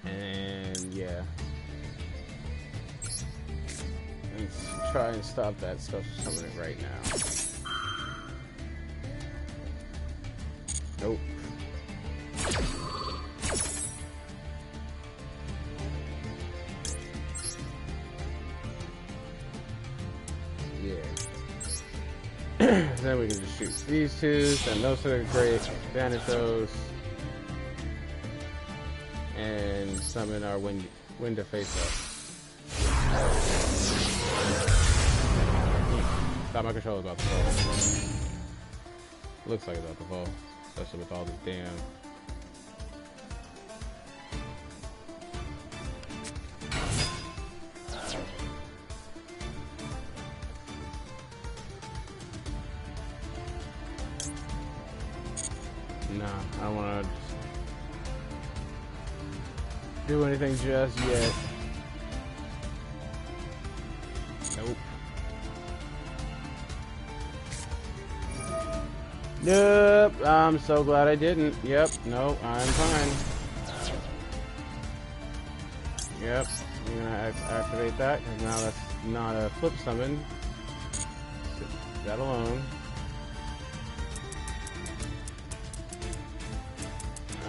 And yeah, let's try and stop that special summoning right now. Nope. Then we can just shoot these two, send those to the grave, banish those, and summon our window face up. Thought my controller's about to fall. Looks like it's about to fall, especially with all this damn. Nah, I don't want to do anything just yet. Nope. Nope. I'm so glad I didn't. Yep. No, I'm fine. Yep. I'm gonna activate that because now that's not a flip summon. Leave that alone.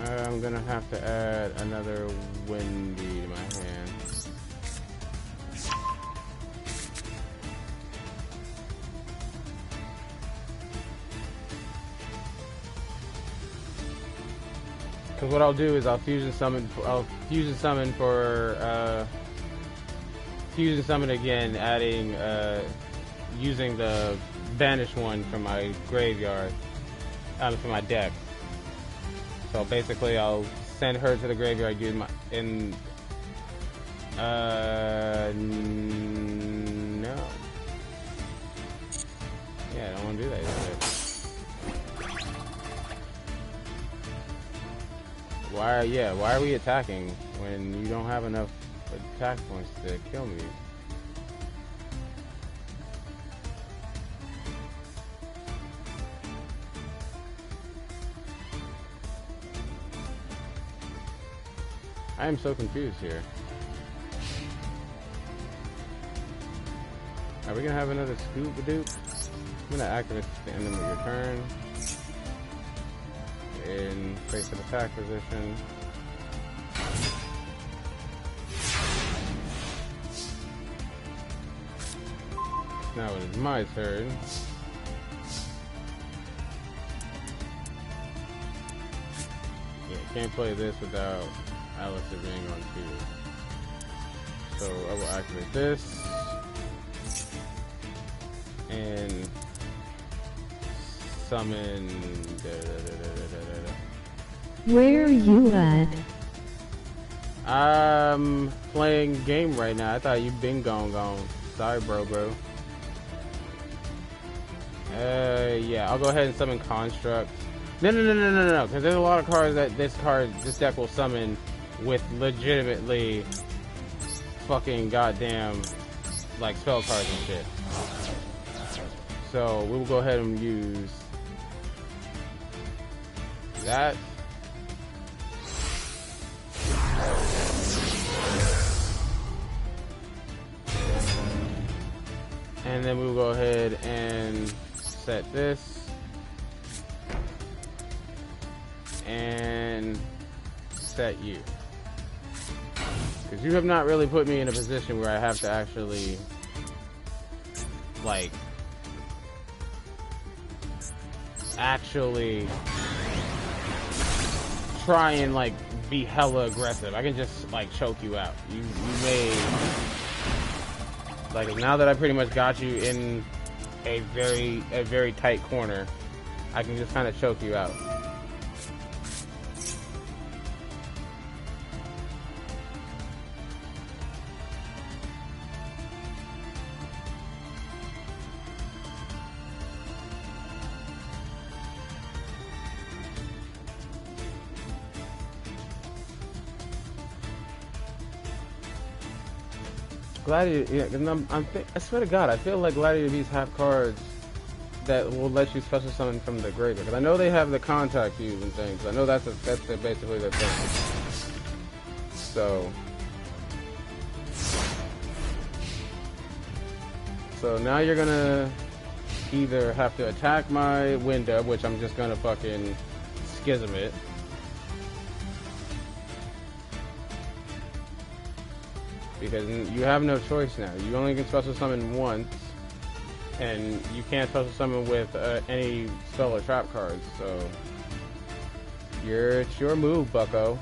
I'm gonna have to add another windy to my hand. Because what I'll do is I'll fusion summon again, adding using the banish one from my graveyard, from my deck. So basically, I'll send her to the graveyard. Use my no. Yeah, I don't want to do that yet. Why are we attacking when you don't have enough attack points to kill me? I am so confused here. Are we gonna have another scoop-a-doop? I'm gonna activate the end of your turn. In face of attack position. Now it is my turn. Yeah, can't play this without Alistair being on 2. So I will activate this and summon. Where are you at? I'm playing game right now. I thought you'd been gone. Sorry, bro. Yeah, I'll go ahead and summon Construct. No, because there's a lot of cards that this deck will summon with legitimately fucking goddamn like spell cards and shit. So we will go ahead and use that. And then we will go ahead and set this and set you, because you have not really put me in a position where I have to actually like try and like be hella aggressive. I can just like choke you out. You may like, now that I pretty much got you in a very tight corner, I can just kind of choke you out. Gladiator, yeah, I swear to God, I feel like Gladiator Beasts have cards that will let you special summon from the graveyard. Because I know they have the contact fuse and things. I know that's basically their thing. So now you're gonna either have to attack my window, which I'm just gonna fucking schism it. Because you have no choice now. You only can special summon once, and you can't special summon with any spell or trap cards. So it's your move, bucko.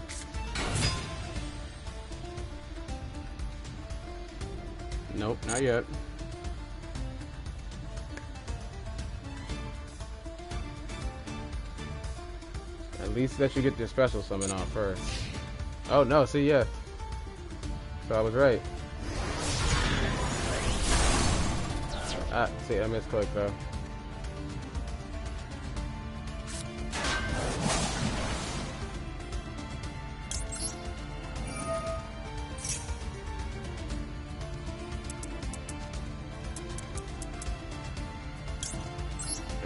Nope, not yet. At least let you get your special summon off first. Oh no, see, yeah. So I was right. Ah, see, I misclicked though.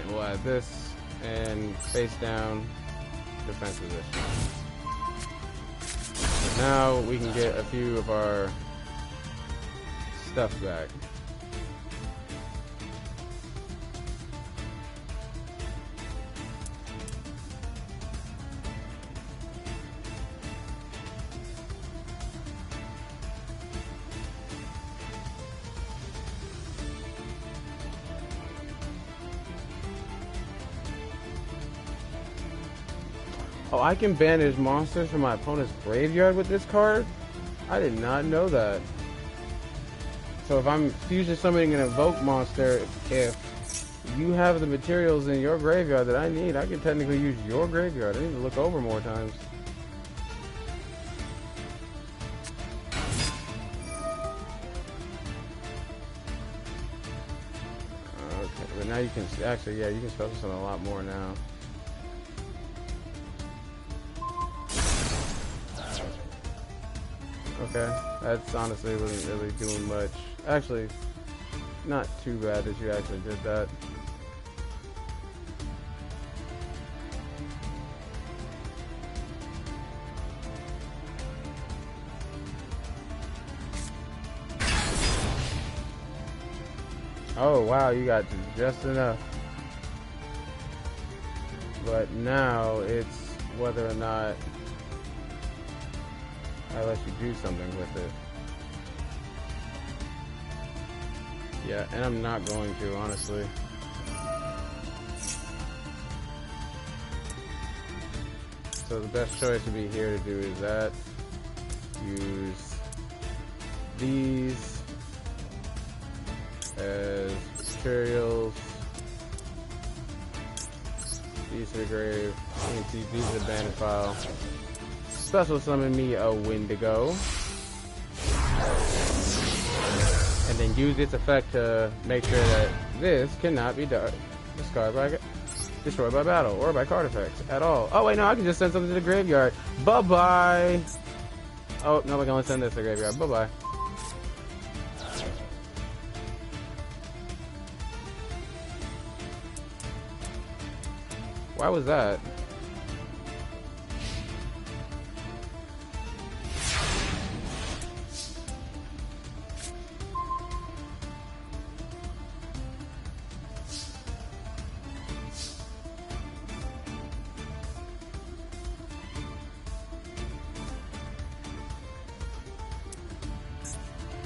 And we'll add this and face down defense position. Now we can get a few of our stuff back. Oh, I can banish monsters from my opponent's graveyard with this card? I did not know that. So if I'm fusion summoning an evoke monster, if you have the materials in your graveyard that I need, I can technically use your graveyard. I need to look over more times. Okay, but now you can actually, yeah, you can special summon a lot more now. Okay, that's honestly wasn't really doing much. Actually, not too bad that you actually did that. Oh wow, you got just enough. But now it's whether or not I let you do something with it. Yeah, and I'm not going to, honestly. So the best choice would be here to do is that. Use these as materials. These to the grave. These are the bandit file. Special summon me a Wendigo. And then use its effect to make sure that this cannot be destroyed by battle or by card effects at all. Oh wait, no, I can just send something to the graveyard. Bye-bye. Oh, no, we can only send this to the graveyard. Bye-bye. Why was that?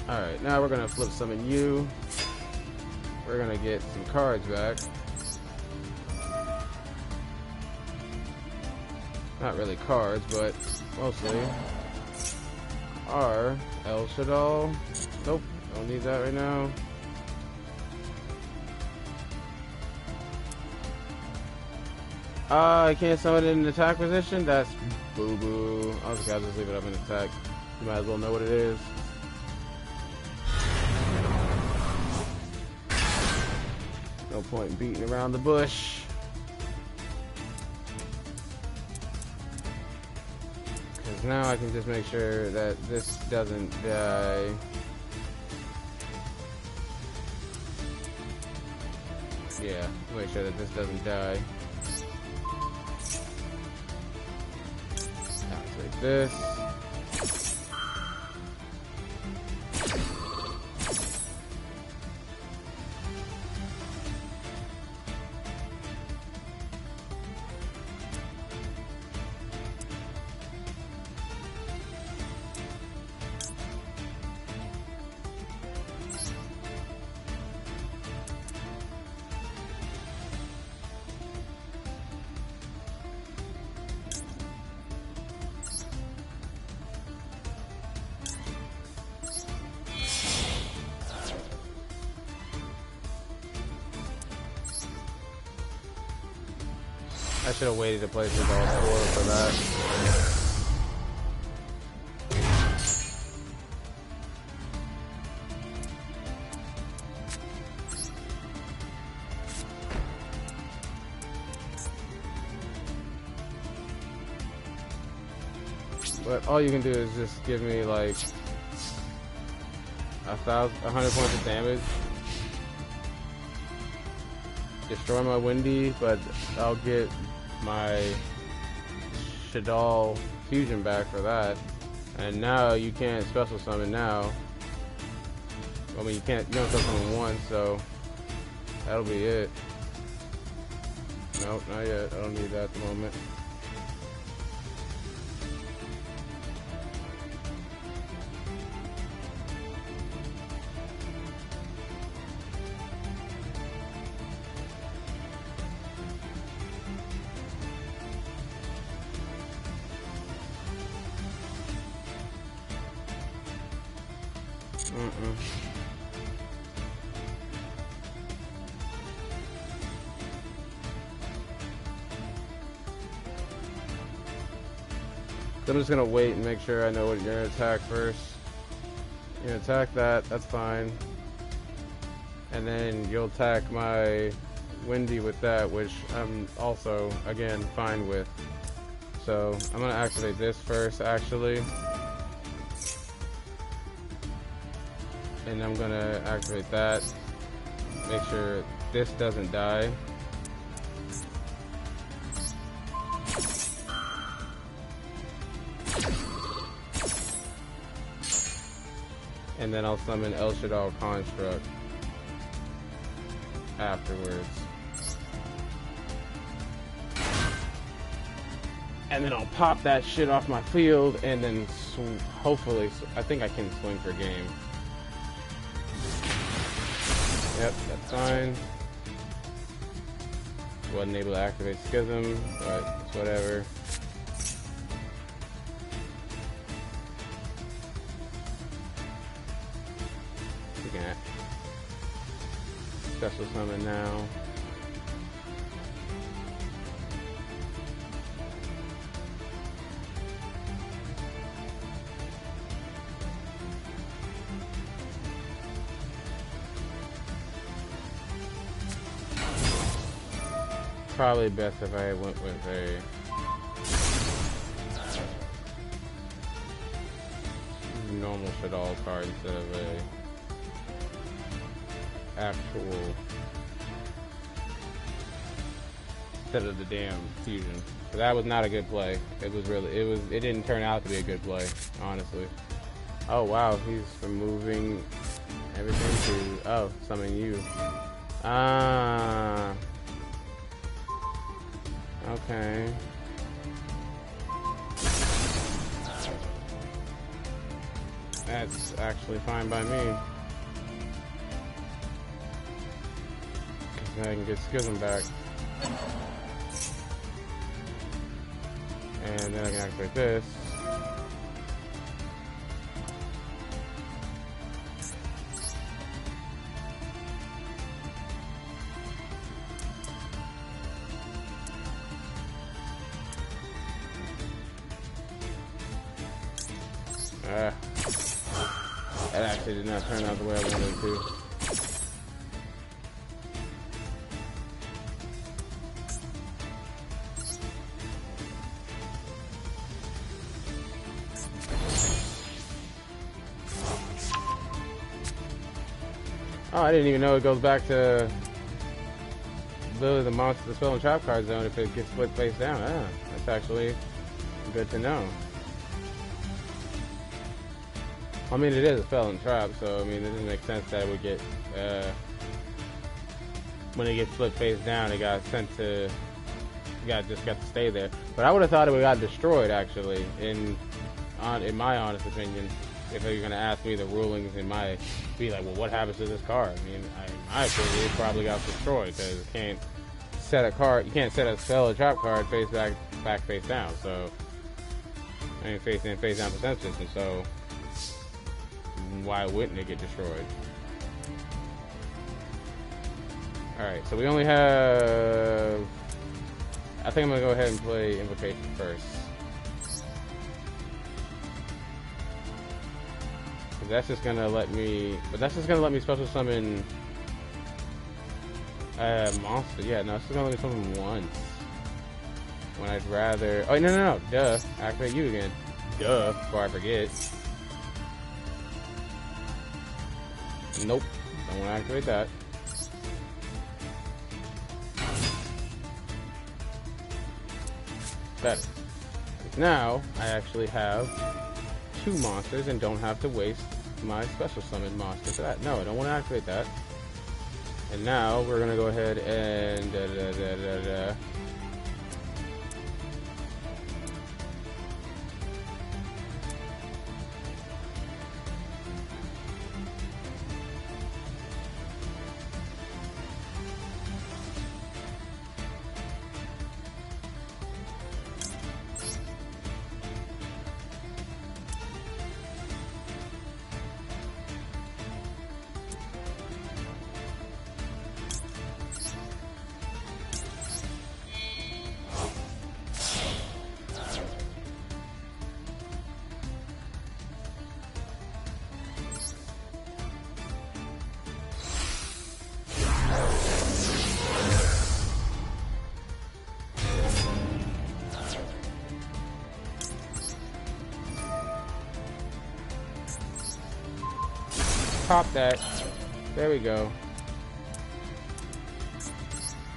Alright, now we're gonna flip summon you. We're gonna get some cards back. Not really cards, but mostly our El Shaddolls. Nope, don't need that right now. I can't summon it in an attack position? That's boo-boo. I'll just leave it up in attack. You might as well know what it is. No point in beating around the bush. Because now I can just make sure that this doesn't die. Yeah, make sure that this doesn't die. Activate this. I should have waited to place the ball score for that. But all you can do is just give me like 100 points of damage. Destroy my Windy, but I'll get my Shaddolls fusion back for that. And now you can't special summon now. I mean, you don't special summon once, so that'll be it. Nope, not yet. I don't need that at the moment. Mm-mm. So I'm just gonna wait and make sure I know what you're gonna attack first. You're gonna attack that, that's fine. And then you'll attack my Windy with that, which I'm also, again, fine with. So I'm gonna activate this first, actually. And I'm gonna activate that. Make sure this doesn't die. And then I'll summon El Shaddol Construct afterwards. And then I'll pop that shit off my field, and then hopefully, I think I can swing for game. Yep, that's fine. Wasn't able to activate Schism, but it's whatever. We can special summon now. Probably best if I went with a normal Shaddol card instead of a instead of the damn fusion. So that was not a good play. It didn't turn out to be a good play, honestly. Oh wow, he's removing everything to summon you. Ah. Okay. That's actually fine by me. Because I can get Schism back. And then I can activate this. That actually did not turn out the way I wanted it to. Oh, I didn't even know it goes back to the monster, the spell and trap card zone if it gets split face down. Ah, that's actually good to know. I mean, it is a spell and trap, so I mean, it doesn't make sense that it would get when it gets split face down. It got sent to, just got to stay there. But I would have thought it would have got destroyed actually. In my honest opinion, if you're gonna ask me the rulings, be like, well, what happens to this card? I mean, in my opinion, it probably got destroyed because you can't set a card. You can't set a spell or trap card face back, face down. So I mean, face in, face down percentage, and so. Why wouldn't it get destroyed? Alright, so we only have... I think I'm going to go ahead and play Invocation first. That's just going to let me... But that's just going to let me special summon... monster. Yeah, no, it's just going to let me summon once. When I'd rather... Oh, no. Duh. Activate you again. Duh. Before I forget. Nope, don't want to activate that. Better. Now, I actually have 2 monsters and don't have to waste my special summon monster for that. No, I don't want to activate that. And now, we're going to go ahead and... Pop that. There we go.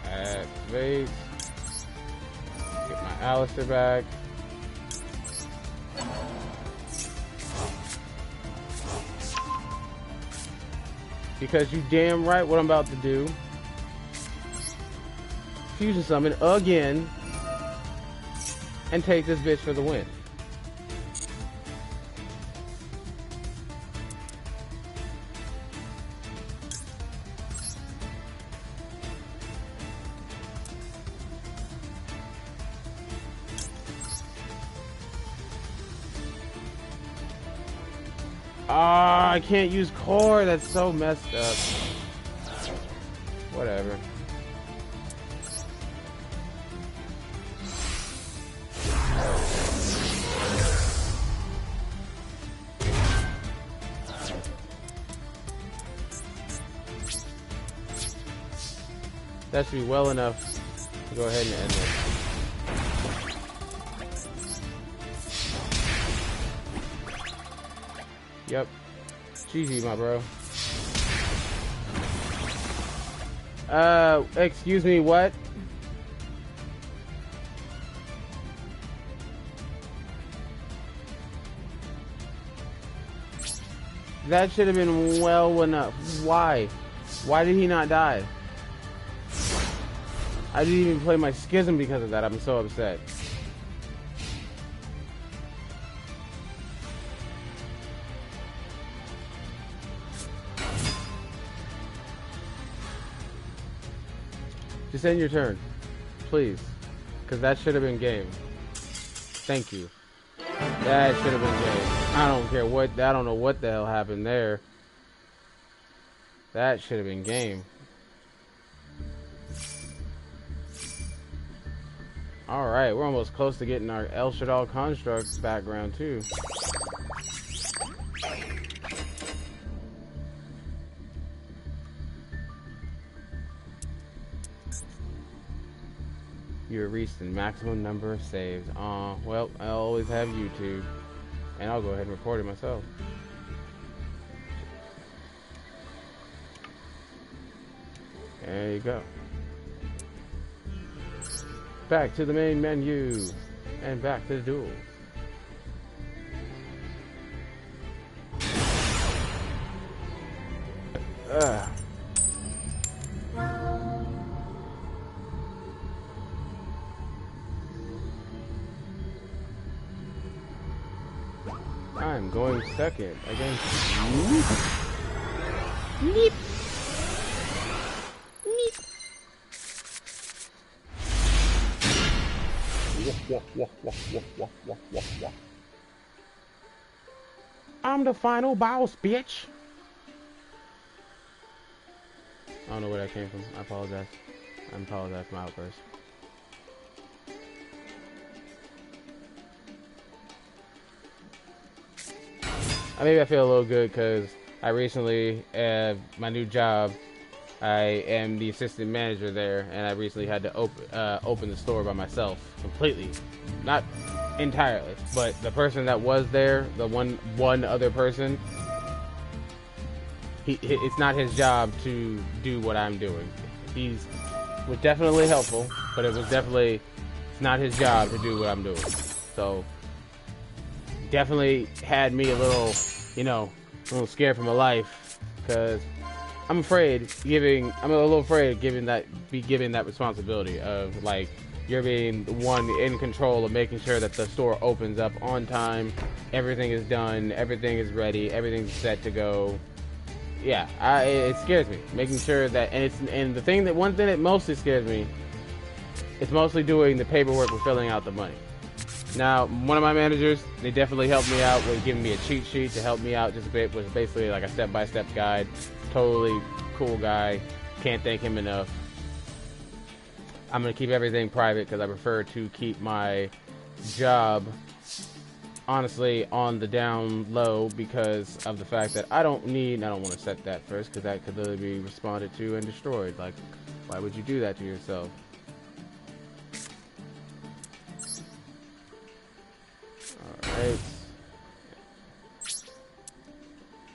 Activate. Get my Alistair back. Because you damn right what I'm about to do. Fusion summon again. And take this bitch for the win. Ah, I can't use core. That's so messed up. Whatever. That should be well enough to go ahead and end it. Yep. GG, my bro. Excuse me, what? That should have been well enough. Why? Why did he not die? I didn't even play my schism because of that. I'm so upset. Just end your turn, please, because that should have been game. Thank you. That should have been game. I don't care what. I don't know what the hell happened there. That should have been game. All right, we're almost close to getting our El Shaddol construct background too. You have reached the maximum number of saves. Well, I always have YouTube, and I'll go ahead and record it myself. There you go. Back to the main menu, and back to the duel. I'm going second against Neep. Neep. I'm the final boss, bitch. I don't know where that came from. I apologize. I apologize for my outburst. Maybe I feel a little good because I recently, my new job, I am the assistant manager there, and I recently had to open the store by myself completely, not entirely, but the person that was there, the one other person, it's not his job to do what I'm doing. Was definitely helpful, but it's not his job to do what I'm doing. So definitely had me a little, a little scared for my life, because I'm a little afraid giving that responsibility of, like, you're being the one in control of making sure that the store opens up on time, everything is done, everything is ready, everything's set to go. Yeah, it scares me, making sure that, one thing that mostly scares me, it's mostly doing the paperwork and filling out the money. Now, one of my managers, they definitely helped me out with giving me a cheat sheet to help me out just a bit, which was basically like a step-by-step guide. Totally cool guy. Can't thank him enough. I'm going to keep everything private because I prefer to keep my job, honestly, on the down low because of the fact that I don't want to set that first because that could literally be responded to and destroyed. Like, why would you do that to yourself? Alright.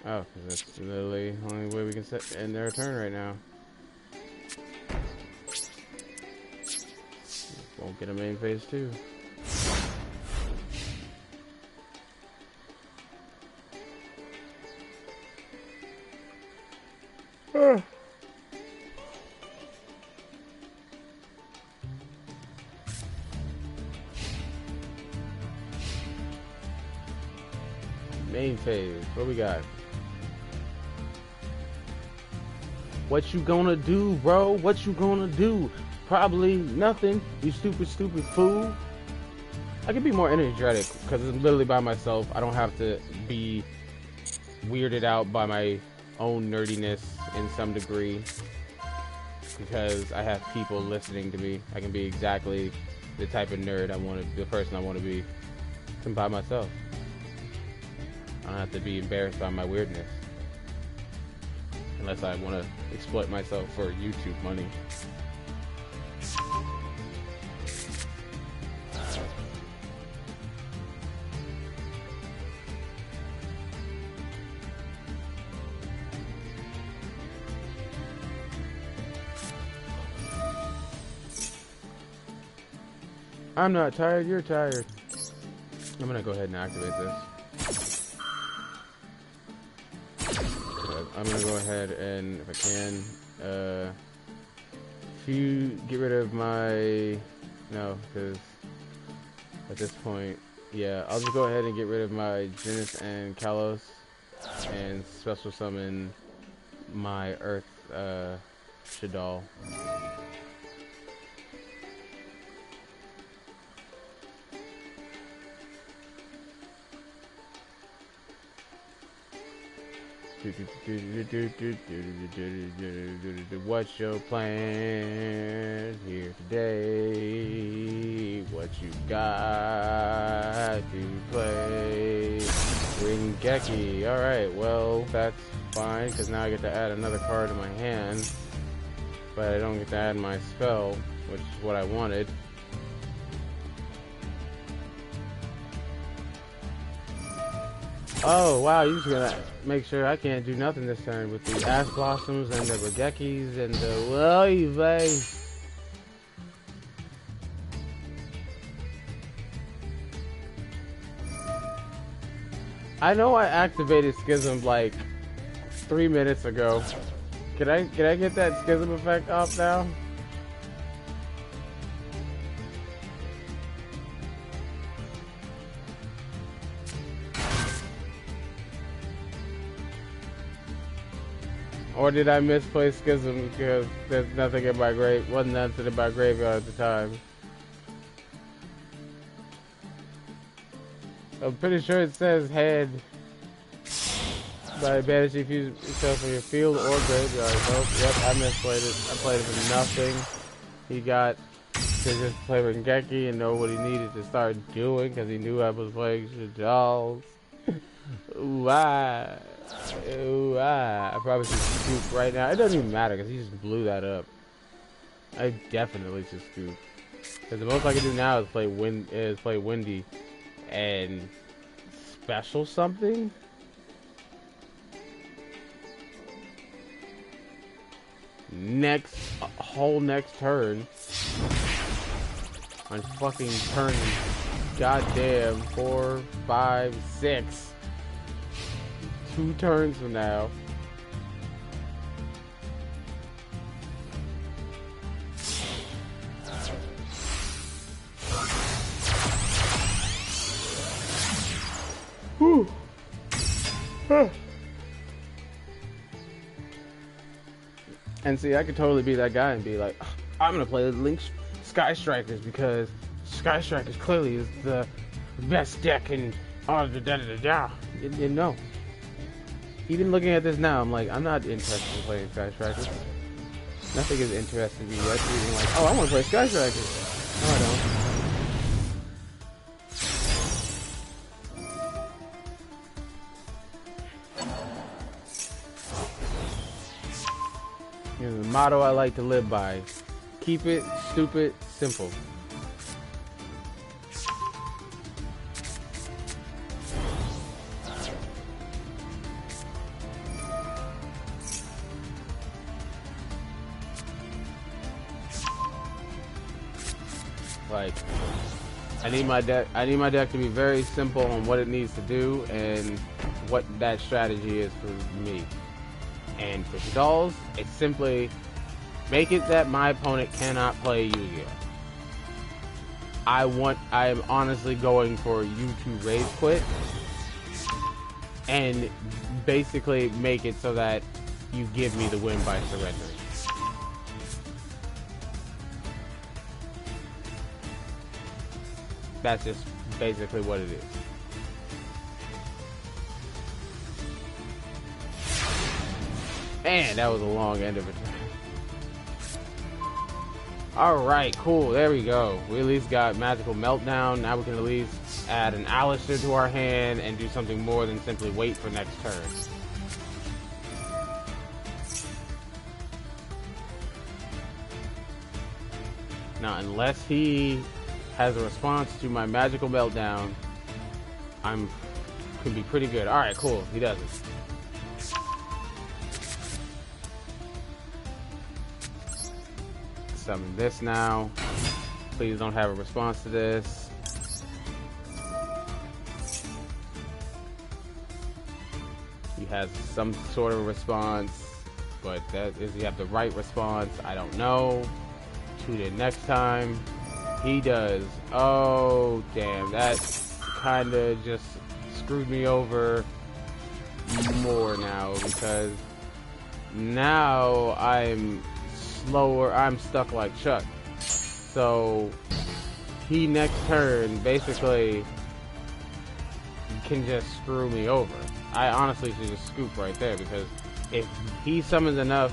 Oh, 'cause that's literally the only way we can end their turn right now. Won't get a main phase too. Main phase. What we got? What you gonna do, bro? What you gonna do? Probably nothing, you stupid fool. I can be more energetic because I'm literally by myself. I don't have to be weirded out by my own nerdiness in some degree because I have people listening to me. I can be exactly the type of nerd I want to, the person I want to be. I'm by myself. I don't have to be embarrassed by my weirdness. Unless I want to exploit myself for YouTube money. I'm not tired, you're tired. I'm gonna go ahead and activate this. I'm gonna go ahead and, if I can, if you get rid of my, no, because at this point, yeah, I'll just go ahead and get rid of my Genis and Kalos and special summon my Earth Shaddoll. What's your plan here today? What you got to play? Ringeki. Alright, well, that's fine, because now I get to add another card to my hand. But I don't get to add my spell, which is what I wanted. Oh wow, you're just gonna make sure I can't do nothing this turn with the Ash Blossoms and the Regekis and the Wave. I know I activated Schism like 3 minutes ago. Can I get that Schism effect off now? Or did I misplace Schism because there's nothing in my grave, wasn't nothing in my graveyard at the time? I'm pretty sure it says head by banishing yourself from your field or graveyard. Nope, yep, I misplayed it. I played it for nothing. He got to just play Ringeki and know what he needed to start doing because he knew I was playing Shaddolls. Ooh, Ooh, I probably should scoop right now. It doesn't even matter because he just blew that up. I definitely should scoop. Because the most I can do now is play Windy and special something. Whole next turn. On fucking turn goddamn 4, 5, 6. 2 turns from now. Whew. And see, I could totally be that guy and be like, I'm gonna play Link Sky Strikers because Sky Strikers clearly is the best deck in all the da-da-da-da. You know. Even looking at this now, I'm like, I'm not interested in playing Sky Strikers. Nothing is interesting to me yet. Even like, oh, I want to play Sky Strikers. No, I don't. You know, the motto I like to live by: keep it stupid simple. Like, I need my deck to be very simple on what it needs to do and what that strategy is for me. And for Shaddolls, it's simply make it that my opponent cannot play Yu-Gi-Oh! I am honestly going for you to rage quit and basically make it so that you give me the win by surrendering. That's just basically what it is. Man, that was a long end of a turn. Alright, cool, there we go. We at least got Magical Meltdown. Now we can at least add an Alistair to our hand and do something more than simply wait for next turn. Now, unless he has a response to my Magical Meltdown, could be pretty good. Alright, cool, he doesn't. Summon this now. Please don't have a response to this. He has some sort of response, but does he have the right response? I don't know. Shoot it next time. He does. Oh, damn. That kind of just screwed me over more now, because now I'm slower. I'm stuck like Chuck. So he next turn basically can just screw me over. I honestly should just scoop right there, because if he summons enough,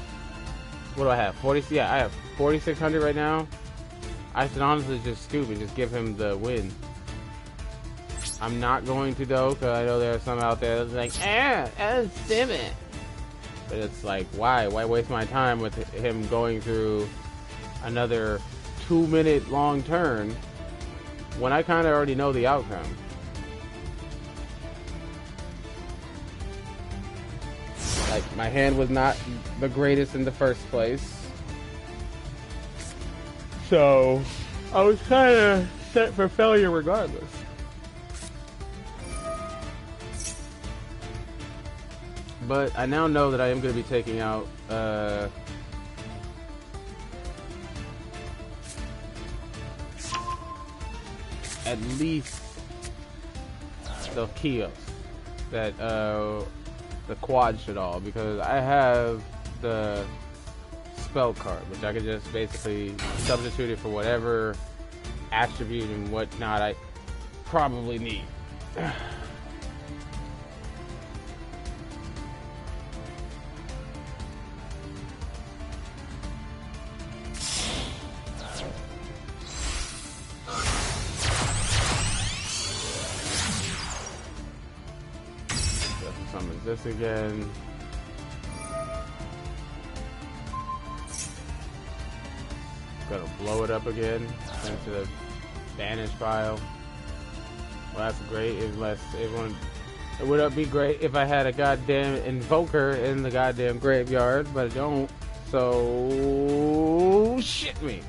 what do I have? 40? Yeah, I have 4,600 right now. I should honestly just scoop and just give him the win. I'm not going to though, because I know there are some out there that's like, sim it. But it's like, why waste my time with him going through another 2-minute long turn when I kind of already know the outcome? Like, my hand was not the greatest in the first place, so I was kind of set for failure regardless. But I now know that I am going to be taking out at least the Kios, that the quad Shaddolls, because I have the spell card, which I could just basically substitute it for whatever attribute and whatnot I probably need. Summons this again. Gonna blow it up again into the banish pile. Well, that's great, unless everyone. It would be great if I had a goddamn invoker in the goddamn graveyard, but I don't. So shit me.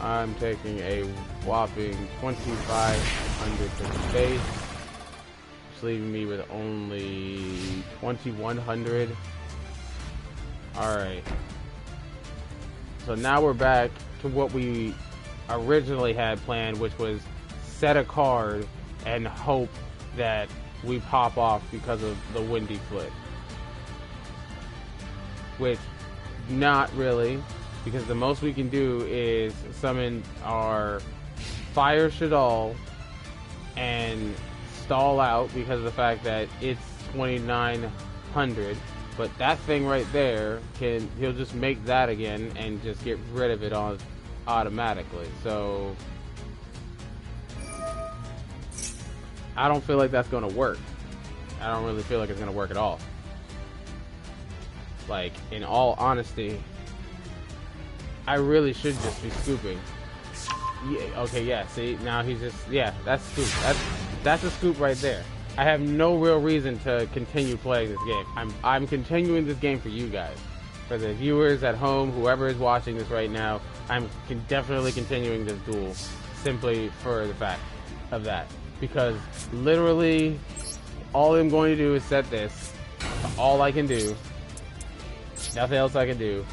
I'm taking a whopping 2,500 to the base, just leaving me with only 2,100. Alright. So now we're back to what we originally had planned, which was set a card and hope that we pop off because of the Windy Flip. Which, not really. Because the most we can do is summon our Fire Shaddolls and stall out because of the fact that it's 2,900. But that thing right there, he'll just make that again and just get rid of it automatically. So I don't feel like that's going to work. I don't really feel like it's going to work at all. Like, in all honesty, I really should just be scooping. Yeah, okay, yeah, see, now he's just, yeah, that's scoop. That's a scoop right there. I have no real reason to continue playing this game. I'm continuing this game for you guys. For the viewers at home, whoever is watching this right now, I'm definitely continuing this duel simply for the fact of that. Because literally, all I'm going to do is set this. All I can do. Nothing else I can do.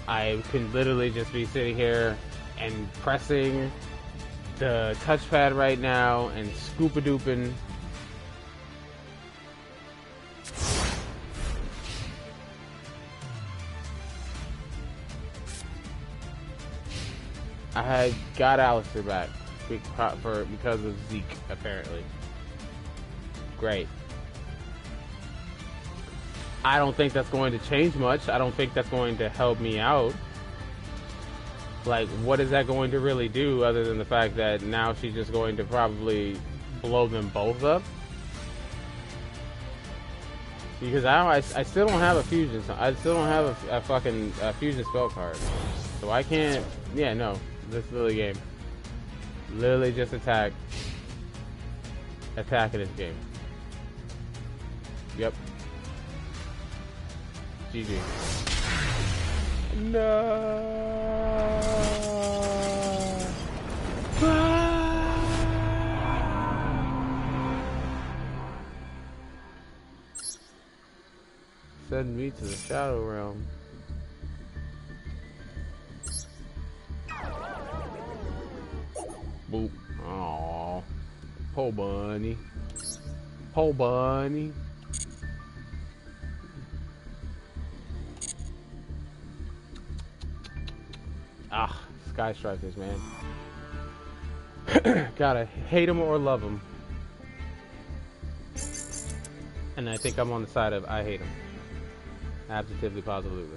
I can literally just be sitting here and pressing the touchpad right now and scoop-a-dooping. I had got Alistair back because of Zeke, apparently. Great. I don't think that's going to change much. I don't think that's going to help me out. Like, what is that going to really do other than the fact that now she's just going to probably blow them both up? Because I still don't have a fusion. I still don't have a fucking fusion spell card. So I can't. Yeah, no. This literally game. Literally just attack. Attack in this game. Yep. GG. No. Send me to the Shadow Realm. Boop. Aww. Poor bunny. Poor bunny. Ah, Sky Strikers, man. Gotta hate them or love them. And I think I'm on the side of I hate them. Absolutely, positively.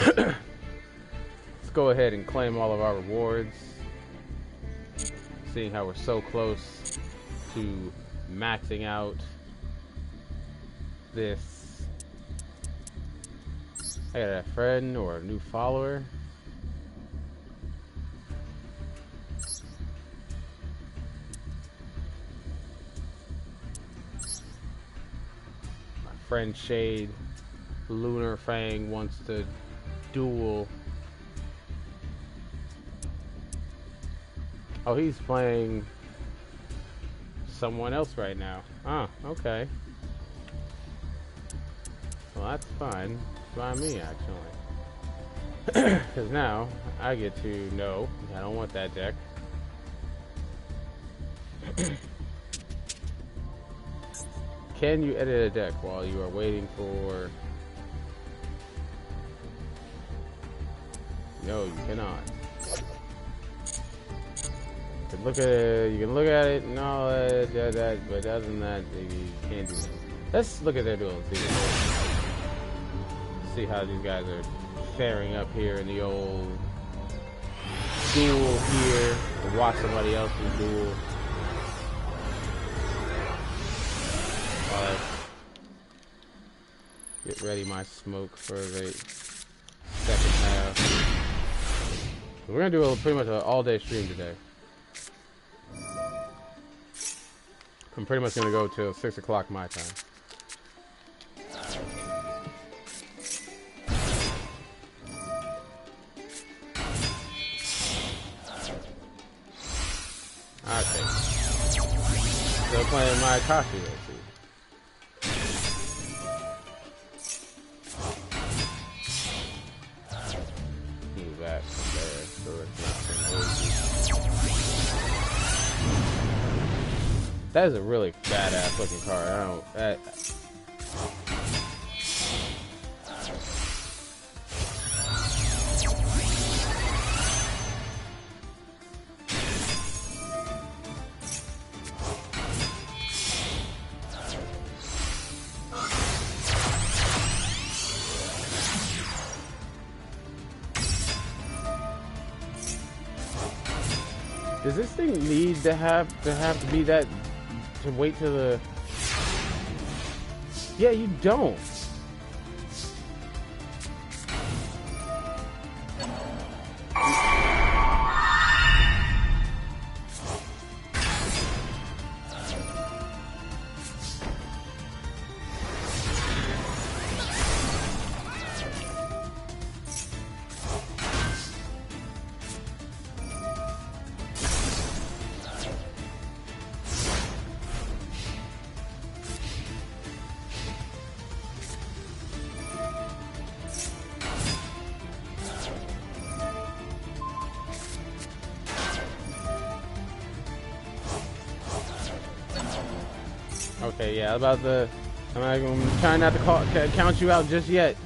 Let's go ahead and claim all of our rewards. Seeing how we're so close to maxing out this. I got a friend or a new follower. My friend Shade, Lunar Fang wants to duel. Oh, he's playing someone else right now. Ah, okay. Well, that's fine. By me, actually. Because now I get to know I don't want that deck. Can you edit a deck while you are waiting for? No, you cannot. You can look at it, and all that, but other than that, you can't do that. Let's look at their duel and see how these guys are faring up here in the old duel here. To watch somebody else's duel. Get ready my smoke for the second half. So we're gonna do pretty much an all-day stream today. I'm pretty much gonna go till 6 o'clock my time. Okay. Still playing my Akashi, let's see. Move that from there so it's not so noisy. That is a really badass looking card. I don't. Does this thing need to have to be that to wait till the? Yeah, you don't. Okay, yeah, I'm trying not to count you out just yet.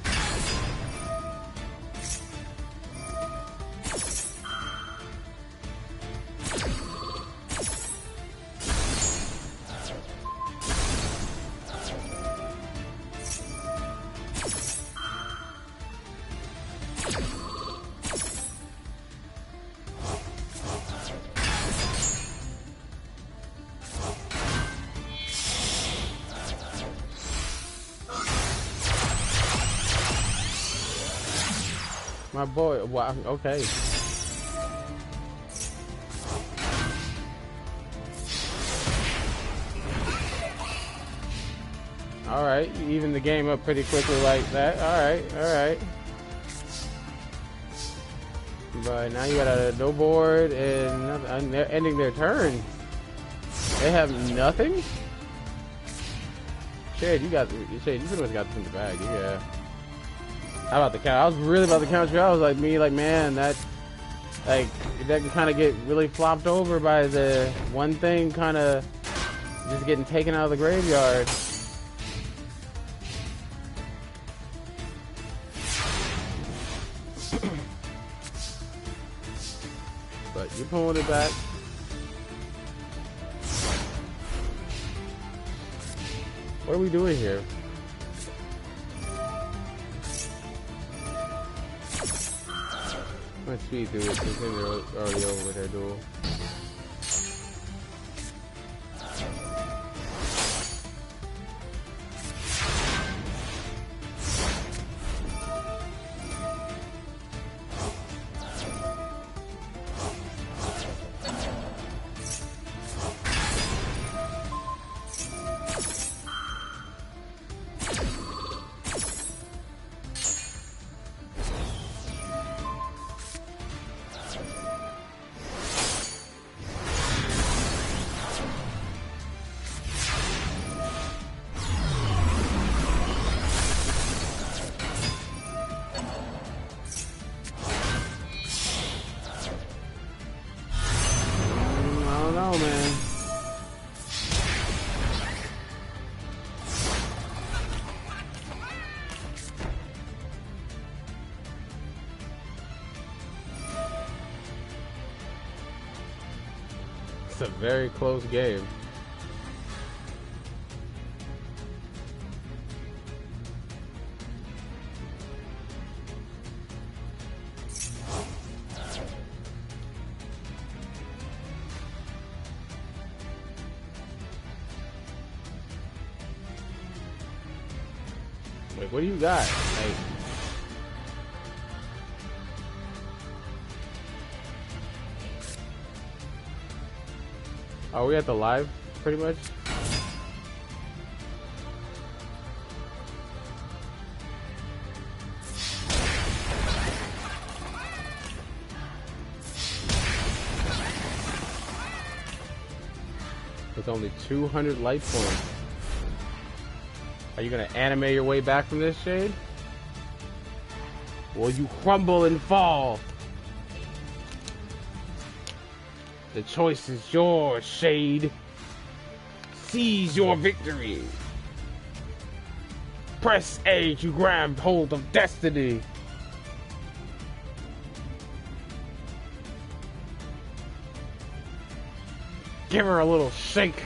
My boy, wow, okay. Alright, you even the game up pretty quickly like that. Alright. But now you got a no board and they're ending their turn. They have nothing? Shade, you pretty much got this in the bag, yeah. How about the count? I was really about to count you out. I was like, man, that can kind of get really flopped over by the one thing kind of just getting taken out of the graveyard. But you're pulling it back. What are we doing here? Let's speed through this because they're already over with their duel. It's a very close game. Wait, what do you got? Like, are we at the live, pretty much? With only 200 light points. Are you gonna animate your way back from this, Shade? Will you crumble and fall? The choice is yours, Shade. Seize your victory. Press A to grab hold of destiny. Give her a little shake.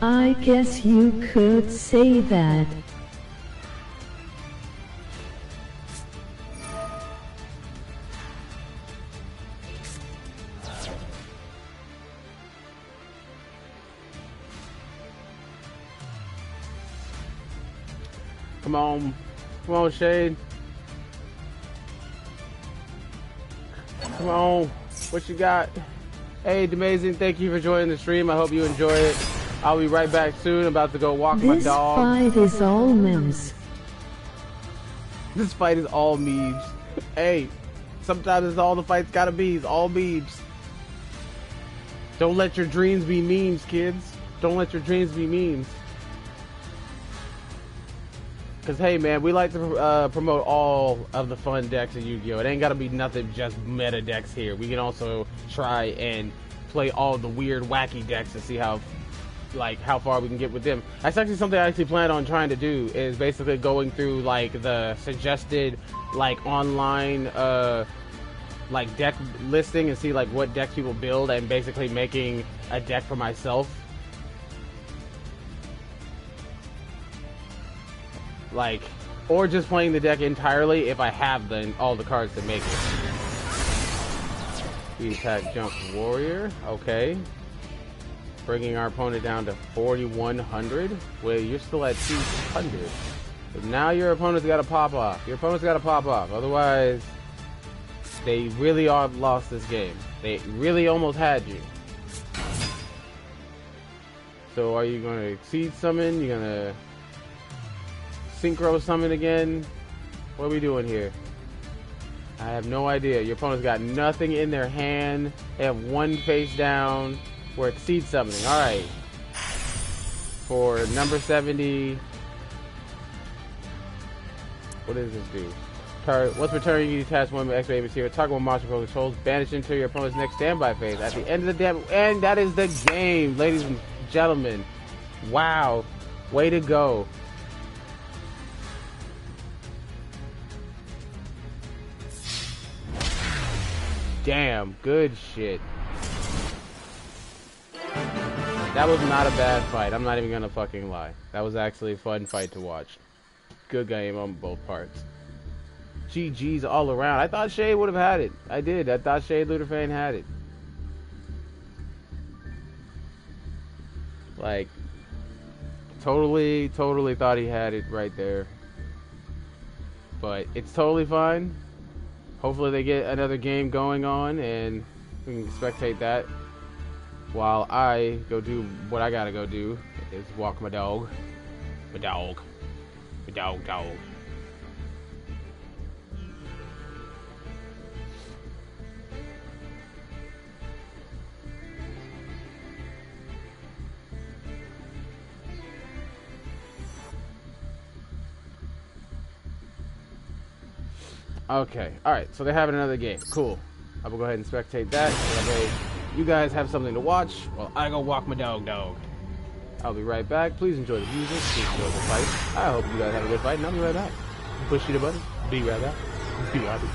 I guess you could say that. Come on. Come on, Shade. Come on. What you got? Hey, D'Amazing, thank you for joining the stream. I hope you enjoy it. I'll be right back soon. About to go walk my dog. This fight is all memes. This fight is all memes. Hey, sometimes it's all the fight's gotta be. It's all memes. Don't let your dreams be memes, kids. Don't let your dreams be memes. Because, hey, man, we like to promote all of the fun decks in Yu-Gi-Oh! It ain't got to be nothing just meta decks here. We can also try and play all the weird, wacky decks to see how far we can get with them. That's actually something I actually plan on trying to do, is basically going through, like, the suggested, like, online, like, deck listing and see, like, what decks people build and basically making a deck for myself. Like, or just playing the deck entirely if I have all the cards to make it. We attack Jump Warrior, okay. Bringing our opponent down to 4,100. Wait, you're still at 200. So now your opponent's got to pop off. Your opponent's got to pop off. Otherwise, they really are lost this game. They really almost had you. So are you going to Exceed Summon? You're going to Synchro Summon again? What are we doing here? I have no idea. Your opponent's got nothing in their hand. They have one face down. We're Exceed Summoning. Alright. For number 70. What does this do? Once returning, you detach one X-ray material. Target one monster controls. Banish into your opponent's next standby phase. At the end of the damn. And that is the game, ladies and gentlemen. Wow. Way to go. Damn, good shit. That was not a bad fight. I'm not even gonna fucking lie. That was actually a fun fight to watch. Good game on both parts. GG's all around. I thought Shade would have had it. I did. I thought Shade Luderfane had it. Like, totally thought he had it right there. But it's totally fine. Hopefully they get another game going on and we can spectate that while I go do what I gotta go do, is walk my dog. My dog. My dog. Okay, alright, so they're having another game. Cool. I will go ahead and spectate that. That way you guys have something to watch while I go walk my dog. I'll be right back. Please enjoy the music. Please enjoy the fight. I hope you guys have a good fight, and I'll be right back. Push the button. Be right back. Be right back.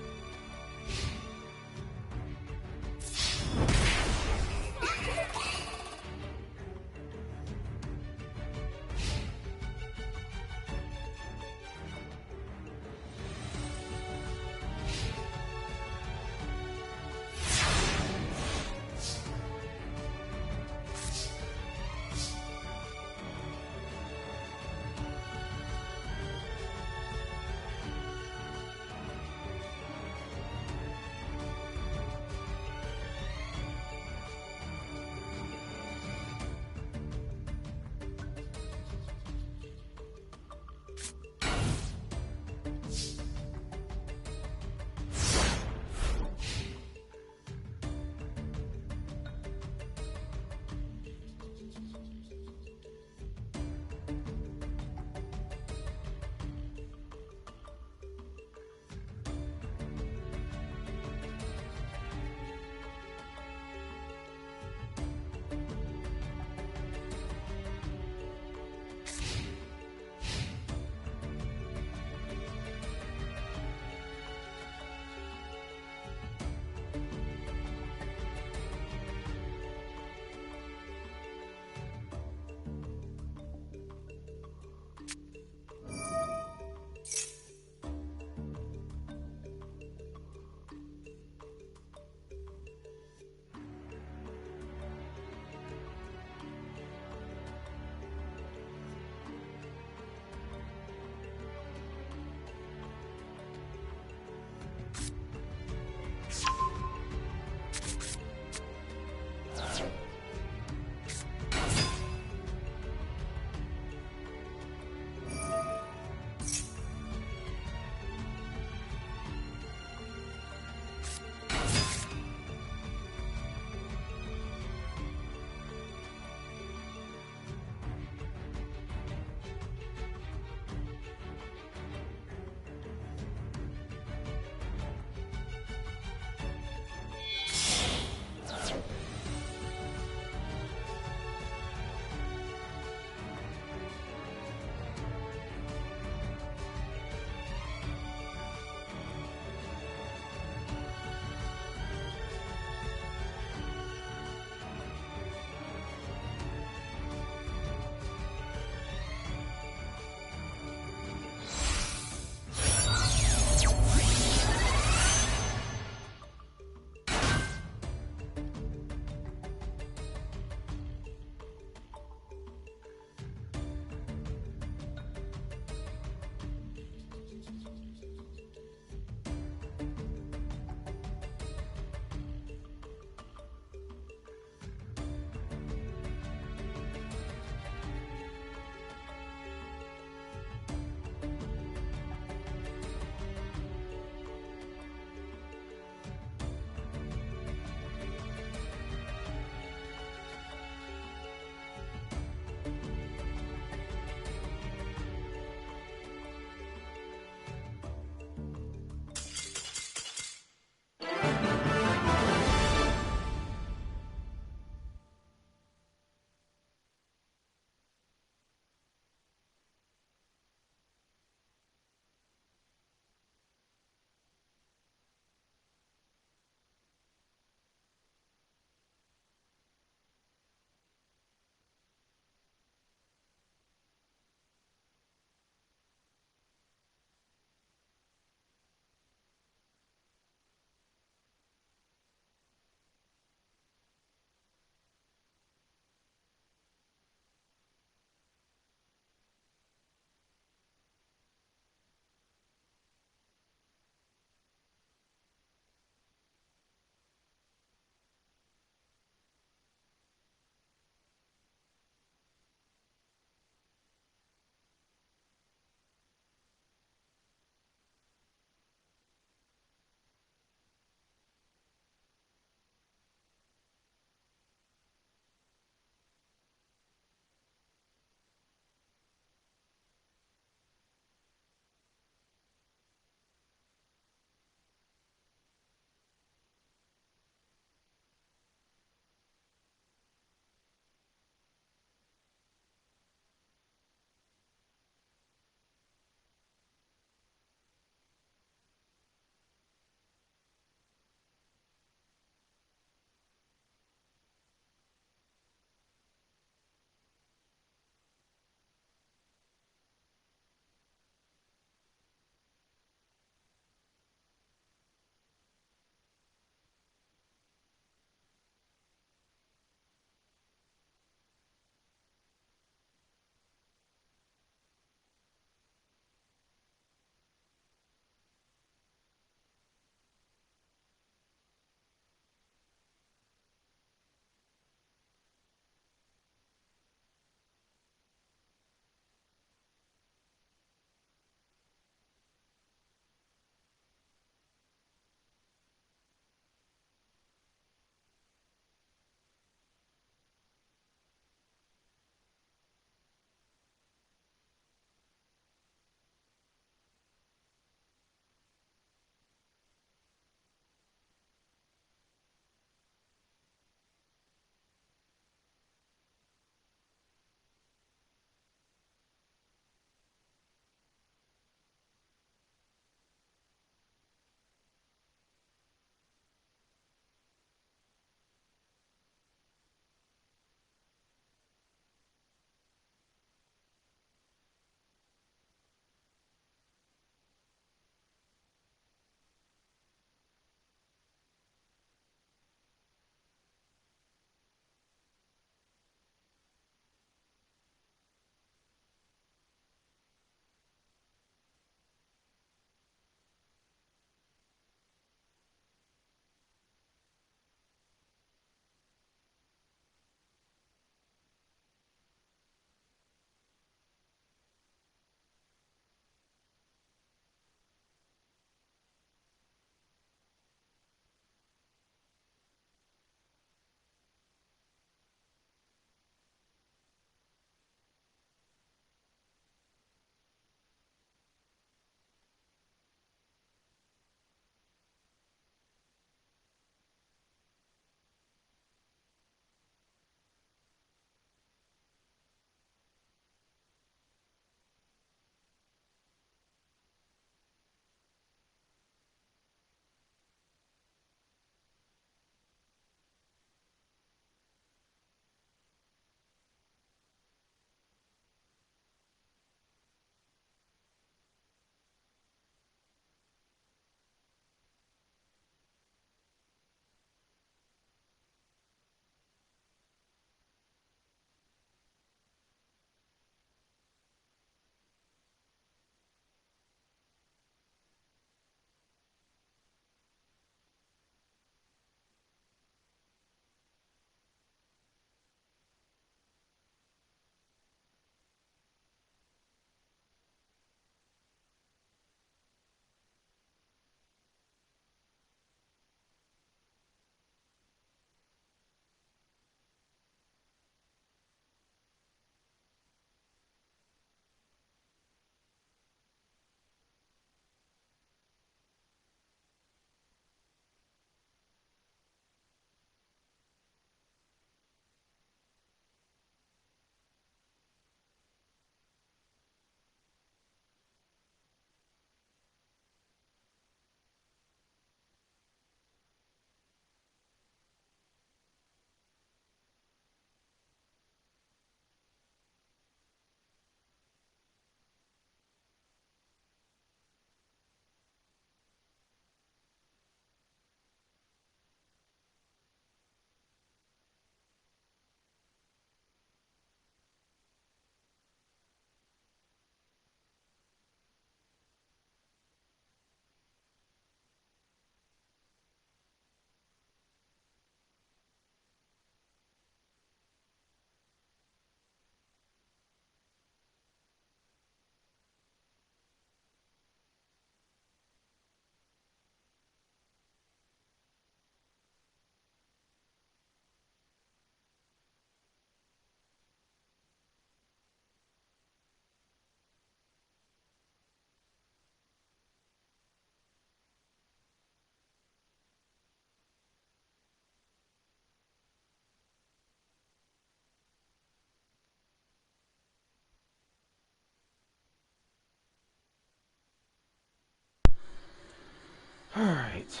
Alright.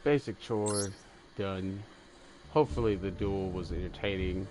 Basic chore done. Hopefully the duel was entertaining.